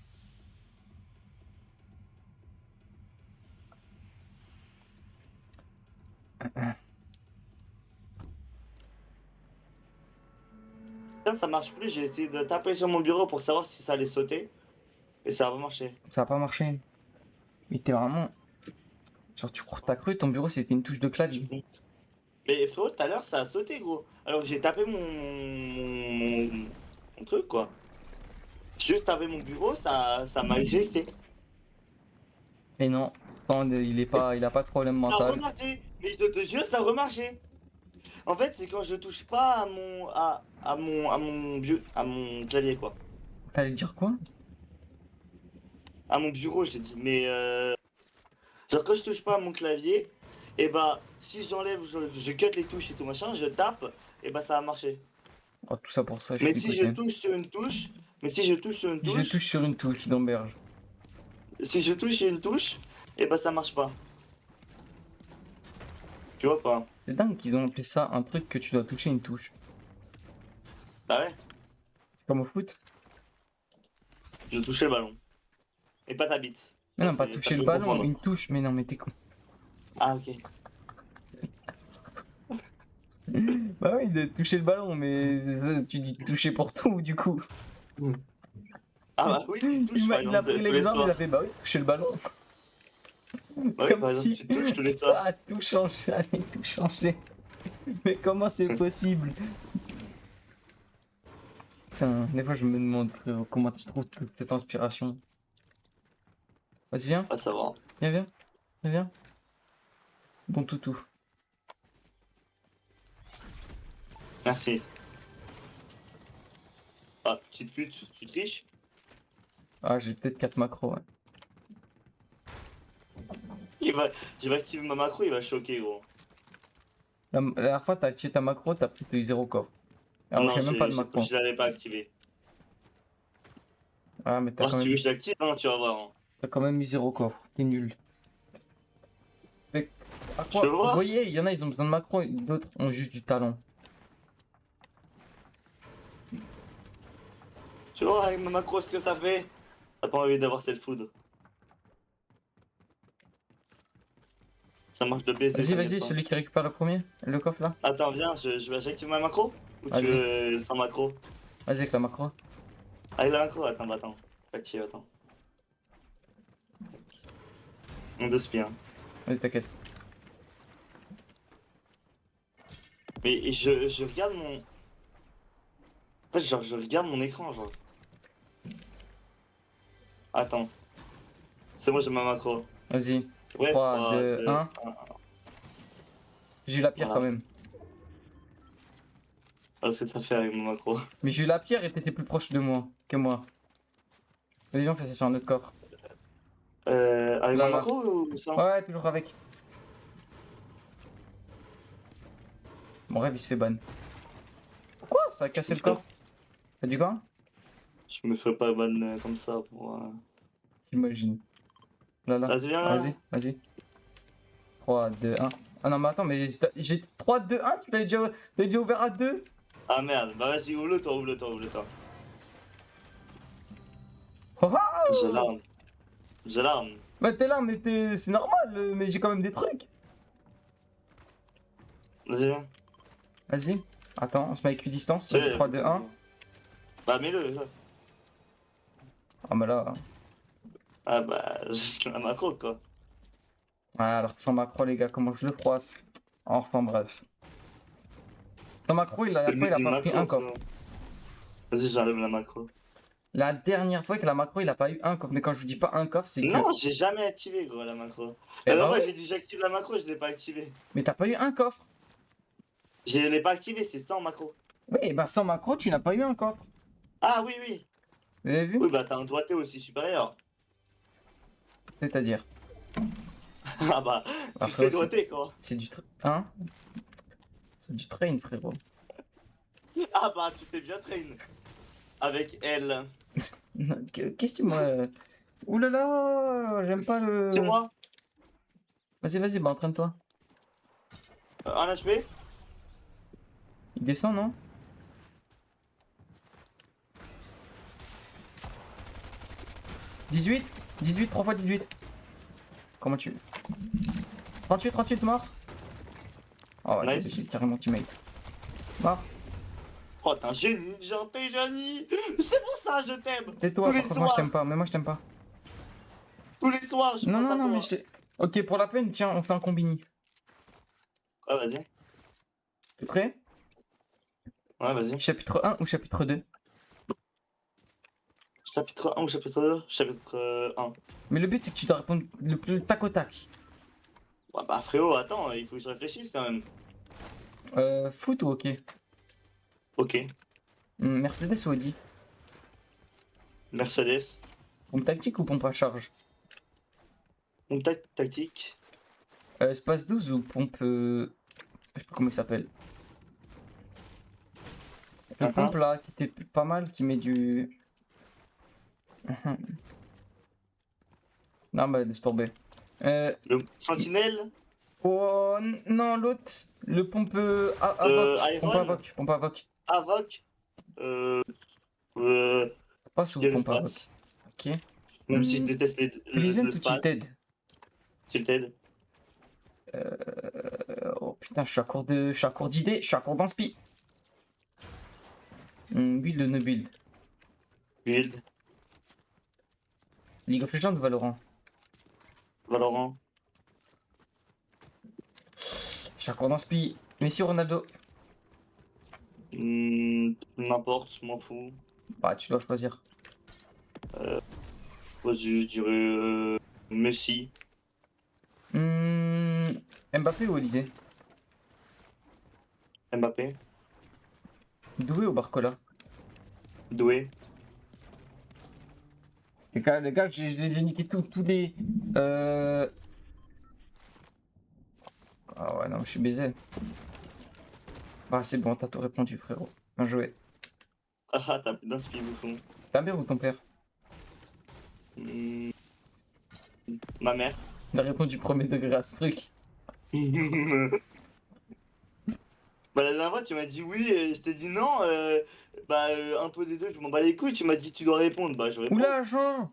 B: Putain, ça marche plus, j'ai essayé de taper sur mon bureau pour savoir si ça allait sauter. Et ça a pas marché.
A: Ça a pas marché. Mais t'es vraiment... Genre, t'as cru, ton bureau, c'était une touche de clavier.
B: Mais frérot, tout à l'heure, ça a sauté, gros. Alors j'ai tapé mon truc, quoi. Juste tapé mon bureau, ça m'a éjecté.
A: Et non, il a pas de problème
B: Ça a
A: mental.
B: remarché, mais je te jure, ça a remarché. En fait, c'est quand je touche pas à mon clavier, quoi.
A: T'allais dire quoi?
B: À mon bureau, j'ai dit. Mais genre quand je touche pas à mon clavier, et bah si j'enlève, je cut les touches et tout machin, je tape, et bah ça va marcher.
A: Oh, tout ça pour ça, je
B: Mais
A: suis
B: si je
A: dégoûté.
B: touche sur une touche, Mais si je touche sur une
A: Je
B: touche,
A: touche sur une touche d'Amberge.
B: si je touche sur une touche, et bah ça marche pas. Tu vois pas?
A: C'est dingue qu'ils ont appelé ça un truc que tu dois toucher une touche.
B: Bah ouais,
A: C'est comme au foot.
B: je touchais le ballon. Et pas ta bite.
A: Mais
B: Ça,
A: non, pas
B: ça
A: toucher le
B: peut
A: ballon,
B: confondre.
A: une touche. Mais non, mais t'es con.
B: Ah ok.
A: Bah oui, de toucher le ballon, mais tu dis toucher pour tout, du coup.
B: Ah bah oui, tu touches par
A: Il a
B: exemple
A: pris
B: tous les
A: l'exemple, il
B: soirs.
A: a fait bah oui, toucher le ballon.
B: Bah oui,
A: Comme
B: par exemple,
A: si
B: tu touches tous les
A: ça
B: soirs.
A: a tout changé, allez, tout changé. Mais comment c'est possible? Putain, des fois je me demande, frérot, comment tu trouves toute cette inspiration. Vas-y, viens,
B: Ah ça va.
A: viens, viens, viens, viens. Bon toutou.
B: Merci. Ah, petite pute, tu triches?
A: Ah, j'ai peut-être 4 macros, ouais.
B: Il va... Je vais activer ma macro, il va choquer gros.
A: La dernière fois, t'as activé ta macro, t'as pris tes 0 coffre. Alors,
B: Non,
A: j'ai même pas de macro.
B: je l'avais pas activé.
A: Ah, mais
B: Moi si tu veux que je l'active, hein, tu vas voir. Hein.
A: t'as quand même eu 0 coffre. T'es nul. Mais à
B: Je
A: quoi?
B: le
A: Vous
B: vois.
A: voyez, il y en a, ils ont besoin de macro, et d'autres ont juste du talent.
B: Tu vois avec ma macro ce que ça fait. T'as pas envie d'avoir cette foudre. Ça marche de baiser,
A: Vas-y,
B: t'inquiète
A: vas-y,
B: pas.
A: celui qui récupère le premier, le coffre là.
B: Attends, viens, j'active ma macro? Ou tu
A: Vas-y.
B: veux sans macro?
A: Vas-y avec la macro.
B: Avec la macro? Attends, bah attends. Active, attends. On deux spies, hein.
A: Vas-y, t'inquiète.
B: Mais je regarde mon... En fait, genre, je regarde mon écran, genre. Attends. C'est moi, j'ai ma macro.
A: Vas-y.
B: Ouais,
A: 3, 2, 1. J'ai eu la pierre
B: Voilà.
A: quand même.
B: Voilà ce que ça fait avec mon macro.
A: Mais j'ai eu la pierre et t'étais plus proche de moi que moi. Vas-y, on fait ça sur un autre coffre.
B: Avec
A: Là,
B: ma
A: là.
B: macro ou sans?
A: Ouais, toujours avec. Mon rêve, il se fait ban. Quoi? Ça a cassé le coffre. T'as dit quoi?
B: Je me ferai pas ban comme ça pour...
A: J'imagine. Là, là.
B: Vas-y, viens
A: Ah,
B: là.
A: vas-y, vas-y. 3, 2, 1. Ah non, mais attends, mais j'ai 3, 2, 1. Tu l'avais déjà ouvert à 2.
B: Ah merde, bah vas-y, ouvre-le toi, ouvre-le toi, ouvre-le toi.
A: Oh, oh.
B: J'ai l'arme. J'ai l'arme.
A: Bah t'es là, mais c'est normal, mais j'ai quand même des trucs.
B: Vas-y, viens.
A: Vas-y. Attends, on se met avec distance.
B: C'est-
A: Vas-y, 3, 2, 1.
B: Bah mets-le déjà.
A: Ah bah là.
B: Ah bah, j'ai la macro quoi.
A: Ouais, alors que sans macro, les gars, comment je le froisse. Enfin bref. Sans macro, la
B: C'est
A: dernière fois, il a
B: une
A: pas pris
B: macro,
A: un coffre.
B: frérot. Vas-y, j'enlève la macro.
A: La dernière fois que la macro, il a pas eu un coffre. Mais quand je vous dis pas un coffre, c'est que.
B: Non, j'ai jamais activé gros la macro.
A: Eh
B: La
A: bah
B: dernière fois,
A: ouais.
B: j'ai dit j'active la macro, je l'ai pas activé.
A: Mais t'as pas eu un coffre.
B: Je l'ai pas activé, c'est sans macro.
A: Oui, bah sans macro, tu n'as pas eu un coffre.
B: Ah oui, oui.
A: Vous avez vu?
B: Oui, bah t'as un doigté aussi supérieur.
A: C'est-à-dire.
B: Ah bah, tu
A: Après
B: sais
A: aussi.
B: doigté quoi.
A: C'est du. Hein? C'est du train, frérot.
B: Ah bah, tu t'es bien train. Avec elle.
A: Qu'est-ce que tu me. Ouh là là, j'aime pas le.
B: C'est moi,
A: Vas-y, vas-y, bah entraîne-toi.
B: un HP.
A: Il descend, non? « 18, 18, 3 fois 18. Comment tu... 38, 38, mort. Oh, ouais,
B: Nice.
A: j'ai carrément teammate. Mort.
B: Oh, t'es un génie, t'es génie. C'est pour ça, je t'aime.
A: Tais-toi,
B: Tous les
A: par contre, moi je
B: soirs.
A: t'aime pas, mais moi je t'aime pas.
B: Tous les soirs, je
A: Non,
B: pense
A: non,
B: à
A: non,
B: toi.
A: mais je t'ai... Ok, pour la peine, tiens, on fait un combini.
B: Ouais, vas-y.
A: T'es prêt?
B: Ouais, vas-y.
A: Chapitre 1 ou chapitre 2?
B: Chapitre 1 ou chapitre 2? Chapitre 1.
A: Mais le but, c'est que tu dois répondre le plus tac au tac.
B: Ouais, bah frérot, attends, il faut que je réfléchisse quand même.
A: Foot ou ok?
B: Ok.
A: Mercedes ou Audi?
B: Mercedes.
A: Pompe tactique ou pompe à charge?
B: Pompe tactique.
A: Espace 12 ou pompe... Je sais pas comment il s'appelle. Le pompe là, qui était pas mal, qui met du... Non, bah, laisse tomber.
B: Le sentinelle.
A: Oh, non, l'autre. Le pompe Avoc. Pompe
B: Iron.
A: Avoc. Pompe Avoc.
B: Avoc. Euh,
A: Pas sous
B: Quel
A: pompe Avoc.
B: espace.
A: Ok.
B: Même si je déteste
A: Prison
B: le
A: ou
B: space.
A: Tilted?
B: Tilted.
A: Oh putain, je suis à court d'idées. Je suis à court d'inspi. Build ou no build?
B: Build.
A: League of Legends ou Valorant?
B: Valorant.
A: Je suis à court d'inspi. Messi ou Ronaldo?
B: N'importe, je m'en fous.
A: Bah, tu dois choisir.
B: Vas-y, je dirais Messi.
A: Mbappé ou Olysée?
B: Mbappé.
A: Doué ou Barcola?
B: Doué.
A: Les gars, j'ai niqué tous les. Ah ouais, non, je suis baisé. Bah, c'est bon, t'as tout répondu, frérot. Bien joué.
B: Ah, t'as plus d'inspi, bouffon.
A: Ta mère ou ton père?
B: Ma mère.
A: Il a répondu premier degré à ce truc.
B: Bah, la dernière fois, tu m'as dit oui, et je t'ai dit non. Un peu des deux, je m'en bats les couilles. Tu m'as dit tu dois répondre. Bah, je réponds.
A: Oula, Jean!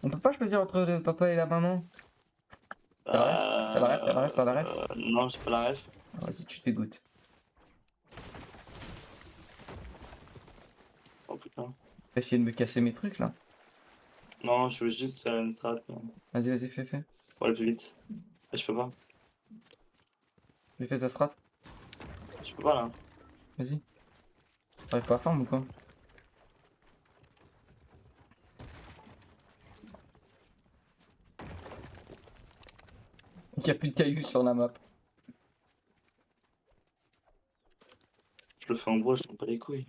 A: On peut pas choisir entre le papa et la maman? T'as la ref? T'as la ref? T'as la ref? T'as la ref?
B: Non, j'ai pas la ref.
A: Ah, vas-y, tu dégoûtes.
B: Oh putain.
A: T'as essayé de me casser mes trucs là?
B: Non, je veux juste faire une strat.
A: Vas-y, vas-y, fais.
B: Pour aller plus vite. Je peux pas.
A: Fais ta strat.
B: Je peux pas là.
A: Vas-y. T'arrives pas à farm ou quoi? Il y a plus de cailloux sur la map.
B: Je le fais en bois, je prends pas les couilles.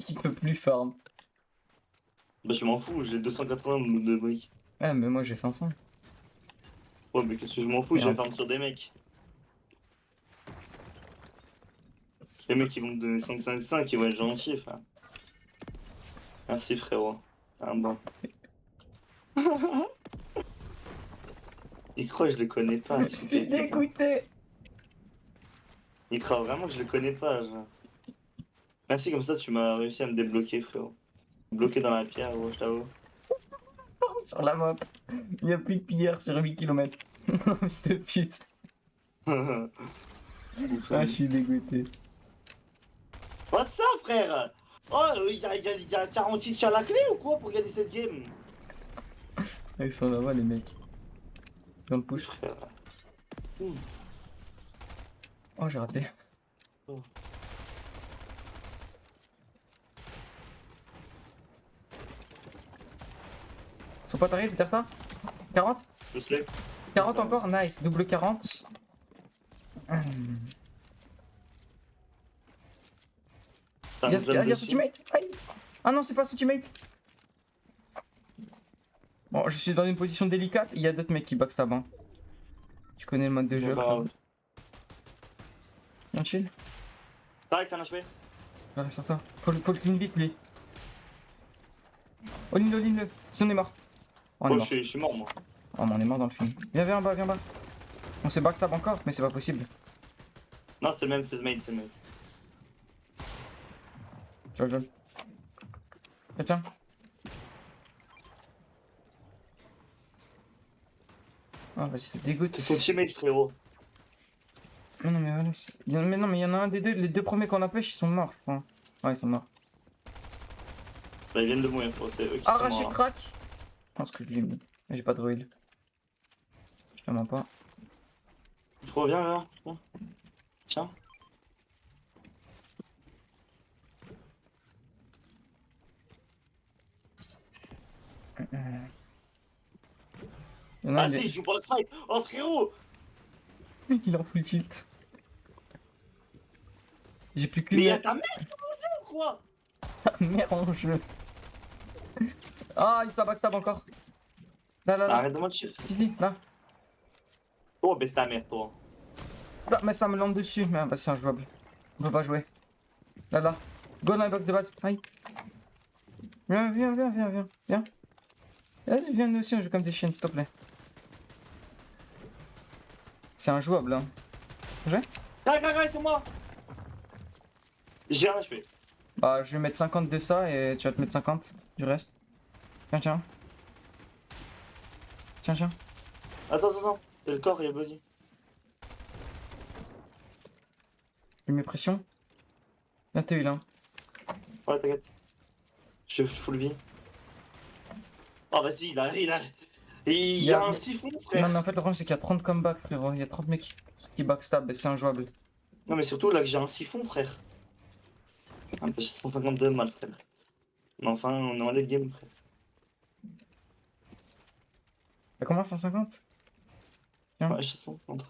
A: Il peut plus farm.
B: Bah, je m'en fous, j'ai 280 de briques.
A: Ouais, mais moi j'ai 500.
B: Ouais, mais qu'est-ce que je m'en fous,
A: Merde.
B: j'ai farm sur des mecs. Les mecs qui vont me donner 5-5-5, ils vont être gentils, frère. Merci, frérot. Un bon. Il croit que je le connais pas.
A: Je suis dégoûté.
B: Il croit vraiment que je le connais pas, genre. Merci, comme ça tu m'as réussi à me débloquer, frérot. Bloqué dans la pierre, gros, je t'avoue.
A: Sur la map. Il n'y a plus de pierre sur 8 km. Cette pute. Ah, je suis dégoûté.
B: What's ça, frère? Oh, il y a 48 sur la clé ou quoi pour gagner cette game?
A: Ah, ils sont là-bas les mecs. Dans le push.
B: Frère.
A: Oh, j'ai raté.
B: Oh.
A: Son pote arrive, Terta? 40?
B: Je sais.
A: 40 encore? Nice. Double 40. Il y a son teammate. Aïe. Ah non, c'est pas son teammate. Bon, je suis dans une position délicate. Il y a d'autres mecs qui backstab. Hein. Tu connais le mode de jeu. Viens chill.
B: T'arrêtes un HP.
A: J'arrive sur toi. Faut le clean vite lui. All-in-le. Si on est mort. Oh, on est
B: Oh,
A: mort.
B: je suis mort, moi.
A: Oh, mais on est mort dans le film. Viens en bas, viens en bas. On s'est backstab encore, mais c'est pas possible.
B: Non, c'est le même, c'est le mate, c'est le mate.
A: Jol. Tiens. Ah, vas-y, ça dégoûte.
B: C'est son teammate, frérot.
A: Mais non, mais voilà. Mais non, mais il y en a un des deux. Les deux premiers qu'on a pêche, ils sont morts, je crois. Ouais, ils sont morts.
B: Bah, ils viennent de mourir, frérot, c'est eux qui
A: Arraché
B: sont morts.
A: crack. Je pense que je l'ai mis. Mais j'ai pas de heal. Je te mens pas.
B: Trop bien, là. Tiens.
A: Il y en a un
B: Ah,
A: des...
B: si, je joue pour le fight. Oh, frérot.
A: Mec, il est en full tilt. J'ai plus
B: Mais
A: qu'une
B: y'a ta mère dans le jeu ou quoi?
A: merde en jeu. Ah, il s'en backstab encore. Là.
B: Arrête de mentir.
A: Tiffy, là.
B: Oh, baisse ta mère, toi.
A: Là, mais ça me lance dessus. Mais bah, c'est injouable. On peut pas jouer. Là. Go dans les box de base. Aïe. Viens. Vas-y, viens nous aussi, on joue comme des chiens, s'il te plaît. C'est injouable, hein.
B: Crac, sur moi. J'ai un HP.
A: Bah, je vais mettre 50 de ça et tu vas te mettre 50 du reste. Tiens, tiens. Tiens, tiens.
B: Attends. C'est le corps, il y a body.
A: Je mets pression. Là, t'as eu là.
B: Ouais, t'inquiète. Je full vie. Oh, vas-y, il y a un siphon, frère.
A: Non, mais en fait, le problème, c'est qu'il y a 30 comebacks, frérot. Il y a 30 mecs qui backstab et c'est injouable.
B: Non, mais surtout là que j'ai un siphon, frère. Ah, bah, j'ai 152 mal, frère. Mais enfin, on est en late game, frère.
A: T'as combien 150? Tiens.
B: Ouais, je sens entre.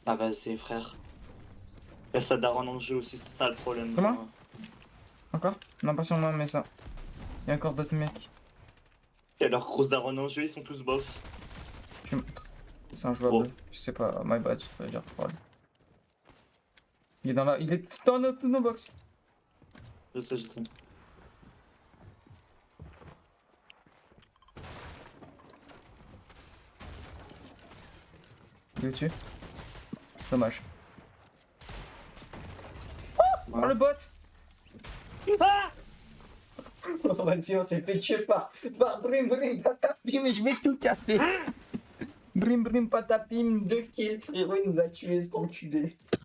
B: Ah, vas-y, frère. Il y a ça daron en jeu aussi, c'est ça le problème.
A: Comment? Encore? Non, pas sur moi, mais ça. Il y a encore d'autres mecs.
B: Il y a leurs grosses daron en jeu, ils sont tous box.
A: C'est injouable. Je sais pas, my bad, ça veut dire troll. Il est dans la. Il est dans toutes nos box.
B: Je sais.
A: Il est au-dessus. Dommage. Oh
B: Ouais.
A: le bot!
B: Ah
A: Vas-y, on s'est fait tuer par Brim Patapim et je vais tout casser. Brim Patapim, 2 kills, frérot, il nous a tués cet enculé.